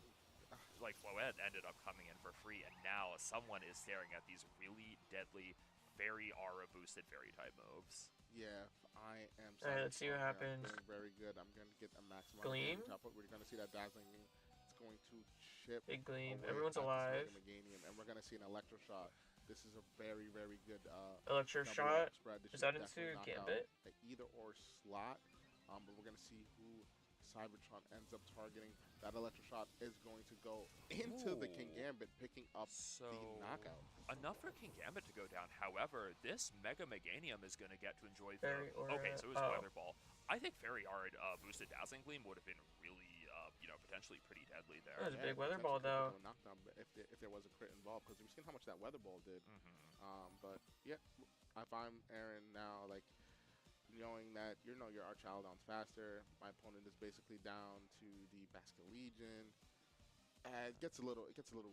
Like Floette ended up coming in for free, and now someone is staring at these really deadly, very aura boosted fairy type moves. Yeah, I am. Alright, let's see what happens. I'm feeling very good. I'm gonna get a maximum Gleam. damage output. We're gonna see that Dazzling Gleam. It's going to chip. Big Gleam. away Everyone's at this alive. Mega Meganium, and we're gonna see an Electroshock. This is a very, very good Electro double Shot. spread. This Is should that into definitely knock out Gambit? a either or slot. But we're gonna see who Cybertron ends up targeting. That Electroshock is going to go into the King Gambit, picking up the knockout. Enough for King Gambit to go down. However, this Mega Meganium is going to get to enjoy the... Fairy Aura. Okay, so it was Weather Ball. I think Fairy Aura boosted Dazzling Gleam would have been really, potentially pretty deadly there. That was a big Weather Ball, though. Knockdown if there was a crit involved, because we've seen how much that Weather Ball did. But yeah, if I'm Aaron now, like, knowing that your Archaludon's faster, my opponent is basically down to the Basket Legion. It gets a little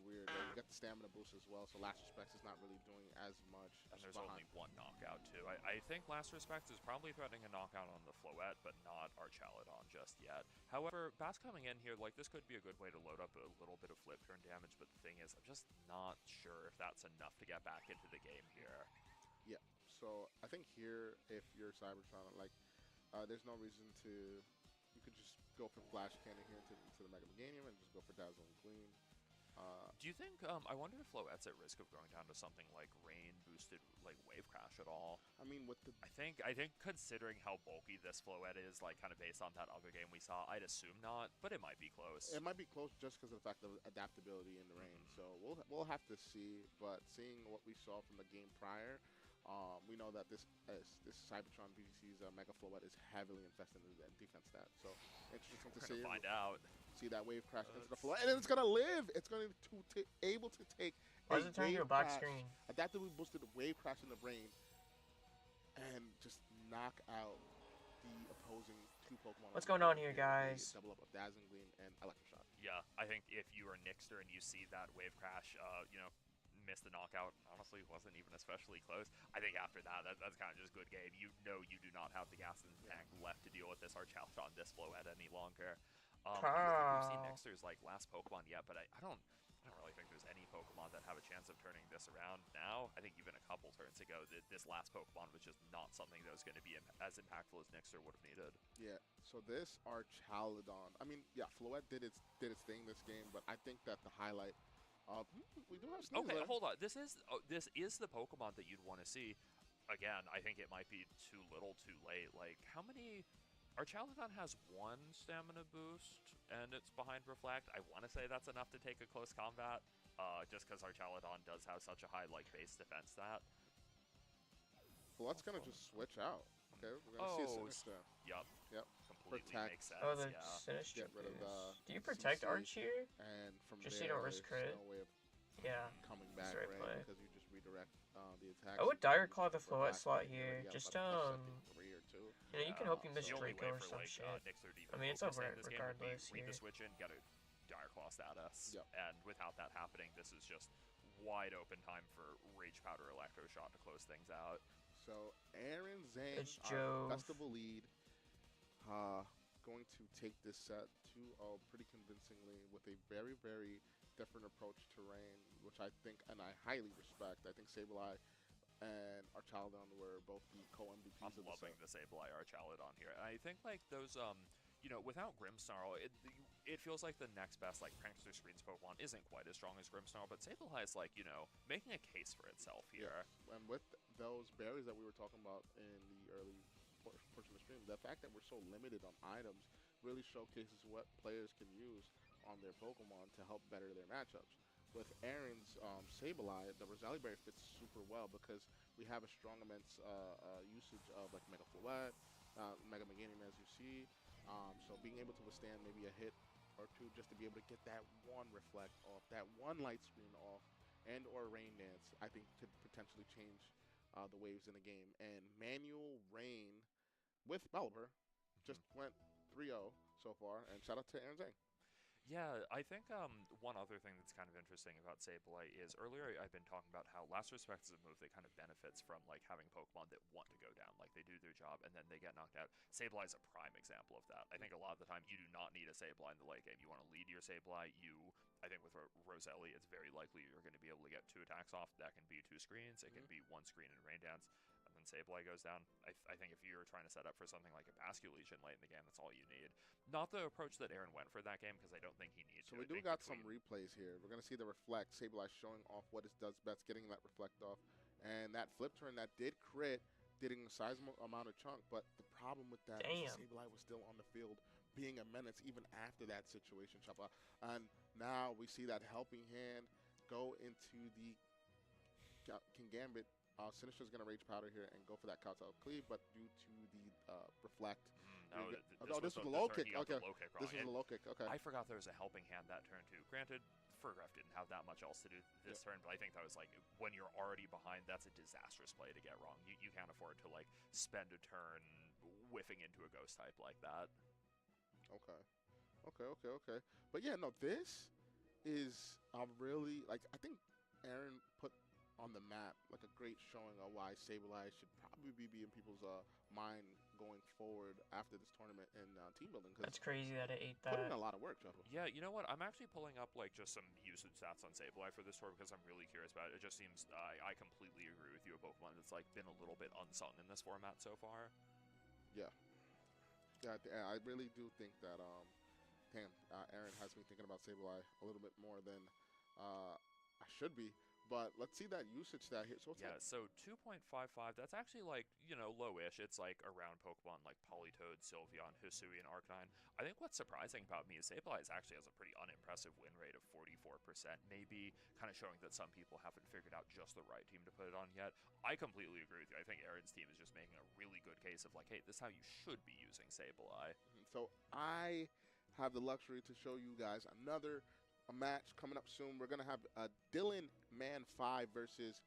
weird. You got the stamina boost as well, so Last Respects is not really doing as much. And there's only one knockout, too. I think Last Respect is probably threatening a knockout on the Floette, but not Archaludon just yet. However, Bass coming in here, like, this could be a good way to load up a little bit of flip turn damage, but the thing is, I'm just not sure if that's enough to get back into the game here. Yeah, so I think here, if you're Cybertron, like, there's no reason to... You could just go for Flash Cannon here into the Mega Meganium and just go for Dazzling Gleam. Do you think, I wonder if Floette's at risk of going down to something like Rain boosted, like Wave Crash at all? I mean, with the... I think considering how bulky this Floette is, like, kind of based on that other game we saw, I'd assume not, but it might be close. It might be close just because of the fact of adaptability in the rain. So we'll have to see, but seeing what we saw from the game prior, we know that this Cybertron VGC's Mega Floette is heavily infested in the defense stat. So interesting to see. Find out. See that wave crash into the Floette, and it's gonna live. It's going to able to take. Why does it turn to a black screen? Adaptively boosted wave crash in the brain, and just knock out the opposing two Pokemon. What's going on here, guys? Double up of Dazzling Gleam and Electroshock. Yeah, I think if you are Nixter and you see that wave crash, miss the knockout, honestly wasn't even especially close. I think after that's kind of just good game. You know you do not have the gas in the tank left to deal with this Archaludon this Floette any longer. I don't think we've seen Nixter's like last Pokemon yet, but I don't really think there's any Pokemon that have a chance of turning this around now. I think even a couple turns ago, this last Pokemon was just not something that was going to be as impactful as Nixter would have needed. Yeah, so this Archaludon, I mean, yeah, Floette did its thing this game, but I think that the highlight we do have Sneasler. Okay, hold on. This is the Pokemon that you'd want to see. Again, I think it might be too little, too late. Like, how many Archaladon has one stamina boost, and it's behind Reflect. I want to say that's enough to take a close combat, just because Archaladon does have such a high base defense stat. Flood's gonna just switch out. Okay, we're gonna see a Sinister. Yep. Yep. Completely Protect. makes sense. Oh, the yeah. Sinister Get rid of boost. the Do you protect CC. Arch here? And from Just so there, you don't risk there's crit? no way of Yeah. coming back, right right? play. Because you just redirect the attack. I would Dire Claw the Floette slot here. Just, you know, you can hope you miss the only Draco way or for, some like, shit. Nixer to even I mean, it's focus over in this game would be regardless read here. the switch in, get a Dire Claw status. Yep. And without that happening, this is just wide open time for Rage Powder Electroshock to close things out. So Aaron Zane, It's our Jove. festival lead, going to take this set 2-0 pretty convincingly with a very, very different approach to Rain, which I think and I highly respect. I think Sableye and Archaladon were both the co-MVPs I'm of the loving set. the Sableye Archaladon here. And I think, like, those, without Grimmsnarl, it feels like the next best, like, Prankster Screens Pokemon isn't quite as strong as Grimmsnarl, but Sableye is, like, making a case for itself here. Yes. And with those berries that we were talking about in the early portion of the stream, the fact that we're so limited on items really showcases what players can use on their Pokemon to help better their matchups. With Aaron's Sableye, the Roselia Berry fits super well because we have a strong immense usage of like Mega Floette, Mega Meganium as you see. So being able to withstand maybe a hit or two just to be able to get that one Reflect off, that one Light Screen off, and or Rain Dance, I think could potentially change the waves in the game. And Manual Rain with Pelipper just went 3-0 so far, and shout out to Aaron Zhang. Yeah, I think one other thing that's kind of interesting about Sableye is earlier I've been talking about how Last Respect is a move that kind of benefits from like having Pokemon that want to go down, like they do their job and then they get knocked out. Sableye is a prime example of that. I think a lot of the time you do not need a Sableye in the late game. You want to lead your Sableye. I think with Roselia, it's very likely you're going to be able to get 2 attacks off. That can be 2 screens. It can be 1 screen and Rain Dance. And then Sableye goes down. I think if you're trying to set up for something like a Basculegion late in the game, that's all you need. Not the approach that Aaron went for that game, because I don't think he needs to. So we do got some replays here. We're going to see the Reflect. Sableye showing off what it does best, getting that Reflect off. And that flip turn that did crit, getting a sizable amount of chunk. But the problem with that is Sableye was still on the field, being a menace even after that situation, Choppa. And now we see that helping hand go into the Kingambit. Sinister's going to Rage Powder here and go for that Kowtow Cleave, but due to the Reflect. This was a low kick. Okay, this was a low kick. Okay. I forgot there was a helping hand that turn too. Granted, Furgraf didn't have that much else to do this turn, but I think that was like when you're already behind, that's a disastrous play to get wrong. You can't afford to like spend a turn whiffing into a ghost type like that. Okay. But yeah, no, this is really like I think Aaron put on the map like a great showing of why Sableye should probably be in people's mind going forward after this tournament in team building. That's crazy that it ate that. Put in a lot of work, Shuffle. Yeah, you know what? I'm actually pulling up like just some usage stats on Sableye for this tour because I'm really curious about it. It just seems I completely agree with you. A Pokemon that's like been a little bit unsung in this format so far. Yeah, I really do think that Aaron has me thinking about Sableye a little bit more than I should be. But let's see that usage stat here. So what's that? So 2.55, that's actually like, low-ish. It's like around Pokemon like Politoed, Sylveon, Hisui, and Arcanine. I think what's surprising about me is Sableye actually has a pretty unimpressive win rate of 44%, maybe kind of showing that some people haven't figured out just the right team to put it on yet. I completely agree with you. I think Aaron's team is just making a really good case of like, hey, this is how you should be using Sableye. So I have the luxury to show you guys another match coming up soon. We're going to have Dylan Man 5 versus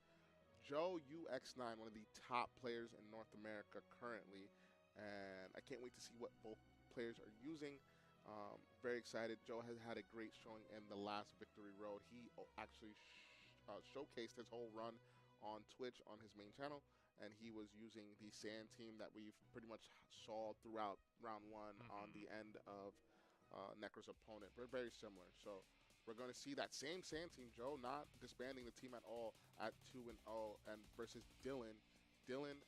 Joe UX9, one of the top players in North America currently. And I can't wait to see what both players are using. Very excited. Joe has had a great showing in the last Victory Road. He actually showcased his whole run on Twitch on his main channel. And he was using the Sand team that we've pretty much saw throughout round 1 on the end of Necro's opponent. We're very similar. So we're going to see that same Sand team, Joe, not disbanding the team at all at 2-0 and versus Dylan. Dylan,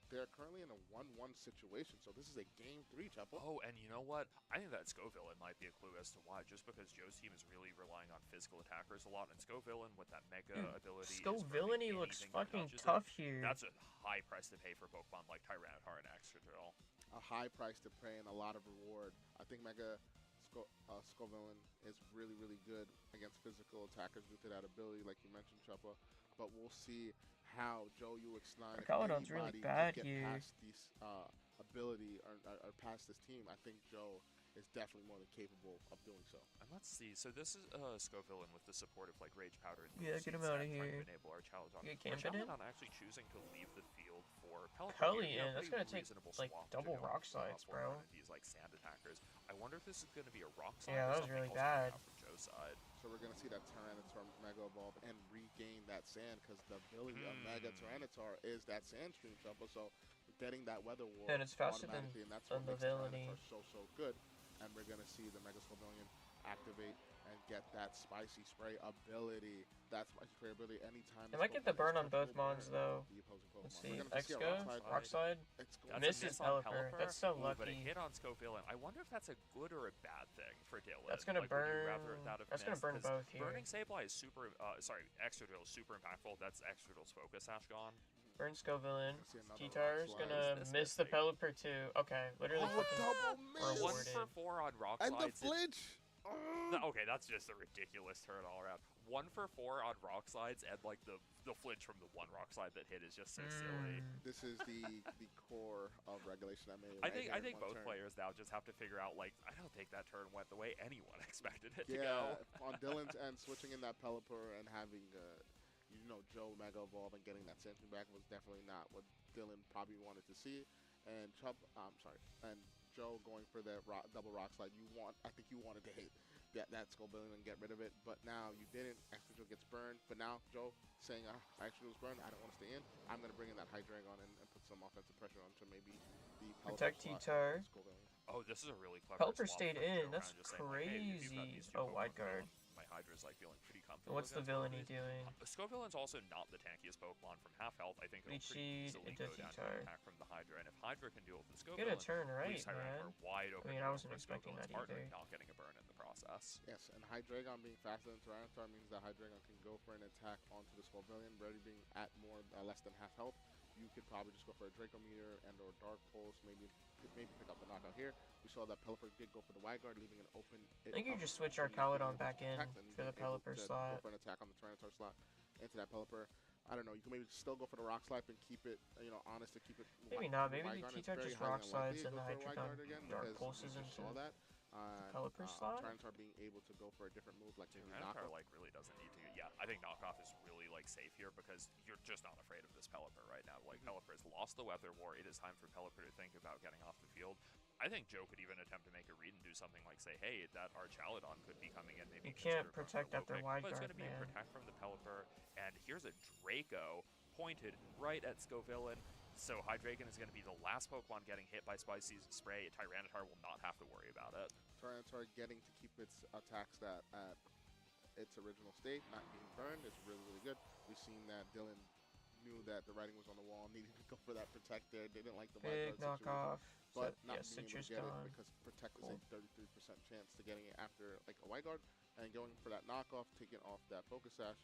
they're currently in a 1-1 situation, so this is a game 3, Chapel. Oh, and you know what? I think that Scovillain might be a clue as to why, just because Joe's team is really relying on physical attackers a lot, and Scovillain with that Mega ability. Scovillain, he looks fucking tough here. That's a high price to pay for Pokemon like Tyranitar and Excadrill. a high price to pay and a lot of reward. I think Mega Scovillain is really, really good against physical attackers due to that ability, like you mentioned, Chuppa. But we'll see how Joe UX9, if Arcaladon's really anybody bad can get here. past this ability or past this team, I think Joe is definitely more than capable of doing so. And let's see. So this is Scovillain with the support of like Rage Powder and Yeah, get him outta here. Enable Archaladon. You get Campbell in? Archaladon actually choosing to leave the field for Pelican. Hellion, that's gonna take, like, double rock slides, bro. These like sand attackers. I wonder if this is gonna be a rock slide. Yeah, or that was something really else coming bad. out from Joe's side. So we're gonna see that Tyranitar Mega Evolve and regain that sand because the ability of Mega Tyranitar is that sand stream, Chuppa. So getting that weather wall And it's faster than automatically, and that's what makes villainy. Tyranitar so good. And we're gonna see the Mega Scovillain activate and get that spicy spray ability. That spicy spray ability anytime. It might get the burn on both mons though. The opposing Pokemon. Let's We're see. gonna see a X-Go, Rock Slide. It's That's going a Misses miss on Pelipper. That's so Ooh, but a lucky. hit on Scovillain. I wonder if that's a good or a bad thing for Dylan. That's gonna like, would you burn- rather that have that's gonna missed? burn 'Cause both here. Burning Sableye is super. Extra is super impactful. That's Extra focus sash gone. Burn Scovillain. Let's see another T-Tar's rock slide. gonna This miss the big. Pelipper too. Okay, literally Oh, fucking double miss! One rewarded. for 4 on rock And the slides. flinch. Okay, that's just a ridiculous turn all around. 1 for 4 on rock slides, and like the flinch from the one rock slide that hit is just so silly. This is the core of regulation I made. I think both players now just have to figure out like I don't think that turn went the way anyone expected it to Yeah, go. on Dylan's end, switching in that Pelipper and having Joe Mega Evolve and getting that Sentry back was definitely not what Dylan probably wanted to see. And and Joe going for the double rock slide. I think you wanted to hate that Scovillain and get rid of it, but now you didn't. Extra gets burned, but now Joe saying, Extra was burned, I don't want to stay in. I'm going to bring in that Hydreigon and put some offensive pressure onto maybe the Pelipper Protect slot T-Tar. and Scovillain. Oh, this is a really clever Pelipper swap stayed from Joe in. around That's just saying, like, hey, if you've got crazy. these two Oh, wide Pokemon guard. going, my Hydra's like feeling pretty comfortable. What's the against villainy both of these. doing? Scovillain's also not the tankiest Pokemon from half health. I think it'll Leech pretty Seed easily into go down to T-Tar. an attack from the Hydra, and if Hydra can deal with the Get a Scovillain, turn right, leaves Tyranitar man. wide open. I mean, I wasn't for expecting Scovillain's that partner either. not getting a burn in the process. Yes, and Hydreigon being faster than Tyranitar means that Hydreigon can go for an attack onto the Scovillain, already being at less than half health. You could probably just go for a Draco Meteor and or Dark Pulse, maybe pick up the knockout here. We saw that Pelipper did go for the Wide Guard, leaving an open. I think you just switch Arcaladon back in for the Pelipper Go slot. for an attack on the Tyranitar slot into that Pelipper. I don't know. You can maybe still go for the Rock Slide and keep it, honest to keep it. Maybe not. Maybe Wide the Guard. It's T-Tar very just highly rock slides unlikely and the to go for a Wide Guard Hydreigon again Dark because Pulses we just into saw that. Pelipper slot? Tyranitar being able to go for a different move like maybe Tyranitar knockoff. like really doesn't need to. Yeah, I think knockoff is really like safe here because you're just not afraid of this Pelipper right now. Like Pelipper has lost the Weather War. It is time for Pelipper to think about getting off the field. I think Joe could even attempt to make a read and do something like say, hey, that Archaladon could be coming in. Maybe You can't consider going protect for a after low pick, Wide but it's Guard, going to be a man. protect from the Pelipper. And here's a Draco pointed right at Scovillain. So Hydreigon is going to be the last Pokemon getting hit by Spicy Spray. Tyranitar will not have to worry about it. Tyranitar getting to keep its attacks at its original state, not being burned, is really, really good. We've seen that Dylan knew that the writing was on the wall, needed to go for that Protect there. They didn't like the Wide Big Guard situation, knockoff. but So, not yeah, being able Citrus to get gone. it because Protect Cool. is a 33% chance to getting it after like a Wide Guard, and going for that knockoff, taking off that Focus Sash,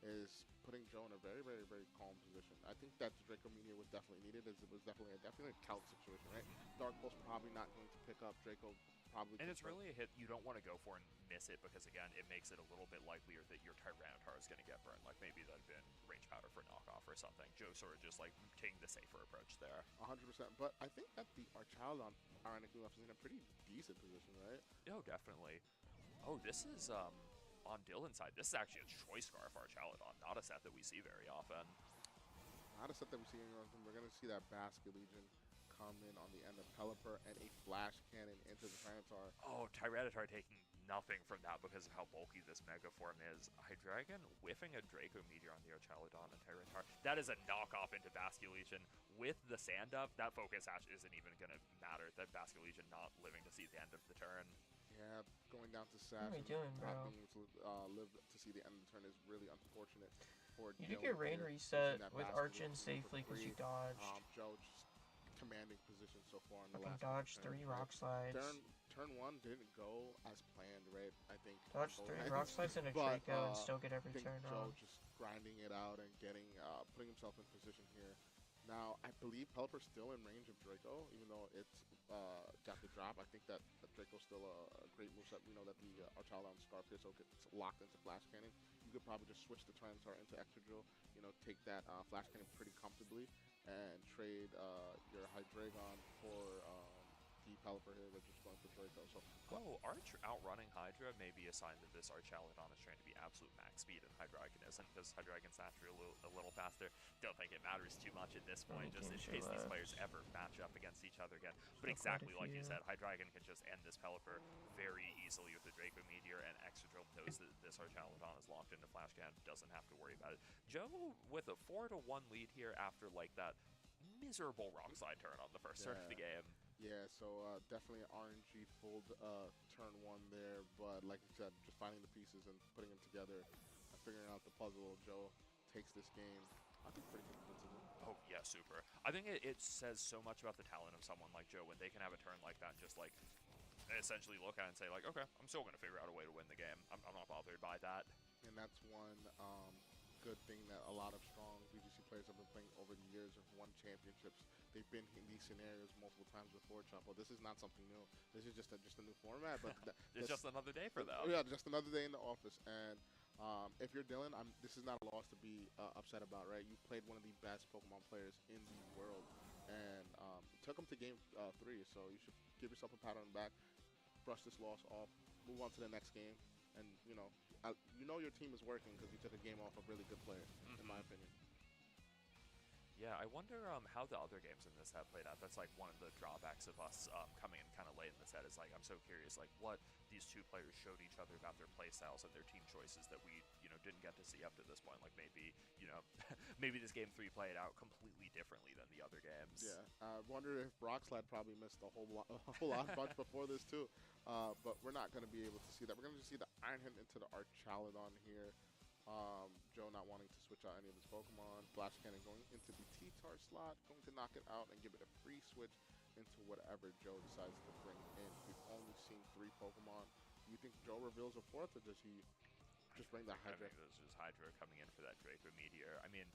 is putting Joe in a very, very, very calm position. I think that the Draco Meteor was definitely needed, as it was definitely a couch situation, right? Dark Pulse probably not going to pick up Draco. Probably And just it's really a hit you don't want to go for and miss it because, again, it makes it a little bit likelier that your Tyranitar is going to get burned. Like maybe that'd been Range Powder for knockoff or something. Joe sort of just like taking the safer approach there. 100%. But I think that the Archaladon ironically left is in a pretty decent position, right? Oh, definitely. Oh, this is on Dylan's side. This is actually a Choice Scarf Archaladon, not a set that we see very often. Not a set that we see. We're going to see that Basket Legion come in on the end of Pelipper and a Flash Cannon into the Tyranitar. Oh, Tyranitar taking nothing from that because of how bulky this Mega Form is. Hydreigon whiffing a Draco Meteor on the Archaladon and Tyranitar. That is a knockoff into Basket Legion. With the Sand Up, that Focus Sash isn't even going to matter. That Basket Legion not living to see the end of the turn. Yeah, going down to Sash. What are we doing, not bro? being able to live to see the end of the turn is really unfortunate for You did Dylan get rain here, reset using that with Basket Archon Legion for safely because you free. dodged. Joe just commanding position so far in the Fucking last couple dodged turns, 3 right? rock slides. Turn one didn't go as planned, right? I think. on Dodged both 3 ends. rock slides and a But, Draco and I still get every think turn Joe off. just grinding it out and getting putting himself in position here. Now I believe Pelipper's still in range of Draco, even though it's got the drop. I think that Draco's still a great moveset. We know that the Archalon Scarfierce gets locked into Flash Cannon. You could probably just switch the Tyranitar into Extra Drill, take that Flash Cannon pretty comfortably, and trade your Hydreigon for the Pelipper here. They're just going for Draco. So, Oh, Arch outrunning Hydra may be a sign that this Archaludon is trying to be absolute max speed and Hydreigon isn't, because Hydreigon's naturally a little faster. Don't think it matters too much at this point, just in case these players ever match up against each other again. But exactly like you said, Hydreigon can just end this Pelipper very easily with the Draco Meteor, and Excadrill knows that this Archaludon is locked into Flash Cannon, doesn't have to worry about it. Joe with a 4-1 lead here after like that miserable wrong side turn on the first turn of the game. Yeah, so definitely RNG pulled turn 1 there, but like you said, just finding the pieces and putting them together and figuring out the puzzle. Joe takes this game, I think, pretty convincingly. Oh, yeah, super. I think it says so much about the talent of someone like Joe when they can have a turn like that and just, like, essentially look at it and say, like, okay, I'm still going to figure out a way to win the game. I'm not bothered by that. And that's one good thing that a lot of strong VGC players have been playing over the years, have won championships. They've been in these scenarios multiple times before, Chapo. This is not something new. This is just a new format. But it's just another day for them. Yeah, just another day in the office. And if you're Dylan, this is not a loss to be upset about, right? You played one of the best Pokemon players in the world, and took him to game 3. So you should give yourself a pat on the back, brush this loss off, move on to the next game, and your team is working because you took a game off a really good player, in my opinion. Yeah, I wonder how the other games in this have played out. That's like one of the drawbacks of us coming in kind of late in the set. Is like I'm so curious, like what these two players showed each other about their play styles and their team choices that we didn't get to see up to this point. Like maybe maybe this game 3 played out completely differently than the other games. Yeah, I wonder if Broxlad probably missed a whole lot bunch before this too. But we're not going to be able to see that. We're going to see the Iron Hand into the Archaludon here. Joe not wanting to switch out any of his Pokemon. Flash Cannon going into the T-Tar slot, going to knock it out and give it a free switch into whatever Joe decides to bring in. We've only seen 3 Pokemon. Do you think Joe reveals a 4th, or does he just bring that Hydra? I think this is Hydra coming in for that Draco Meteor. I mean,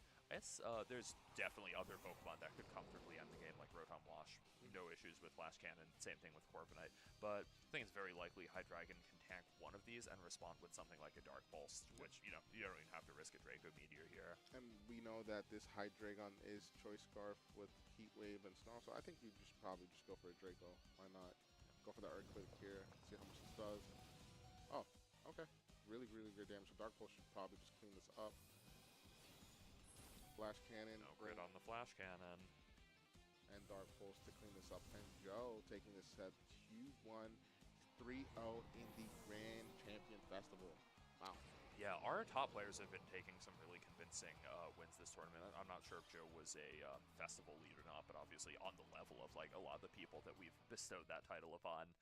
there's definitely other Pokemon that could comfortably end the game, like Rotom Wash. No issues with Flash Cannon. Same thing with Corviknight. But I think it's very likely Hydreigon can tank one of these and respond with something like a Dark Pulse, which, you don't even have to risk a Draco Meteor here. And we know that this Hydreigon is Choice Scarf with Heat Wave and Snow, so I think you just probably just go for a Draco. Why not? Go for the Earthquake here, see how much this does. Oh, okay. Really, really good damage. So Dark Pulse should probably just clean this up. Flash Cannon. No grid on the Flash Cannon. And Dark Pulse to clean this up. And Joe taking this set 2-1, 3-0 in the Grand Champion Festival. Wow. Yeah, our top players have been taking some really convincing wins this tournament. I'm not sure if Joe was a festival lead or not, but obviously on the level of like a lot of the people that we've bestowed that title upon.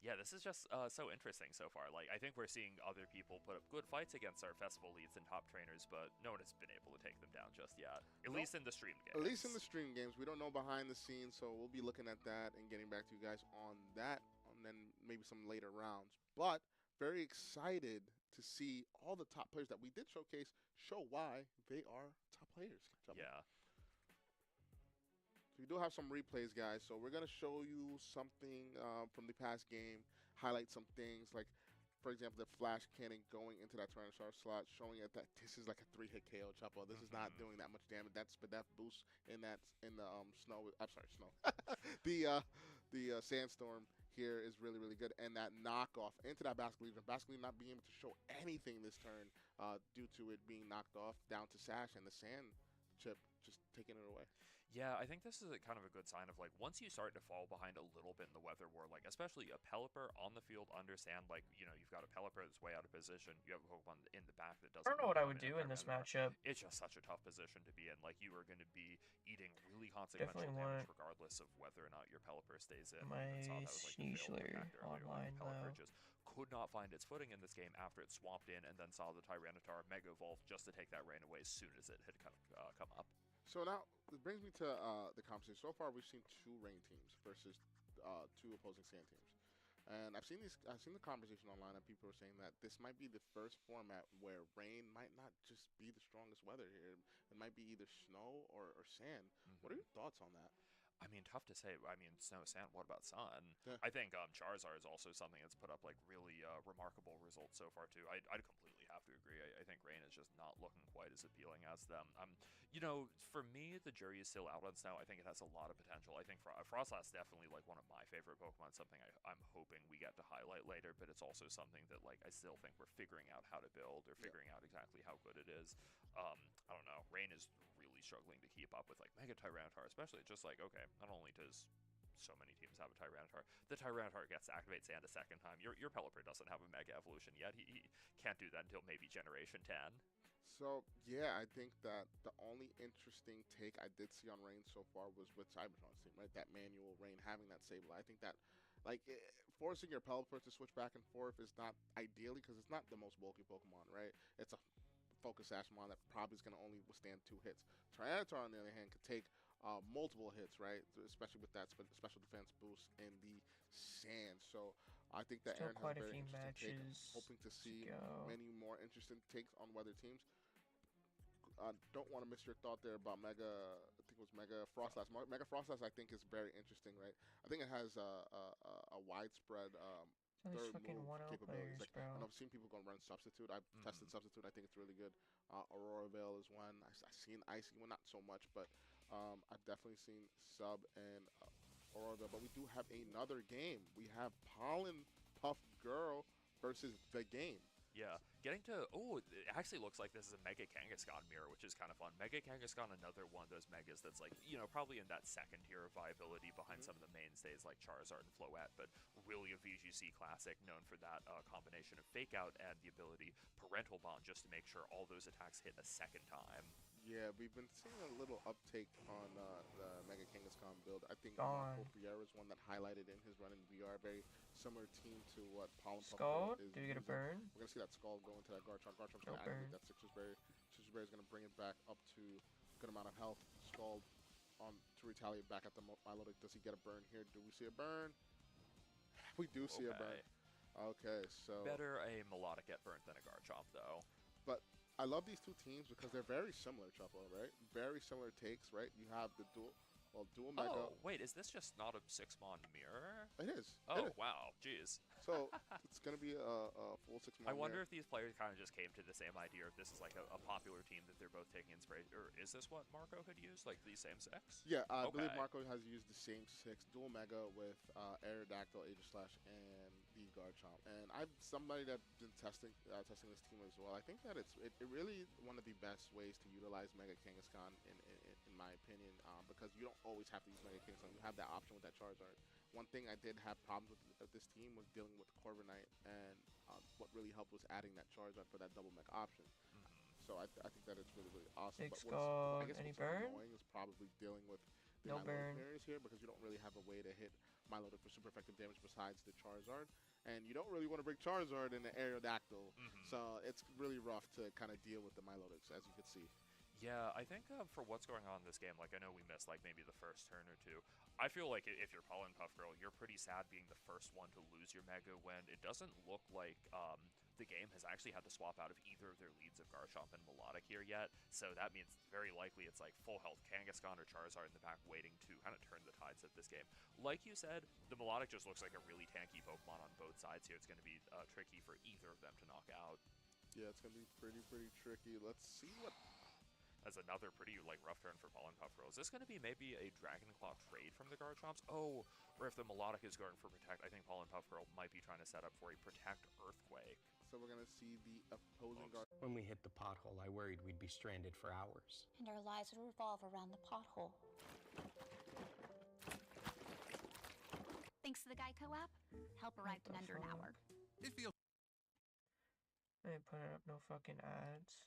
Yeah, this is just so interesting so far. Like, I think we're seeing other people put up good fights against our festival leads and top trainers, but no one has been able to take them down just yet. At least in the stream games. At least in the stream games. We don't know behind the scenes, so we'll be looking at that and getting back to you guys on that, and then maybe some later rounds. But very excited to see all the top players that we did showcase show why they are top players. Yeah. So we do have some replays, guys. So we're going to show you something from the past game, highlight some things like, for example, the Flash Cannon going into that Tyranitar slot, showing it that this is like a 3-hit KO, Chapo. This is not doing that much damage. But that boost in the snow. I'm sorry, snow. the Sandstorm here is really, really good. And that knockoff into that Basculegion. Basculegion not being able to show anything this turn due to it being knocked off down to Sash, and the Sand Chip just taking it away. Yeah, I think this is kind of a good sign of, like, once you start to fall behind a little bit in the weather war, like, especially a Pelipper on the field, understand, like, you've got a Pelipper that's way out of position, you have a Pokemon in the back that doesn't... I don't know what I would do in this matchup. It's just such a tough position to be in. Like, you are going to be eating really consequential damage regardless of whether or not your Pelipper stays in. My Sneasler online, Pelipper just could not find its footing in this game after it swapped in and then saw the Tyranitar Mega Evolve just to take that rain away as soon as it had come up. So now, it brings me to the conversation. So far, we've seen 2 rain teams versus 2 opposing sand teams. And I've seen the conversation online, and people are saying that this might be the first format where rain might not just be the strongest weather here. It might be either snow or sand. What are your thoughts on that? I mean, tough to say. I mean, Snow Sand. What about Sun? Yeah. I think Charizard is also something that's put up like really remarkable results so far too. I'd completely have to agree. I think Rain is just not looking quite as appealing as them. For me, the jury is still out on Snow. I think it has a lot of potential. I think Frostlass definitely like one of my favorite Pokemon. Something I'm hoping we get to highlight later. But it's also something that like I still think we're figuring out how to build or figuring out exactly how good it is. I don't know. Rain is really struggling to keep up with like Mega Tyranitar, especially. Just like, okay, not only does so many teams have a Tyranitar, the Tyranitar gets to activate Sand a second time. Your Pelipper doesn't have a Mega Evolution yet. He can't do that until maybe Generation 10. So yeah, I think that the only interesting take I did see on Rain so far was with Cybertron's team, right? That manual Rain having that Sableye. I think that like forcing your Pelipper to switch back and forth is not ideally because it's not the most bulky Pokemon, right? It's a Focus Ashmon that probably is going to only withstand 2 hits. Tyranitar, on the other hand, could take multiple hits, right? Especially with that special defense boost in the sand. So I think that Still Aaron quite has a a very few interesting take. matches Hoping to see go. many more interesting takes on whether teams. Don't want to miss your thought there about Mega. I think it was Mega Frostlass. Mega Frostlass, I think, is very interesting, right? I think it has a widespread Those third fucking move 1-0 capabilities. players, Like, bro. and I've seen people go and run Substitute. I've tested Substitute. I think it's really good. Aurora Veil is one. I've seen Icy one, not so much, but I've definitely seen Sub and Aurora Veil. But we do have another game. We have Pollen Puff Girl versus The Game. Yeah, getting to it actually looks like this is a Mega Kangaskhan mirror, which is kind of fun. Mega Kangaskhan, another one of those megas that's like probably in that second tier of viability behind some of the mainstays like Charizard and Floette, but really a VGC classic known for that combination of Fake Out and the ability Parental Bond just to make sure all those attacks hit a second time. Yeah, we've been seeing a little uptake on the Mega Kangaskhan build. I think Gone. Marco Briere is one that highlighted in his run in VR. Very similar team to what Pollen Puff Scald? is Do you get a using. burn? We're going to see that Scald go into that Garchomp. Garchomp's No going to activate burn. that Citrus Berry. Citrus Berry is going to bring it back up to a good amount of health. Scald on to retaliate back at the Milotic. Does he get a burn here? Do we see a burn? We do see a burn. Okay, so... Better a Melodic get burnt than a Garchomp, though. But I love these two teams because they're very similar, Chuffalo, right? Very similar takes, right? You have the dual Mega. Oh, wait, is this just not a 6-mon mirror? It is. Oh, wow, jeez. So it's going to be a full 6-mon I wonder mirror. if these players kind of just came to the same idea, if this is like a popular team that they're both taking inspiration, or is this what Marco had used, like these same 6? Yeah, I believe Okay. Marco has used the same 6 dual Mega with Aerodactyl, Aegislash, and the Garchomp. And I'm somebody that's been testing this team as well. I think that it really one of the best ways to utilize Mega Kangaskhan in my opinion, because you don't always have to use Mega Kangaskhan. You have that option with that Charizard. One thing I did have problems with this team was dealing with Corviknight, and what really helped was adding that Charizard for that double Mega option. So I think that it's really, really awesome. Big But Skull, I guess any what's burn? annoying is probably dealing with the No Milotic burn. mirrors here because you don't really have a way to hit Milotic for super effective damage besides the Charizard. And you don't really want to bring Charizard in the Aerodactyl. So it's really rough to kind of deal with the Milotics, as you can see. Yeah, I think for what's going on in this game, like I know we missed like maybe the first turn or two. I feel like if you're Pollen Puff Girl, you're pretty sad being the first one to lose your Mega when it doesn't look like the game has actually had to swap out of either of their leads of Garchomp and Melodic here yet. So that means very likely it's like full health Kangaskhan or Charizard in the back waiting to kind of turn the tides of this game. Like you said, the Melodic just looks like a really tanky Pokemon on both sides here. It's going to be tricky for either of them to knock out. Yeah, it's going to be pretty tricky. Let's see what... As another pretty like rough turn for Pollen Puff Girl. Is this going to be maybe a Dragon Claw trade from the Garchomps? Oh, or if the Melodic is going for Protect, I think Pollen Puff Girl might be trying to set up for a Protect Earthquake. So we're going to see the opposing Garchomp. When we hit the pothole, I worried we'd be stranded for hours. And our lives would revolve around the pothole. Thanks to the Geico app, help arrived in under an hour. It feels I ain't putting up no fucking ads.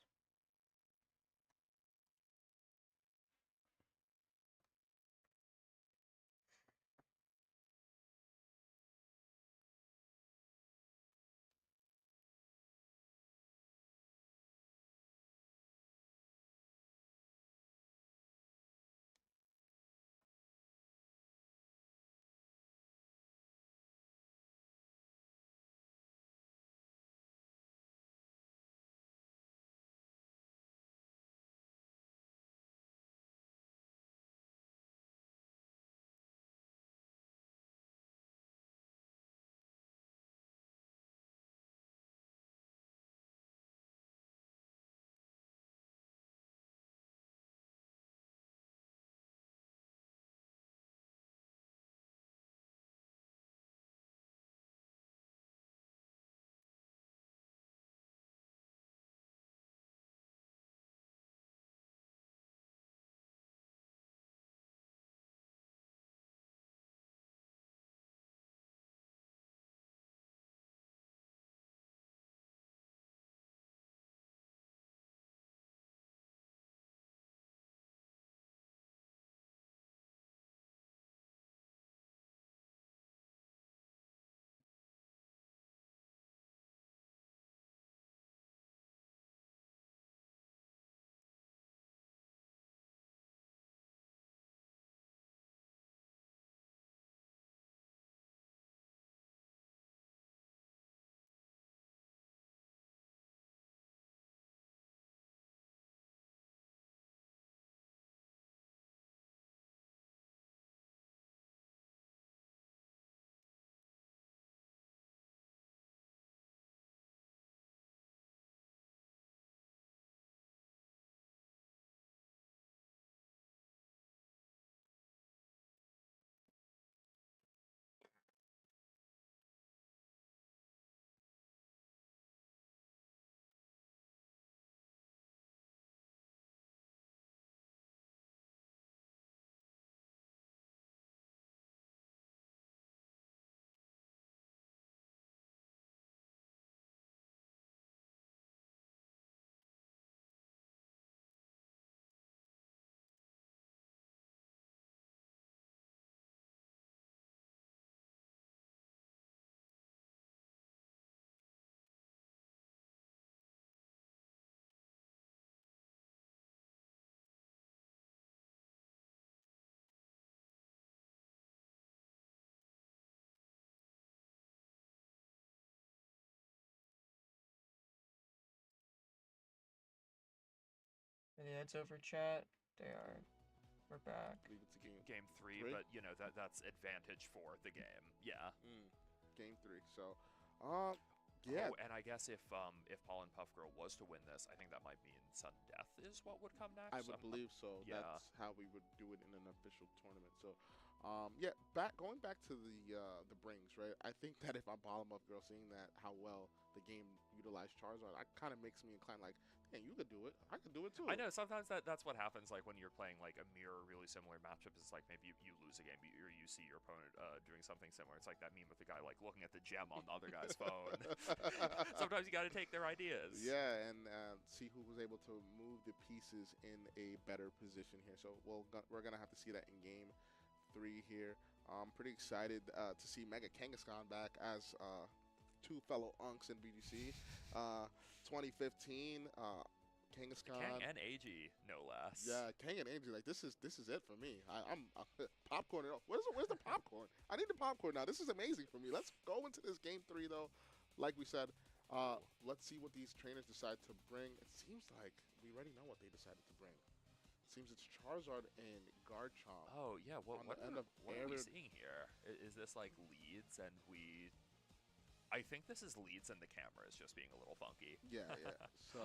Are the heads over, chat? They are. We're back. I believe it's a Game three, three? but you know that's advantage for the game. Yeah. Game 3. So, yeah. Oh, and I guess if Paul and Puff Girl was to win this, I think that might mean sudden death is what would come next. I would believe so. Yeah. That's how we would do it in an official tournament. So, yeah, going back to the brings, right? I think that if I'm Paul and Puff Girl, seeing that how well the game utilized Charizard, that kind of makes me inclined like, hey, you could do it. I could do it too. I know sometimes that's what happens. Like when you're playing like a mirror, really similar matchup, is like maybe you lose a game, or you see your opponent doing something similar. It's like that meme with the guy like looking at the gem on the other guy's phone. Sometimes you got to take their ideas. Yeah, and see who was able to move the pieces in a better position here. So we're gonna have to see that in game 3 here. I'm pretty excited to see Mega Kangaskhan back as two fellow unks in BGC. 2015, Kangaskhan. Kang and AG, no less. Yeah, Kang and AG. Like this is it for me. I'm popcorn. Where's the popcorn? I need the popcorn now. This is amazing for me. Let's go into this game 3 though. Like we said, let's see what these trainers decide to bring. It seems like we already know what they decided to bring. It seems it's Charizard and Garchomp. Oh yeah, what are we Arid- seeing here? Is this like leads and we? I think this is leads and the camera is just being a little funky. Yeah. So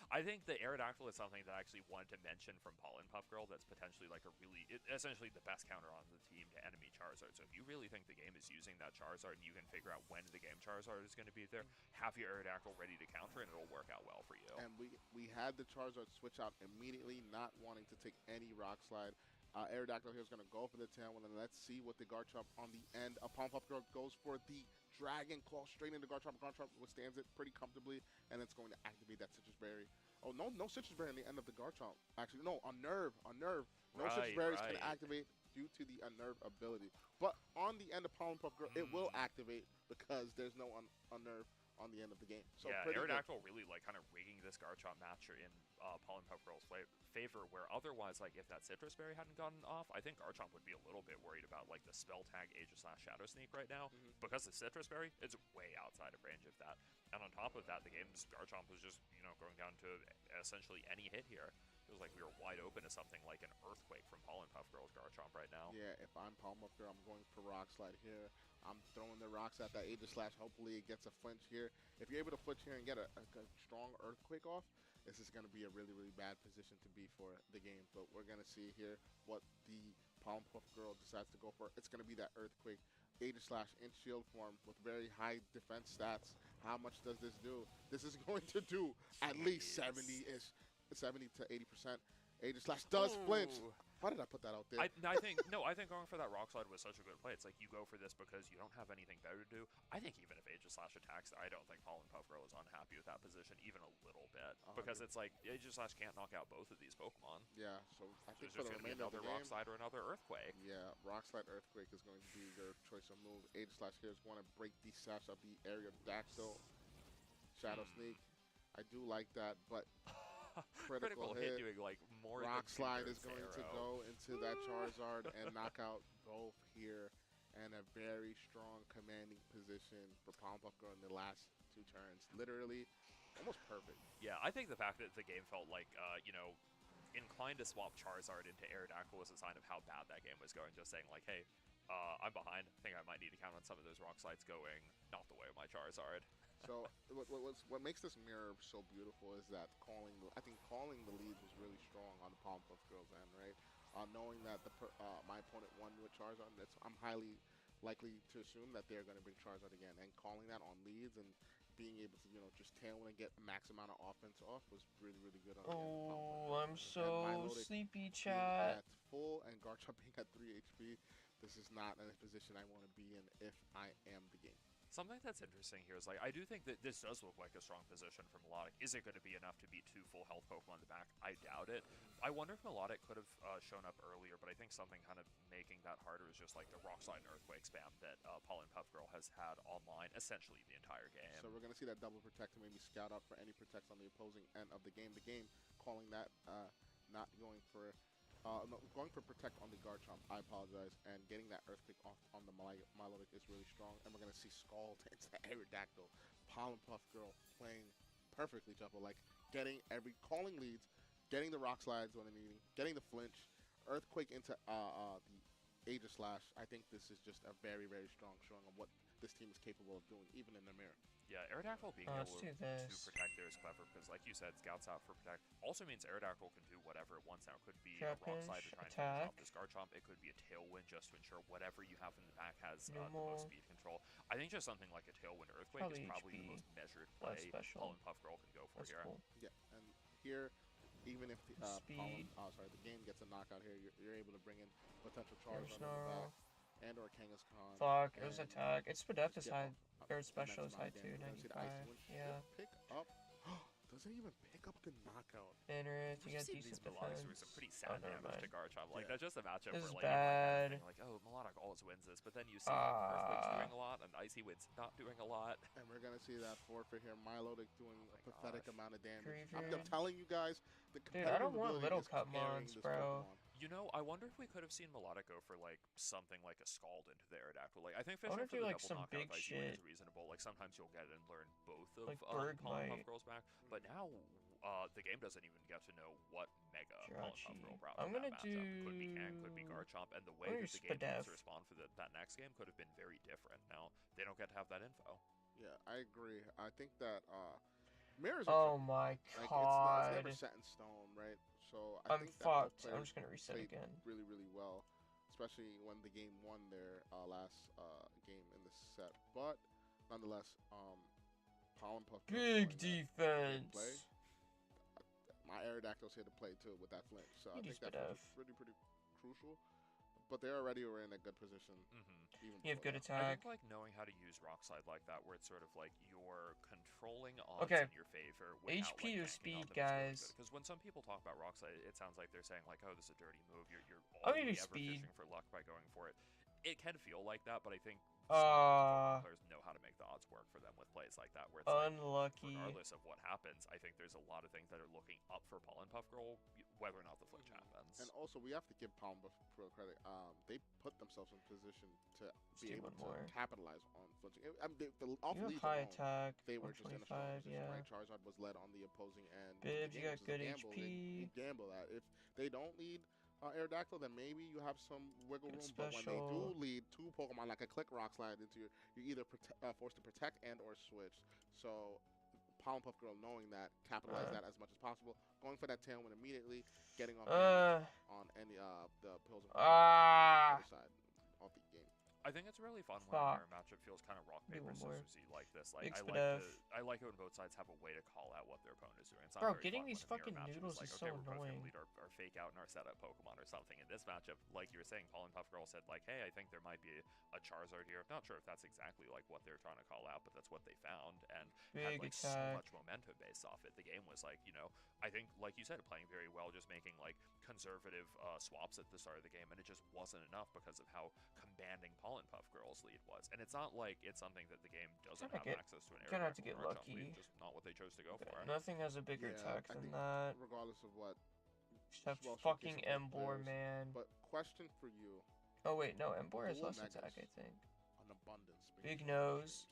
I think the Aerodactyl is something that I actually wanted to mention from Paul and Puff Girl. That's potentially like essentially the best counter on the team to enemy Charizard. So if you really think the game is using that Charizard and you can figure out when the game Charizard is going to be there, have your Aerodactyl ready to counter and it'll work out well for you. and we had the Charizard switch out immediately, not wanting to take any Rock Slide. Aerodactyl here is going to go for the tail, and then let's see what the Garchomp on the end. Palm Puff Girl goes for the Dragon Claw straight into Garchomp. Garchomp withstands it pretty comfortably, and it's going to activate that Citrus Berry. Oh, no Citrus Berry on the end of the Garchomp. Actually, no, Unnerve. No Citrus Berries can activate due to the Unnerve ability. But on the end of Palm Puff Girl, it will activate because there's no Unnerve on the end of the game. So yeah, pretty Aerodactyl really like kind of rigging this Garchomp match in Paul and Puff Girl's favor, where otherwise, like if that Citrus Berry hadn't gotten off, I think Garchomp would be a little bit worried about like the spell tag Aegis/Shadow Sneak right now, because the Citrus Berry is way outside of range of that. And on top of that, the game's Garchomp was just going down to essentially any hit here. It was like we were wide open to something like an Earthquake from Paul and Puff Girl's Garchomp right now. Yeah, if I'm Palm Puff Girl, I'm going for Rock Slide here. I'm throwing the rocks at that Aegis/. Hopefully it gets a flinch here. If you're able to flinch here and get a strong Earthquake off, this is going to be a really, really bad position to be for the game. But we're going to see here what the Palm Puff Girl decides to go for. It's going to be that Earthquake Aegis/ in shield form with very high defense stats. How much does this do? This is going to do at least 70-ish, 70 to 80%. Aegis/ does flinch. Why did I put that out there? I think going for that Rock Slide was such a good play. It's like you go for this because you don't have anything better to do. I think even if Aegis/ attacks, I don't think Paul and Puff Girl is unhappy with that position even a little bit, because it's like Aegis/ can't knock out both of these Pokemon. Yeah, so I think So for it's the just going to be remainder of another the game, Rock Slide or another Earthquake. yeah, Rock Slide Earthquake is going to be your choice of move. Aegis/ here is going to break the sash of the Aerodactyl. Shadow Sneak. I do like that, but critical hit doing like more Rock than Slide two-thirds is going to Pharaoh. go into that Charizard and knock out both here, and a very strong commanding position for Palm Puff Girl in the last 2 turns. Literally almost perfect. Yeah, I think the fact that the game felt like, inclined to swap Charizard into Aerodactyl was a sign of how bad that game was going. Just saying like, hey, I'm behind. I think I might need to count on some of those Rock Slides going not the way of my Charizard. So what makes this mirror so beautiful is that calling the lead was really strong on the Palm Puff Girls end, right? Knowing that my opponent won with Charizard, I'm highly likely to assume that they're going to bring Charizard again. And calling that on leads and being able to just tail and get max amount of offense off was really, really good on the end of Palm Puff Girls. I'm so sleepy, chat. At full and Garchomp being at 3 HP, this is not in a position I want to be in if I am the game. Something that's interesting here is, like, I do think that this does look like a strong position for Melodic. Is it going to be enough to beat 2 full health Pokemon in the back? I doubt it. I wonder if Melodic could have shown up earlier, but I think something kind of making that harder is just like the Rock Slide and Earthquake spam that Paul and Puff Girl has had online essentially the entire game. So we're going to see that double protect to maybe scout out for any protects on the opposing end of the game. The game calling that not going for going for protect on the Garchomp. I apologize. And getting that Earthquake off on the Milotic is really strong. And we're going to see Scald into the Aerodactyl. Paul and Puff Girl playing perfectly, Jumbo. Like getting calling leads, getting the rock slides when needing, getting the flinch, Earthquake into the Aegis Slash. I think this is just a very, very strong showing of what this team is capable of doing, even in the mirror. Yeah, Aerodactyl being able to protect there is clever because, like you said, Scouts out for protect. Also means Aerodactyl can do whatever it wants now. It could be a rock slide to try and finish off this Garchomp. It could be a Tailwind just to ensure whatever you have in the back has the most speed control. I think just something like a Tailwind Earthquake is probably the most measured play Pollen Puff Girl can go for here. Cool. Yeah, and here, even if the the game gets a knockout here, you're able to bring in potential Charizard in the back and or Kangaskhan. Fuck, it was attack. Its Spadef is high, or special is high too, 95. Yeah. Pick up. Doesn't even pick up the knockout. Banner, you got decent defense. Some pretty sad damage to Garchomp. Like, that's just a matchup this where, like, bad. Like, oh, Melodic always wins this, but then you see Earthquake's doing a lot, and Icy Wind's not doing a lot. And we're going to see that forfeit here. Milotic doing a pathetic amount of damage. I'm telling you guys, the dude, I don't want Little Cup mons, bro. You know, I wonder if we could have seen Melodic go for, like, something like a Scald into the Aerodactyl. Like, I think fishing for the like double some knockout big of Icy Wind is reasonable. Like, sometimes you'll get it and learn both of like Pollen Puff Girls back. But now, the game doesn't even get to know what Mega Pollen Puff Girl brought I'm gonna do... Could be Kang, could be Garchomp, and the way that the game needs to respond for that next game could have been very different. Now, they don't get to have that info. Yeah, I agree. I think that, mirrors oh my god. It's never set in stone, right? So I'm fucked. I'm just gonna reset again. Really, really well, especially when the game won their last game in the set. But nonetheless, Pollen Puff big defense. My Aerodactyl's here to play too with that flinch, so I think that's pretty crucial. But they already were in a good position. You have good attack. I think, like, knowing how to use Rock Slide like that, where it's sort of like you're controlling odds in your favor. HP or speed, guys. Because when some people talk about Rock Slide, it sounds like they're saying, like, oh, this is a dirty move. You're only ever speed. fishing for luck by going for it. It can feel like that, but I think players know how to make the odds work for them with plays like that, where it's unlucky. Like, regardless of what happens, I think there's a lot of things that are looking up for Pollen Puff Girl, whether or not the flinch happens. And also, we have to give Pollen Puff Girl credit. They put themselves in position to be able to capitalize on flinching. I mean, off lead high alone, attack. They were just in a strong position, right? Charizard was led on the opposing end. Bibbs, you got good HP. They gamble that. If they don't lead Aerodactyl, then maybe you have some wiggle room. But when they do lead two Pokemon, like a Click Rock Slide into you're either forced to protect and or switch. So Pollen Puff Girl, knowing that, capitalize that as much as possible, going for that Tailwind immediately, getting off on any the pills on the other side of the game. I think it's really fun when our matchup feels kind of rock paper scissors like this. Like I like it when both sides have a way to call out what their opponent is doing. It's not getting these fucking noodles is so annoying. We're both gonna lead our fake out and our setup Pokemon or something. In this matchup, like you were saying, Pollen Puff Girl said, like, hey, I think there might be a Charizard here. I'm not sure if that's exactly like what they're trying to call out, but that's what they found, and had like so much momentum based off it. The game was like, you know, I think, like you said, playing very well, just making like conservative swaps at the start of the game, and it just wasn't enough because of how commanding Pollen Puff Girl's lead was. And it's not like it's something that the game doesn't have access to an area. Gonna have to get lucky. Just not what they chose to go for. Nothing has a bigger attack than that. Regardless of what. That fucking Emboar, man. But question for you. Oh wait, no, Emboar has less attack, I think. An abundance. Big nose.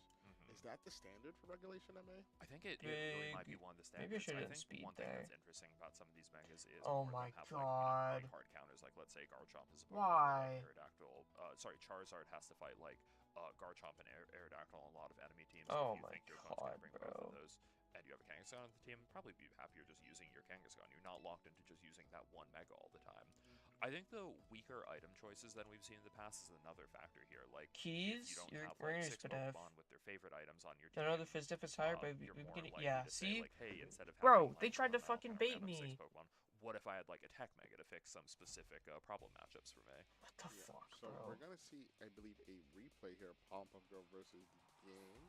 Is that the standard for Regulation MA? I think it really might be one of the standards. Maybe I should have speed one thing that's interesting about some of these megas is oh my god. Like hard counters. Like, let's say Garchomp is a Why? Aerodactyl. Charizard has to fight like Garchomp and Aerodactyl on a lot of enemy teams. Oh if you my think your opponent's gonna bring bro. both of those, and you have a Kangaskhan on the team, probably be happier just using your Kangaskhan. You're not locked into just using that one Mega all the time. I think the weaker item choices than we've seen in the past is another factor here. Like keys, you don't you're have like 6 Pokemon with their favorite items on your team. Another Fizdif is higher, but you're beginning. more Yeah, to see, say, like, hey, instead of bro, having, they like, tried to fucking bait me. Pokemon, what if I had like a Tech Mega to fix some specific problem matchups for me? What the fuck, so bro? We're gonna see, I believe, a replay here of Pollen Puff Girl versus the game.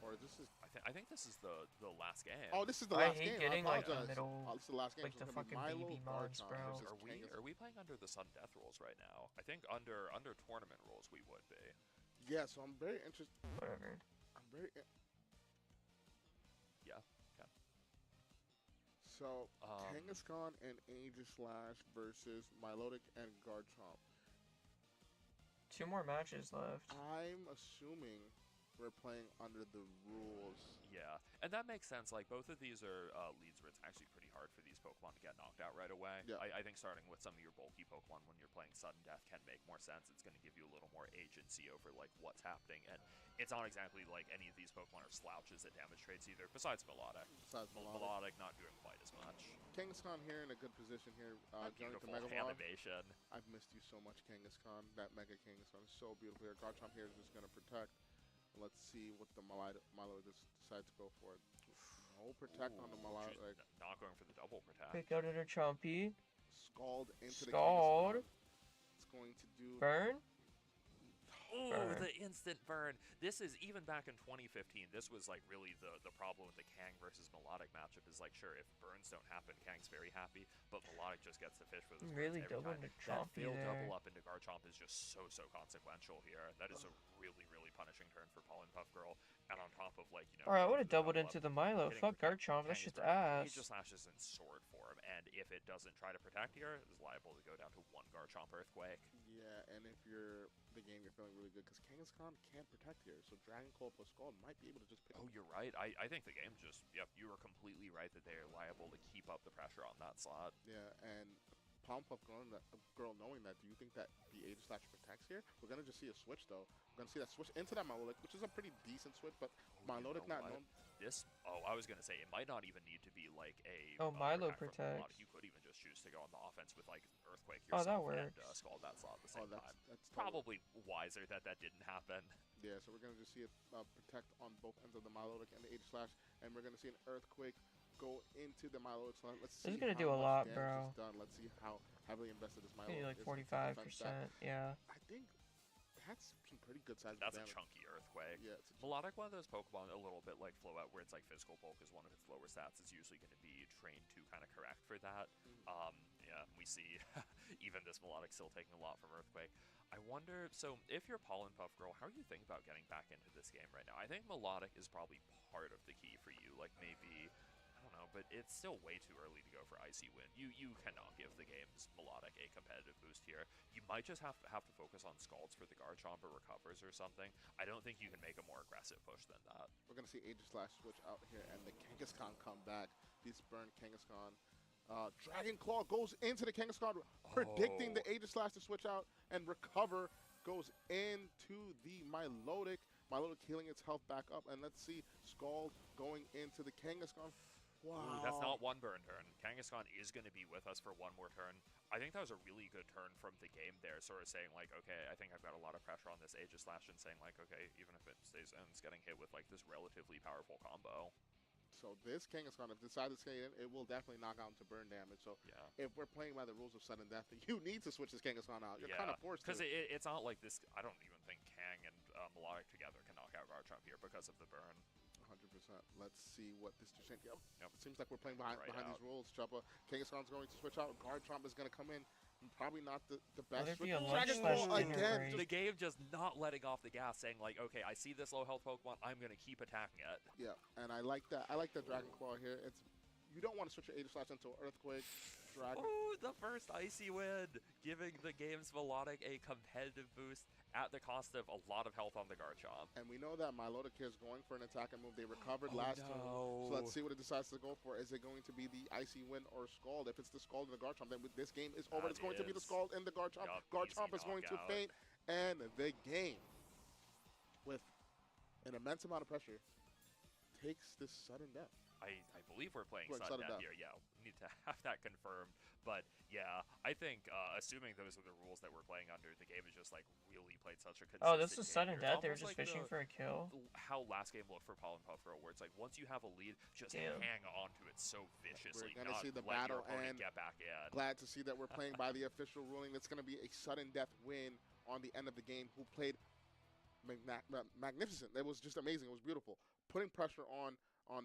Or this is... I think this is the last game. Oh, this is the last game. I hate getting like the this middle, is the last game. like so the fucking baby mons, bro. Are we playing under the Sudden Death rules right now? I think under tournament rules we would be. Yeah, so I'm very interested. Whatever. I'm very... Yeah, okay. So, Kangaskhan and Aegis Slash versus Milotic and Garchomp. 2 more matches left. I'm assuming we're playing under the rules. Yeah, and that makes sense. Like, both of these are leads where it's actually pretty hard for these Pokemon to get knocked out right away. Yeah. I think starting with some of your bulky Pokemon when you're playing Sudden Death can make more sense. It's going to give you a little more agency over, like, what's happening. And it's not exactly like any of these Pokemon are slouches at damage traits either, besides Melodic. Melodic not doing quite as much. Kangaskhan here in a good position here. Going to Beautiful Mega Evolve. animation. I've missed you so much, Kangaskhan. That Mega Kangaskhan is so beautiful here. Garchomp here is just going to protect. Let's see what the Milo decides to go for. No protect on the Milo. She's not going for the double protect. Pick out another Chompy. Scald into Scald. the Kangaskhan. It's going to do... Burn. Oh, Burn. the instant burn. This is, even back in 2015, this was like really the problem with the Kang versus Melodic matchup is like, sure, if burns don't happen, Kang's very happy, but Melodic just gets the fish with his Really burns every doubling time. the Chompy That failed there. double up into Garchomp is just so consequential here. That is a really punishing turn for Pollen Puff Girl, and on top of, like, you know... Alright, I would getting have doubled double into up, the Milo. hitting Fuck protect, Garchomp, that's Kang is just burning. ass. He just lashes in sword form, and if it doesn't try to protect here, it's liable to go down to one Garchomp Earthquake. Yeah, and if you're the game, you're feeling really good because Kangaskhan can't protect here. So Dragon Claw plus Scald might be able to just pick Oh, you're right. I think the game just, yep, you were completely right that they are liable to keep up the pressure on that slot. Yeah, and Palm Puff Girl knowing that, do you think that the Aegis Slash protects here? We're going to just see a switch, though. We're going to see that switch into that Milotic, which is a pretty decent switch, but Milotic You know not what? known. I was going to say, it might not even need to be like a Milo protect from protects. Melodic. You could even just choose to go on the offense with like Earthquake Oh, yourself that works. and Scald that slot at the same time. That's Probably wiser that didn't happen. Yeah, so we're going to just see it protect on both ends of the Milotic and the Aegis Slash, and we're going to see an Earthquake go into the Milotic slot. Let's see This is gonna do how a much lot, damage bro. is done. Let's see how heavily invested this Maybe Milotic like is. into defense 45%, yeah. I think that's some pretty good size That's damage. a chunky Earthquake. Yeah, it's a Melodic, one of those Pokemon, a little bit like Floette, where it's like Physical Bulk is one of its lower stats. It's usually going to be trained to kind of correct for that. Yeah, we see even this Melodic still taking a lot from Earthquake. I wonder, so if you're Pollen Puff Girl, how do you think about getting back into this game right now? I think Melodic is probably part of the key for you. Like maybe, I don't know, but it's still way too early to go for Icy Wind. You cannot give the game's Melodic a competitive boost here. You might just have to focus on Scalds for the Garchomp or Recovers or something. I don't think you can make a more aggressive push than that. We're going to see Aegis Slash switch out here, and the Kangaskhan come back. These burn Kangaskhan. Dragon Claw goes into the Kangaskhan, predicting the Aegis Slash to switch out, and Recover goes into the Milotic. Milotic healing its health back up, and let's see Scald going into the Kangaskhan. Wow. Ooh, that's not one burn turn. Kangaskhan is going to be with us for one more turn. I think that was a really good turn from the game there, sort of saying like, okay, I think I've got a lot of pressure on this Aegis Slash, and saying like, okay, even if it stays in, it's getting hit with like this relatively powerful combo. So this Kangaskhan, if it decides to stay in, it will definitely knock out into burn damage. So yeah, if we're playing by the rules of sudden death, you need to switch this Kangaskhan out. You're kind of forced to. Because it's not like this. I don't even think Kang and Melodic together can knock out Garchomp here because of the burn. 100%. Let's see what this Duchenne. Yep. It seems like we're playing behind these rules. Choppa. Kangaskhan's going to switch out. Garchomp is going to come in. Probably not the best. Dragon Claw again. The game just not letting off the gas, saying like, okay, I see this low health Pokemon, I'm gonna keep attacking it. Yeah, and I like that. I like the Dragon Claw here. It's you don't want to switch your Aegis Slash into Earthquake. Dragon. Ooh, the first Icy Wind, giving the game's Melodic a competitive boost at the cost of a lot of health on the Garchomp. And we know that Milotic is going for an attack and move. They recovered last turn. So let's see what it decides to go for. Is it going to be the Icy Wind or Scald? If it's the Scald and the Garchomp, then this game is over. It's going to be the Scald and the Garchomp. Garchomp is going to faint. And the game, with an immense amount of pressure, takes this sudden death. I believe we're playing sudden death here. Yeah, we need to have that confirmed. But yeah, I think assuming those are the rules that we're playing under, the game is just like really played such a consistent Oh, this is game sudden here. death. They were It's just almost fishing like for a kill. How last game looked for Pollen Puff Girl, where it's like once you have a lead, just hang on to it so viciously. We're gonna not see the let battle, your opponent and get back in. glad to see that we're playing by the official ruling. That's going to be a sudden death win on the end of the game. Who played magnificent? It was just amazing. It was beautiful. Putting pressure on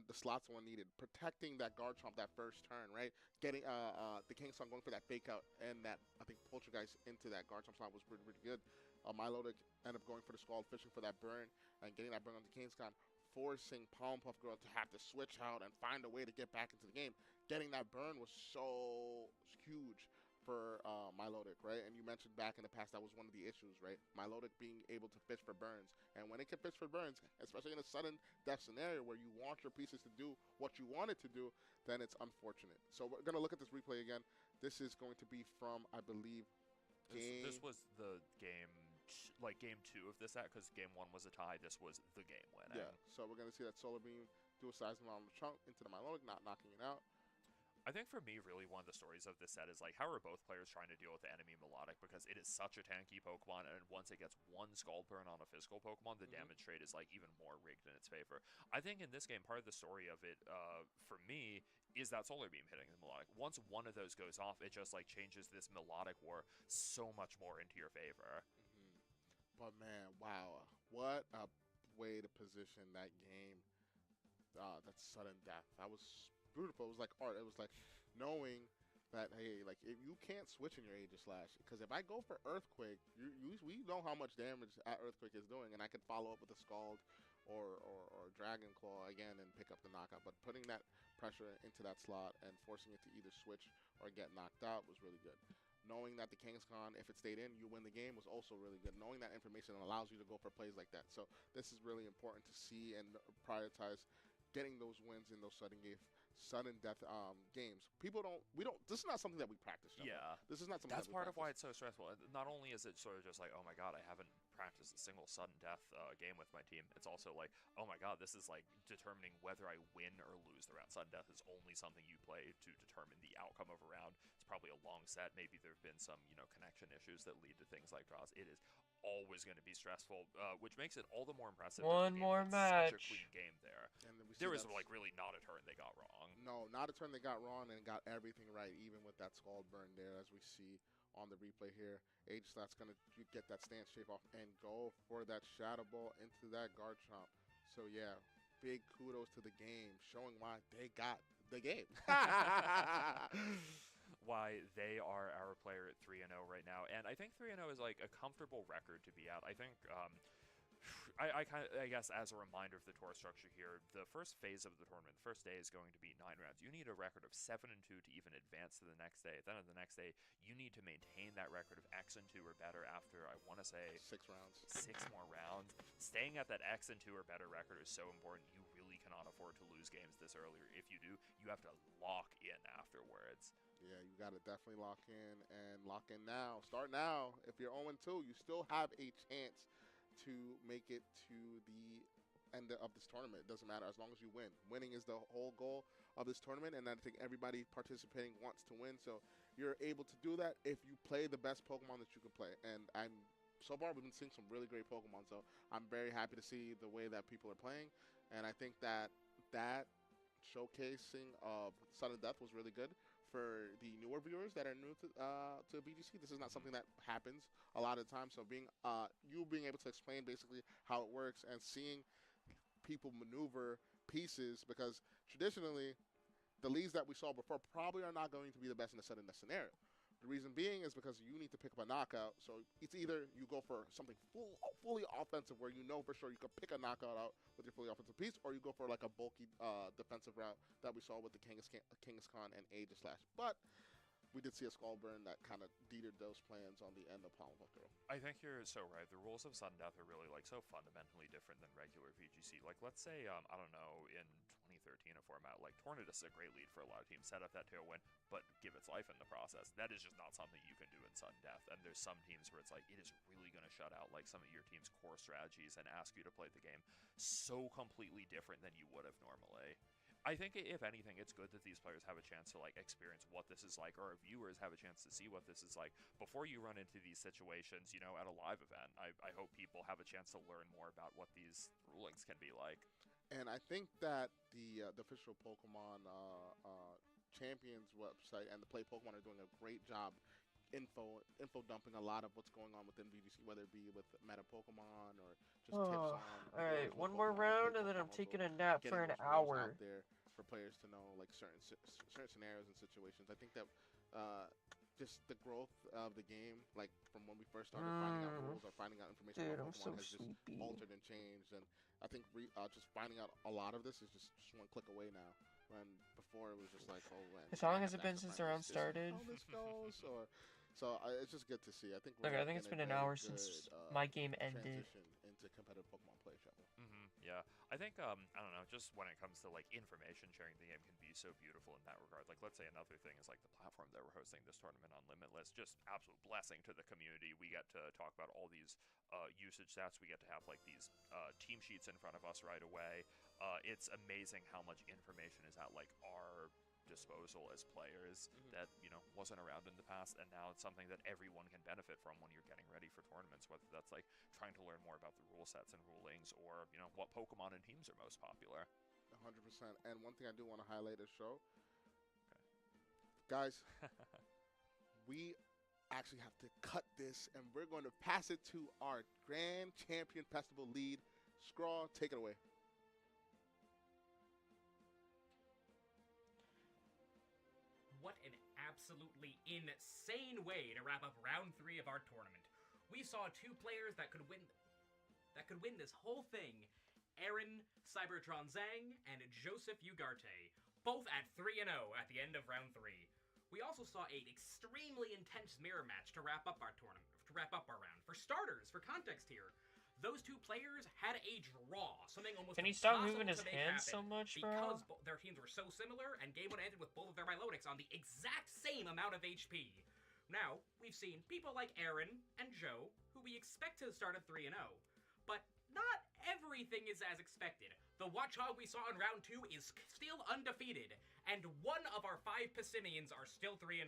the slots when needed, protecting that Garchomp that first turn, right? Getting the Kangaskhan going for that fake out, and that I think Poltergeist into that Garchomp slot was pretty good. Milotic ended up going for the Scald, fishing for that burn, and getting that burn on the Kangaskhan, forcing Pollen Puff Girl to have to switch out and find a way to get back into the game. Getting that burn was so huge for Milotic, right? And you mentioned back in the past that was one of the issues, right? Milotic being able to fish for burns. And when it can fish for burns, especially in a sudden death scenario where you want your pieces to do what you want it to do, then it's unfortunate. So we're going to look at this replay again. This is going to be from, I believe, This was the game, like game 2 of this set, because game 1 was a tie. This was the game winning. Yeah, so we're going to see that Solar Beam do a seismic on the chunk into the Milotic, not knocking it out. I think for me, really, one of the stories of this set is like, how are both players trying to deal with the enemy Melodic? Because it is such a tanky Pokemon, and once it gets one Scald Burn on a physical Pokemon, the damage rate is like even more rigged in its favor. I think in this game, part of the story of it, for me, is that Solar Beam hitting the Melodic. Once one of those goes off, it just like changes this Melodic war so much more into your favor. But man, wow, what a way to position that game. That sudden death. That was beautiful. It was like art. It was like knowing that, hey, like if you can't switch in your Aegislash, because if I go for Earthquake, we know how much damage that Earthquake is doing, and I could follow up with a Scald or Dragon Claw again and pick up the knockout. But putting that pressure into that slot and forcing it to either switch or get knocked out was really good. Knowing that the Kangaskhan, if it stayed in, you win the game was also really good. Knowing that information allows you to go for plays like that. So this is really important to see and prioritize getting those wins in those sudden death games. This is not something that we practice. Yeah. This is not something That's that we part of why practice. it's so stressful. Not only is it sort of just like, oh my god, I haven't practiced a single sudden death game with my team, it's also like, oh my god, this is like determining whether I win or lose the round. Sudden death is only something you play to determine the outcome of a round. It's probably a long set. Maybe there have been some, connection issues that lead to things like draws. It is always going to be stressful, which makes it all the more impressive. One more match. Such a clean game there. And then There was like really not a turn they got wrong. No, not a turn they got wrong, and got everything right, even with that Scald Burn there, as we see on the replay here. Aegislash going to get that stance shape off and go for that Shadow Ball into that Garchomp. So yeah, big kudos to the game, showing why they got the game. Why they are our player at 3-0 right now, and I think 3-0 is like a comfortable record to be at. I think, I guess as a reminder of the tour structure here, the first phase of the tournament, the first day is going to be 9 rounds. You need a record of 7-2 to even advance to the next day. Then on the next day, you need to maintain that record of X-2 or better after, I want to say, 6 rounds. 6 more rounds. Staying at that X-2 or better record is so important. You really cannot afford to lose games this early. If you do, you have to lock in afterwards. Yeah, you got to definitely lock in, and lock in now. Start now. If you're 0-2, you still have a chance to make it to the end of this tournament. It doesn't matter as long as you win. Winning is the whole goal of this tournament, and I think everybody participating wants to win. So you're able to do that if you play the best Pokemon that you can play. And so far we've been seeing some really great Pokemon, so I'm very happy to see the way that people are playing. And I think that showcasing of Sudden Death was really good for the newer viewers that are new to VGC. This is not something that happens a lot of times. So being able to explain basically how it works and seeing people maneuver pieces, because traditionally the leads that we saw before probably are not going to be the best in a sudden death scenario. The reason being is because you need to pick up a knockout. So it's either you go for something fully offensive where you know for sure you can pick a knockout out with your fully offensive piece, or you go for like a bulky defensive route that we saw with the Kangaskhan and Aegislash. But we did see a Scald Burn that kind of deterred those plans on the end of Palmbuckle. I think you're so right. The rules of Sudden Death are really like so fundamentally different than regular VGC. Like let's say, I don't know, in 2013 a format like Tornadus is a great lead for a lot of teams. Set up that tailwind, but give its life in the process. That is just not something you can do in Sudden Death. And there's some teams where it's like it is really going to shut out like some of your team's core strategies and ask you to play the game so completely different than you would have normally. I think, if anything, it's good that these players have a chance to like experience what this is like, or viewers have a chance to see what this is like before you run into these situations, at a live event. I hope people have a chance to learn more about what these rulings can be like. And I think that the official Pokemon Champions website and the Play Pokemon are doing a great job info dumping a lot of what's going on within VGC, whether it be with meta Pokemon or just tips on. All right, one more round, and then I'm taking a nap for an hour. Out there for players to know like certain scenarios and situations. I think that just the growth of the game, like from when we first started finding out rules or finding out information about Pokemon, has just altered and changed. And I think just finding out a lot of this is just one click away now when before it was just like, oh, when How long has have it to been actually since the find round this- started? How this goes, or it's just good to see. I think. Okay, I think it's been an hour since my game ended. Transition into competitive Pokemon play, Shovel. Yeah, I think I don't know. Just when it comes to like information sharing, the game can be so beautiful in that regard. Like, let's say another thing is like the platform that we're hosting this tournament on, Limitless. Just absolute blessing to the community. We get to talk about all these usage stats. We get to have like these team sheets in front of us right away. It's amazing how much information is at like our disposal as players that wasn't around in the past, and now it's something that everyone can benefit from when you're getting ready for tournaments, whether that's like trying to learn more about the rule sets and rulings, or what Pokemon and teams are most popular. 100%. And one thing I do want to highlight is show, guys, we actually have to cut this, and we're going to pass it to our Grand Champion Festival lead. Scrawl, take it away. What an absolutely insane way to wrap up round 3 of our tournament. We saw 2 players that could win this whole thing. Aaron Cybertron Zhang and Joseph Ugarte, both at 3-0 at the end of round 3. We also saw an extremely intense mirror match to wrap up our tournament, to wrap up our round. For starters, for context here, those 2 players had a draw, something almost Can he stop impossible moving his to make hands happen so much, bro? because their teams were so similar, and game 1 ended with both of their Milotics on the exact same amount of HP. Now, we've seen people like Aaron and Joe, who we expect to start at 3-0, but not everything is as expected. The Watchog we saw in round 2 is still undefeated, and 1 of our 5 Pissimians are still 3-0,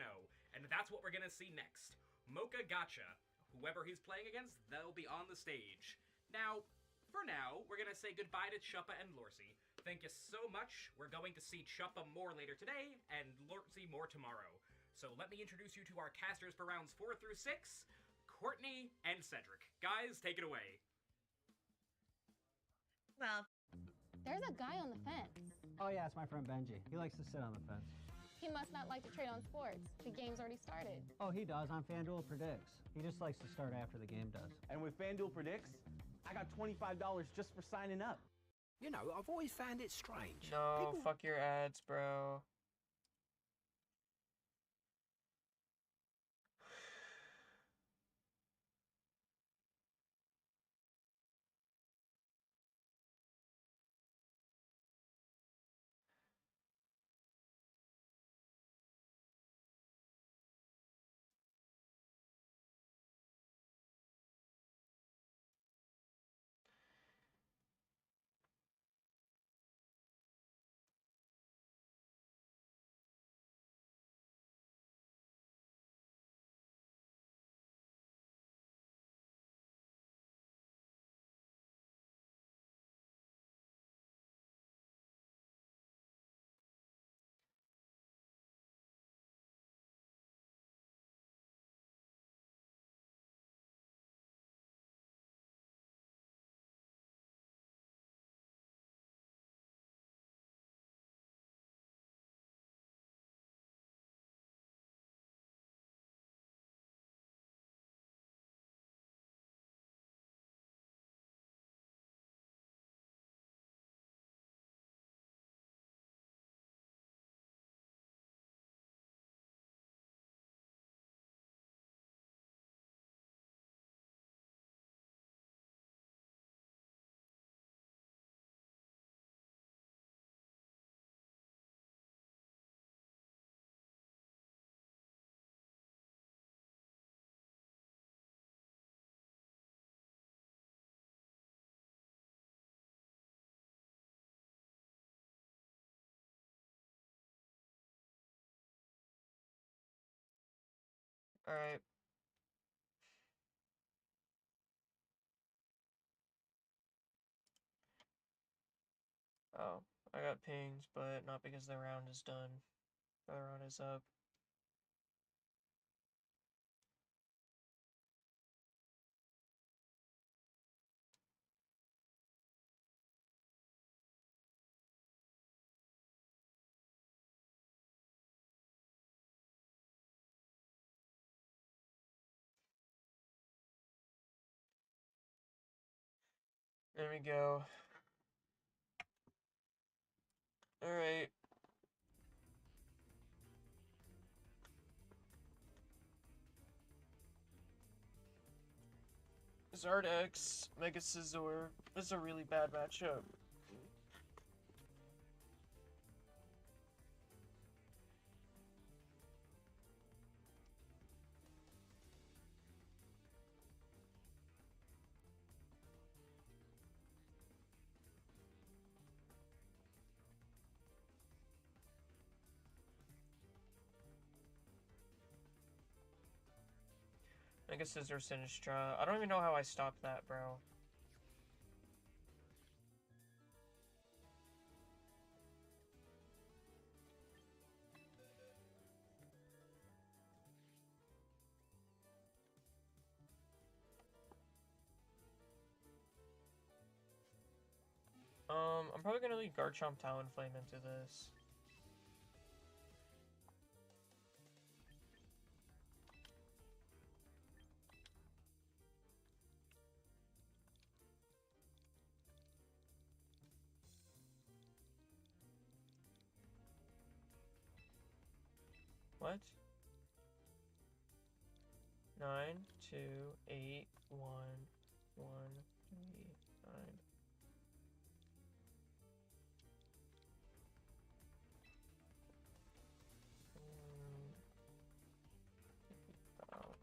and that's what we're gonna see next. Mocha Gotcha. Whoever he's playing against, they'll be on the stage. Now, for now, we're gonna say goodbye to Chuppa and Lorcy. Thank you so much. We're going to see Chuppa more later today, and Lorcy more tomorrow. So let me introduce you to our casters for rounds 4 through 6, Courtney and Cedric. Guys, take it away. Well, there's a guy on the fence. Oh yeah, it's my friend Benji. He likes to sit on the fence. He must not like to trade on sports. The game's already started. Oh, he does on FanDuel Predicts. He just likes to start after the game does. And with FanDuel Predicts, I got $25 just for signing up. You know, I've always found it strange. No, fuck your ads, bro. Alright. Oh, I got pinged, but not because the round is done. The round is up. There we go. Alright. Zardex, Mega Scizor. This is a really bad matchup. Mega Scizor Sinistra. I don't even know how I stopped that, bro. I'm probably gonna lead Garchomp Talonflame into this. What? 9, 2, 8, 1, 1, 3, 9. Out.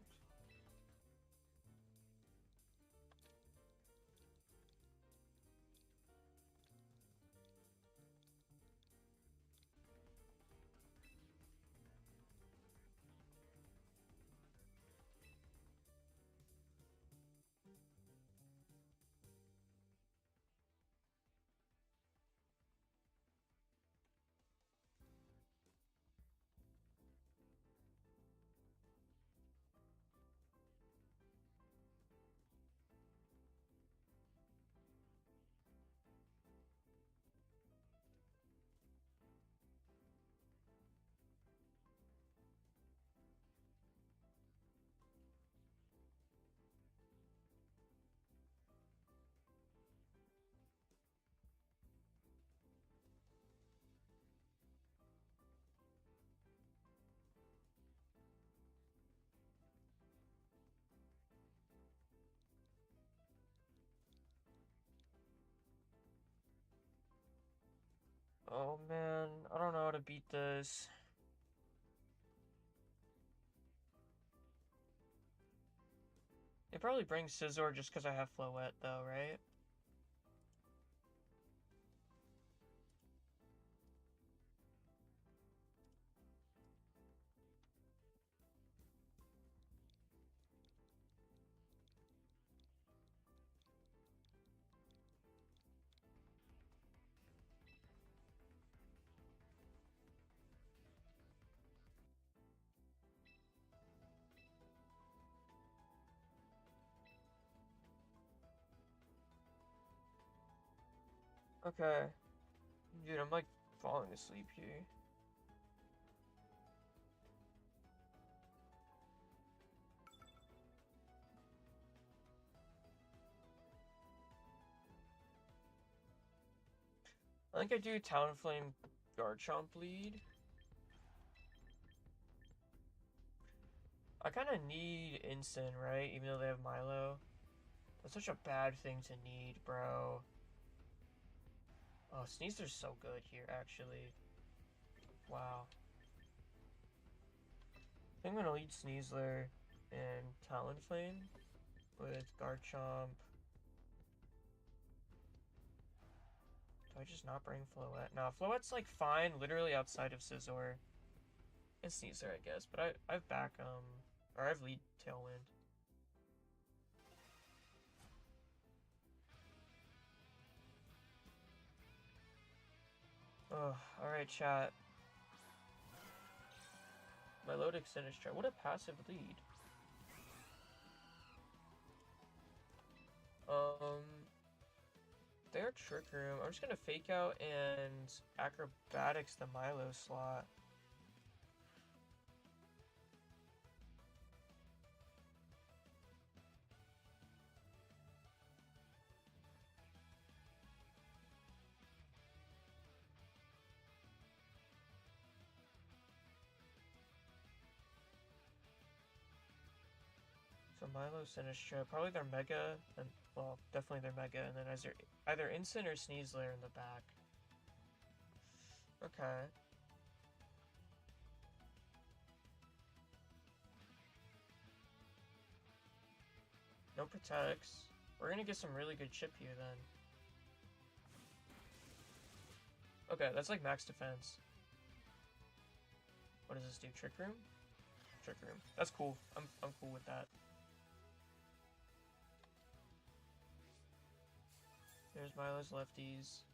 Oh man, I don't know how to beat this. It probably brings Scizor just because I have Floette though, right? Okay. Dude, I'm like falling asleep here. I think I do Talonflame Garchomp lead. I kind of need Instant, right? Even though they have Milo. That's such a bad thing to need, bro. Oh, Sneaser's so good here, actually. Wow. I think I'm gonna lead Sneasler and Talonflame with Garchomp. Do I just not bring Floette? Nah, Floette's like fine, literally outside of Scizor. And Sneasler, I guess, but I've back, or I've lead Tailwind. Oh, alright, chat. My Milotic Sinistra. What a passive lead. Their Trick Room. I'm just gonna Fake Out and Acrobatics the Milo slot. So Milo, Sinistcha. Probably their Mega, and well, definitely their Mega, and then either Incin or Sneasler in the back. Okay. No protects. We're gonna get some really good chip here then. Okay, that's like max defense. What does this do? Trick Room? Trick Room. That's cool. I'm cool with that. There's Milo's lefties.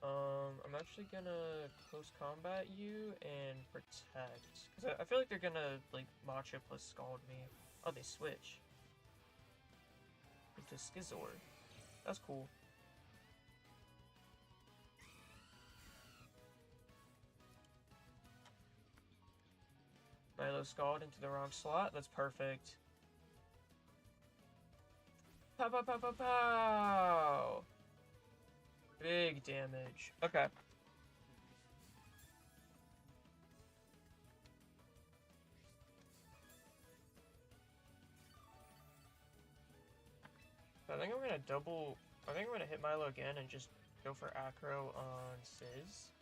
I'm actually gonna close combat you and protect. Because I feel like they're gonna, like, Matcha plus Scald me. Oh, they switch. Into Skizor. That's cool. Milo Scald into the wrong slot. That's perfect. Pow, pow, pow, pow, pow! Big damage. Okay. I think I'm gonna hit Milo again and just go for Acro on Sizz.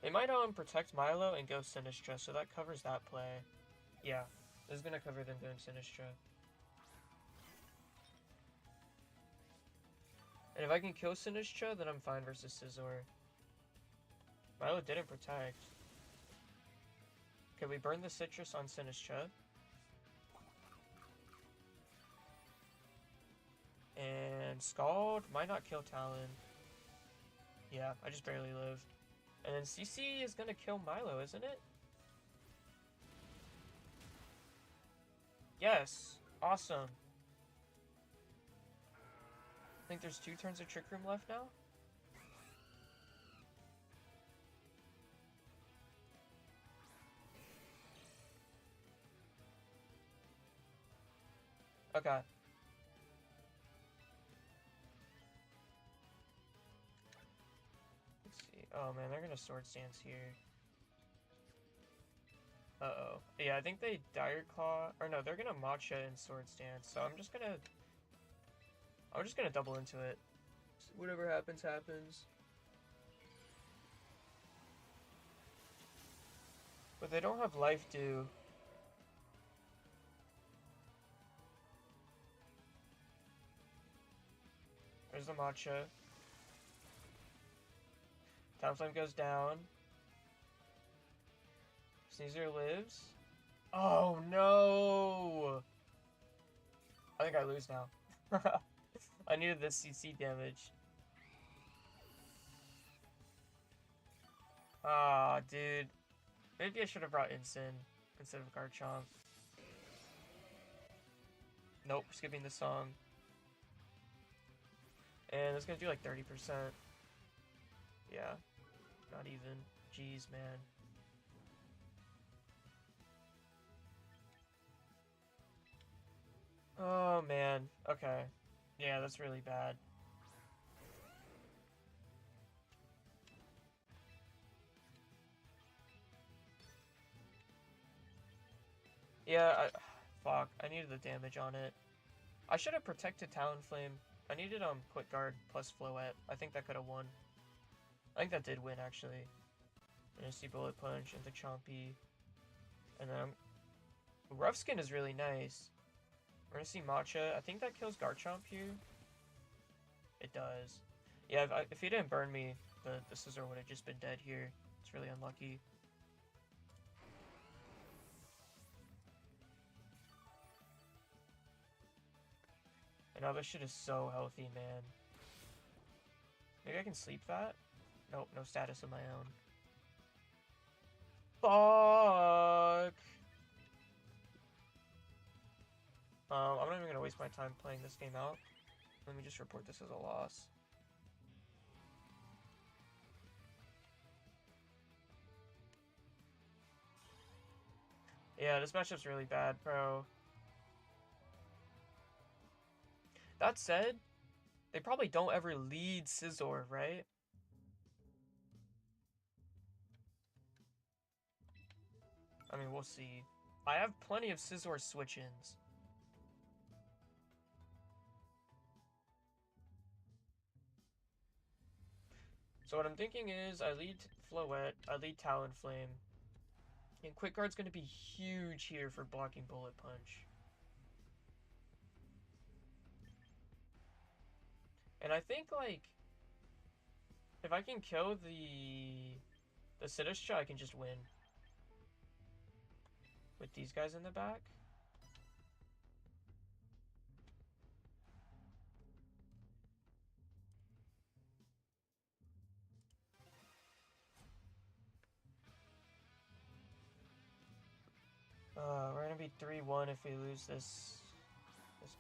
They might protect Milo and go Sinistcha, so that covers that play. Yeah, this is gonna cover them going Sinistcha. And if I can kill Sinistcha, then I'm fine versus Scizor. Milo didn't protect. Okay, we burn the Citrus on Sinistcha. And Scald might not kill Talon. Yeah, I just barely live. And then CC is gonna kill Milo, isn't it? Yes! Awesome! I think there's 2 turns of Trick Room left now? Okay. Let's see. Oh man, they're gonna Sword Stance here. Uh-oh. Yeah, I think they Dire Claw, or no, they're gonna Matcha and Sword Stance, so I'm just gonna double into it. Whatever happens, happens. But they don't have Life Dew. There's the Matcha. Talonflame goes down. Sneasler lives. Oh no! I think I lose now. I needed this CC damage. Ah, dude. Maybe I should have brought Incin instead of Garchomp. Nope, skipping the song. And it's gonna do like 30%. Yeah. Not even. Jeez, man. Oh, man. Okay. Yeah, that's really bad. Yeah, fuck. I needed the damage on it. I should have protected Talonflame. I needed Quick Guard plus Floette. I think that could have won. I think that did win, actually. And I see Bullet Punch into Chompy. And then Rough Skin is really nice. We're gonna see Matcha. I think that kills Garchomp here. It does. Yeah, if he didn't burn me, the Scizor would have just been dead here. It's really unlucky. And now this shit is so healthy, man. Maybe I can sleep that? Nope, no status of my own. Fuck! I'm not even gonna waste my time playing this game out. Let me just report this as a loss. Yeah, this matchup's really bad, bro. That said, they probably don't ever lead Scizor, right? I mean, we'll see. I have plenty of Scizor switch-ins. So what I'm thinking is I lead Floette, I lead Talonflame, and Quick Guard's going to be huge here for blocking Bullet Punch. And I think, like, if I can kill the Sinistcha, I can just win. With these guys in the back. We're gonna be 3-1 if we lose this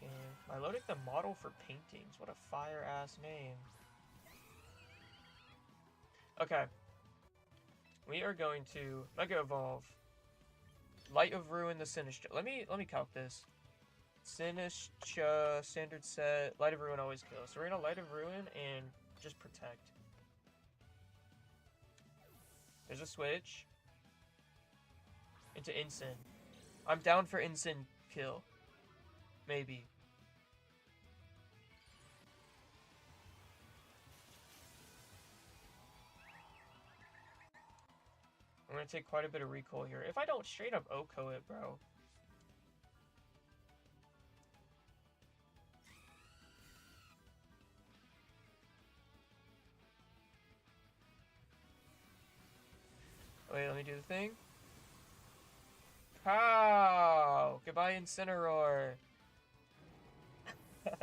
game. Milotic the model for paintings. What a fire-ass name. Okay. We are going to Mega Evolve. Light of Ruin the Sinistcha. Let me calc this. Sinistcha, standard set, Light of Ruin always kills. So we're gonna Light of Ruin and just protect. There's a switch. Into Incin. I'm down for Incin kill. Maybe. I'm gonna take quite a bit of recoil here. If I don't straight up OHKO it, bro. Wait, let me do the thing. Pow! Goodbye, Incineroar. I'm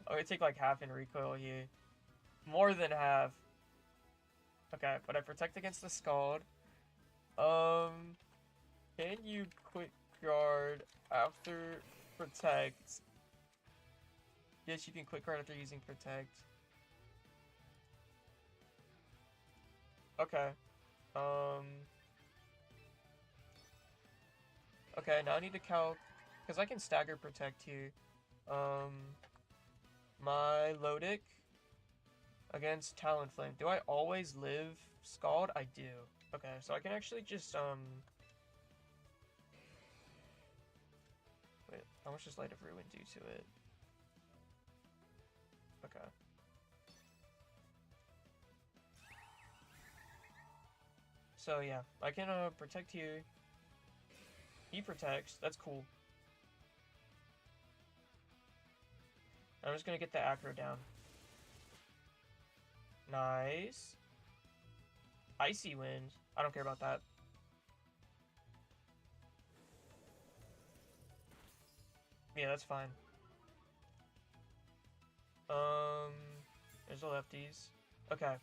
gonna take like half in recoil here. More than half. Okay, but I protect against the Scald. Can you Quick Guard after protect? Yes, you can Quick Guard after using protect. Okay. Okay, now I need to calc, because I can stagger protect here. Milotic against Talonflame. Do I always live Scald? I do. Okay, so I can actually just, wait, how much does Light of Ruin do to it? Okay. So yeah, I can, protect here. He protects, that's cool. I'm just gonna get the aggro down. Nice. Icy Wind. I don't care about that. Yeah, that's fine. There's the lefties. Okay.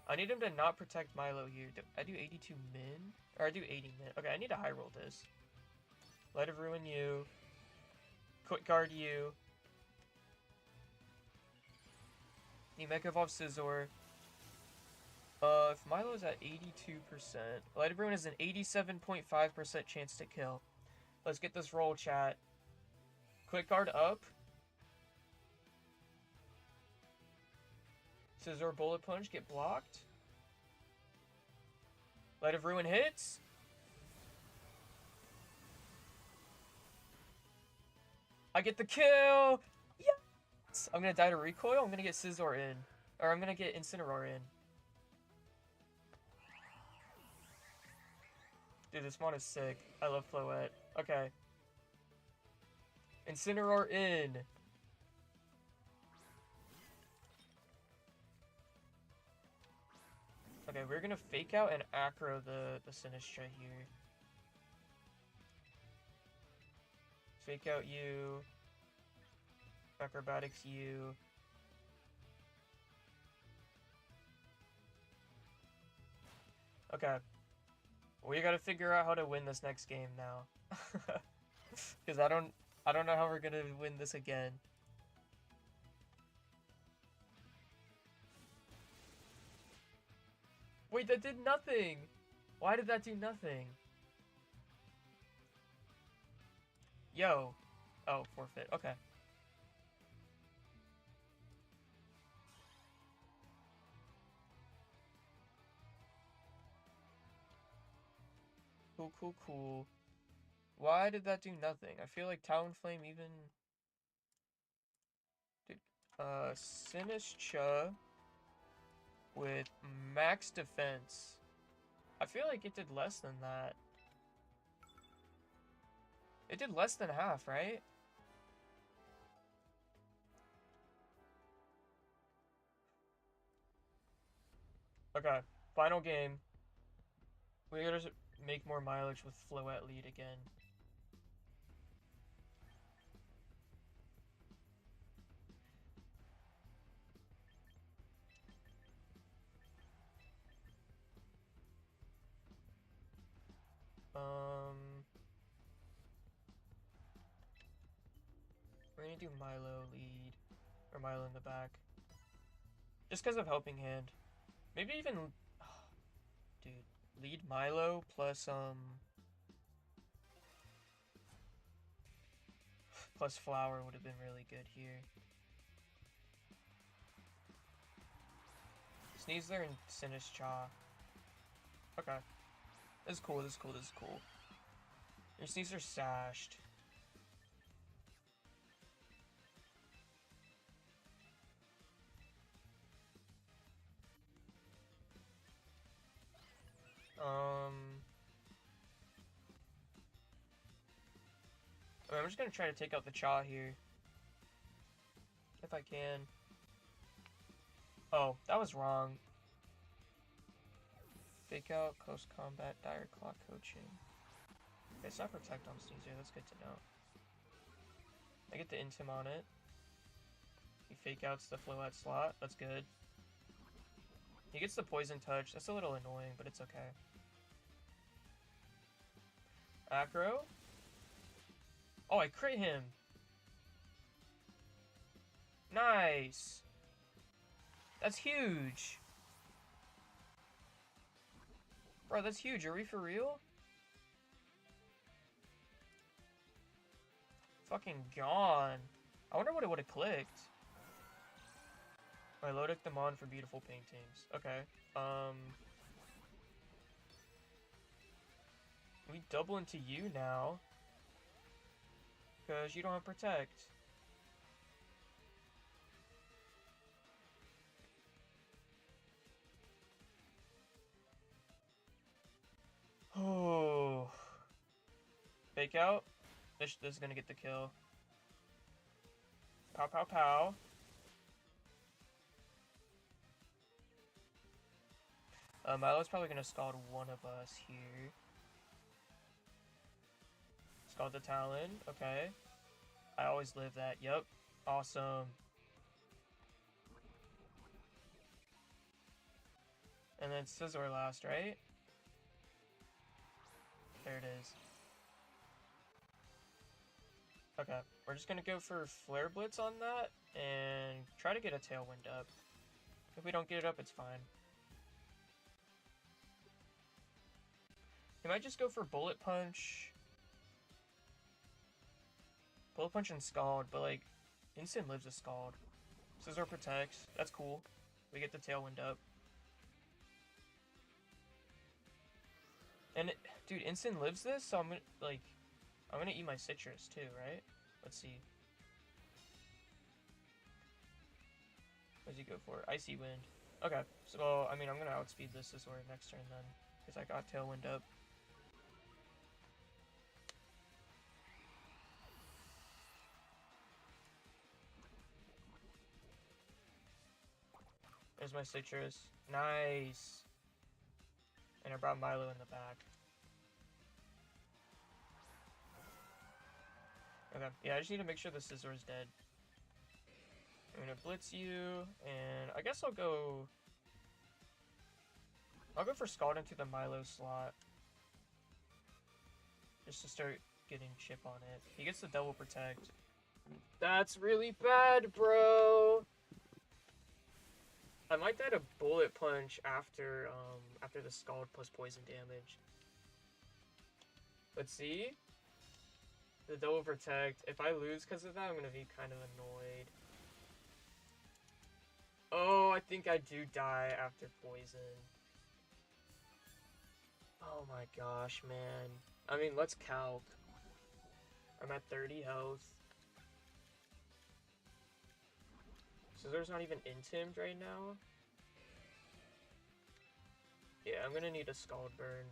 I need him to not protect Milo here. I do 82 min? Or I do 80 min. Okay, I need to high roll this. Light of Ruin you. Quick Guard you. You Mega Evolve Scizor. If Milo's at 82%, Light of Ruin has an 87.5% chance to kill. Let's get this roll, chat. Quick Guard up. Scizor Bullet Punch get blocked. Light of Ruin hits. I get the kill! Yes! I'm gonna die to recoil, I'm gonna get Scizor in. Or I'm gonna get Incineroar in. Dude, this mod is sick. I love Floette. Okay. Incineroar in. Okay, we're gonna fake out and acro the Sinistcha here. Fake out you. Acrobatics you. Okay. We gotta figure out how to win this next game now. Because I don't know how we're gonna win this again. Wait, that did nothing! Why did that do nothing? Yo. Oh, forfeit. Okay. Cool. Why did that do nothing? I feel like Talonflame even... Dude, Sinistcha with max defense. I feel like it did less than that. It did less than half, right? Okay, final game. We gotta make more mileage with Floette lead again. We're gonna do Milo lead, or Milo in the back. Just because of Helping Hand. Maybe even, dude, lead Milo plus plus Flower would have been really good here. Sneasler and Sinistcha. Okay. This is cool, this is cool, this is cool. Your Sneasler's sashed. I'm just gonna try to take out the Cha here. If I can. Oh, that was wrong. Fake out, close combat, dire claw coaching. Okay, it's not protect on Sneasler, that's good to know. I get the Intim on it. He fake outs the Floette slot, that's good. He gets the poison touch, that's a little annoying, but it's okay. Acro. Oh, I crit him. Nice. That's huge. Bro, that's huge. Are we for real? Fucking gone. I wonder what it would have clicked. I loaded them on for beautiful paintings. Okay. We double into you now. Because you don't have protect. Oh. Fake out. This is gonna get the kill. Pow pow pow. Milo's probably gonna scald one of us here. Scald the Talon, okay. I always live that, yep. Awesome. And then Scizor last, right? There it is. Okay, we're just gonna go for Flare Blitz on that, and try to get a Tailwind up. If we don't get it up, it's fine. He might just go for Bullet Punch. Bullet Punch and Scald, but like, Instant lives a Scald. Scizor protects, that's cool. We get the Tailwind up. And, dude, Instant lives this, so I'm gonna eat my Citrus too, right? Let's see. What does he go for? Icy Wind. Okay, so, I mean, I'm gonna outspeed this Scizor next turn then, because I got Tailwind up. There's my Citrus. Nice. And I brought Milo in the back. Okay, yeah, I just need to make sure the Scizor is dead. I'm gonna blitz you, and I guess I'll go for Scald into the Milo slot. Just to start getting chip on it. He gets the double protect. That's really bad, bro! I might die to Bullet Punch after the Scald plus poison damage. Let's see. The double protect. If I lose because of that, I'm gonna be kind of annoyed. Oh, I think I do die after poison. Oh my gosh, man. I mean, let's calc. I'm at 30 health. Scissor's not even intimed right now. Yeah, I'm gonna need a Scald Burn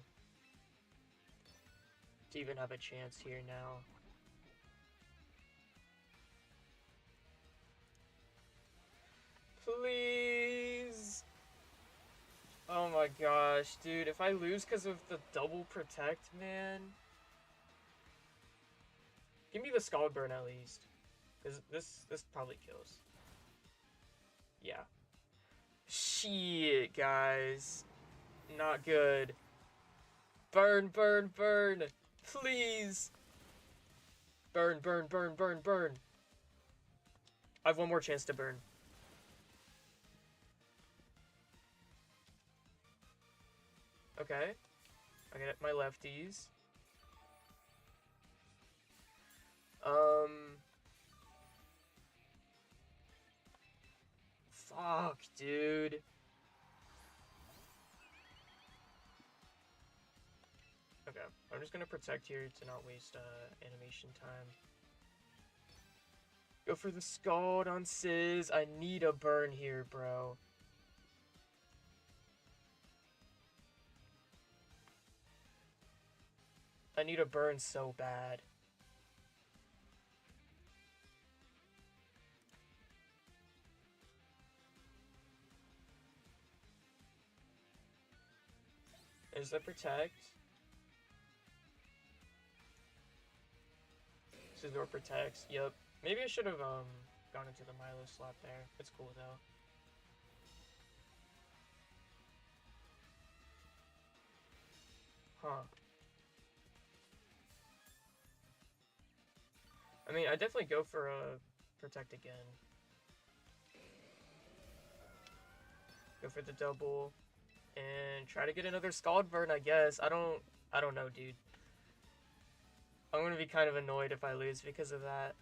to even have a chance here now. Please! Oh my gosh, dude, if I lose because of the double protect, man. Give me the Scald Burn at least. Because this probably kills. Yeah. Shit, guys. Not good. Burn, burn, burn. Please. Burn, burn, burn, burn, burn. I have one more chance to burn. Okay. I get my lefties. Fuck, dude. Okay, I'm just gonna protect here to not waste animation time. Go for the Scald on Sizz. I need a burn here, bro. I need a burn so bad. Is that protect? Scizor protects. Yep. Maybe I should have gone into the Milo slot there. It's cool though. Huh. I mean, I definitely go for a protect again. Go for the double. And try to get another Scald Burn, I guess. I don't know, dude. I'm gonna be kind of annoyed if I lose because of that.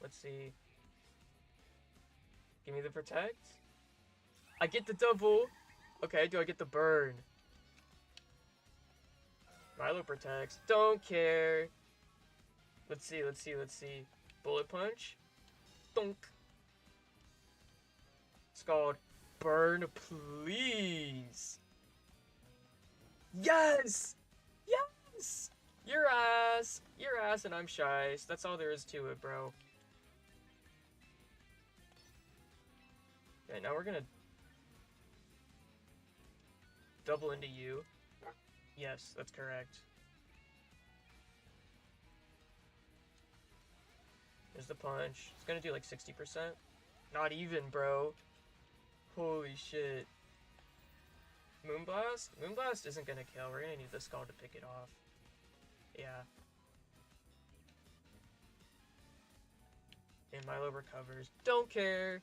Let's see. Give me the protect. I get the double. Okay, do I get the burn? Milo protects. Don't care. Let's see, let's see, let's see. Bullet punch. Donk. Scald. Burn, please. Yes! Yes! Your ass. Your ass and I'm shy. That's all there is to it, bro. Okay, now we're gonna double into you. Yes, that's correct. There's the punch. It's gonna do like 60%. Not even, bro. Holy shit. Moonblast? Moonblast isn't gonna kill. We're gonna need the Scald to pick it off. Yeah. And Milo recovers. Don't care.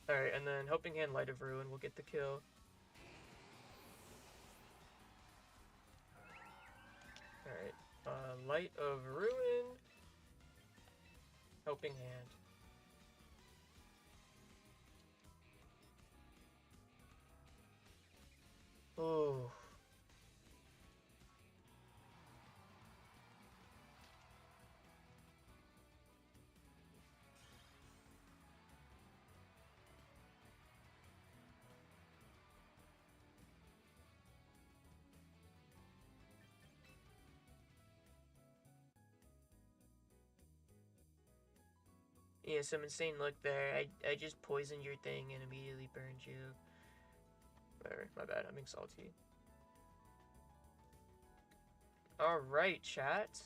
Alright, and then Helping Hand Light of Ruin will get the kill. Alright, Light of Ruin, Helping Hand. Oh. Yeah, some insane look there. I just poisoned your thing and immediately burned you. Whatever, my bad, I'm being salty. Alright, chat.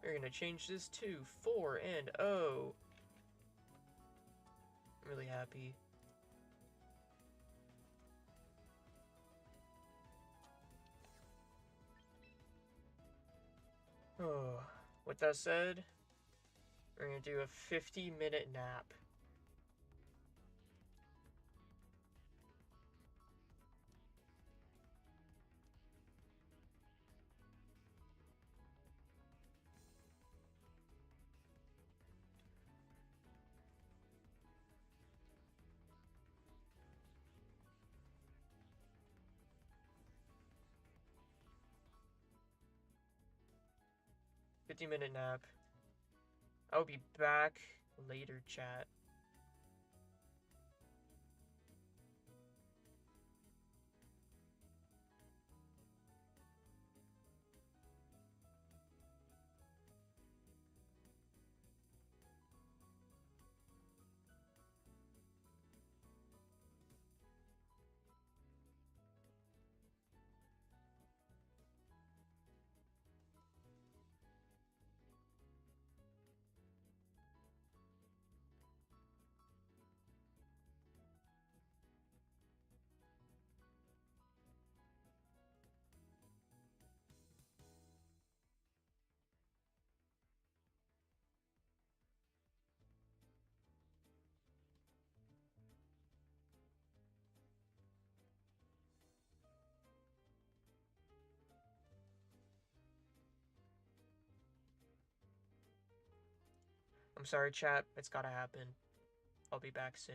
We're gonna change this to 4-0. I'm really happy. Oh, with that said, we're gonna do a 50-minute nap. 50-minute nap. I'll be back later, chat. I'm sorry, chat. It's gotta happen. I'll be back soon.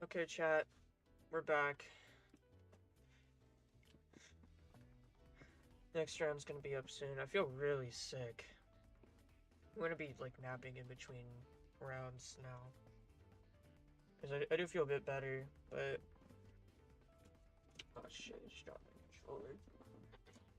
Okay, chat. We're back. Next round's gonna be up soon. I feel really sick. I'm gonna be, like, napping in between rounds now. Because I do feel a bit better, but... Oh shit, I just dropped my controller.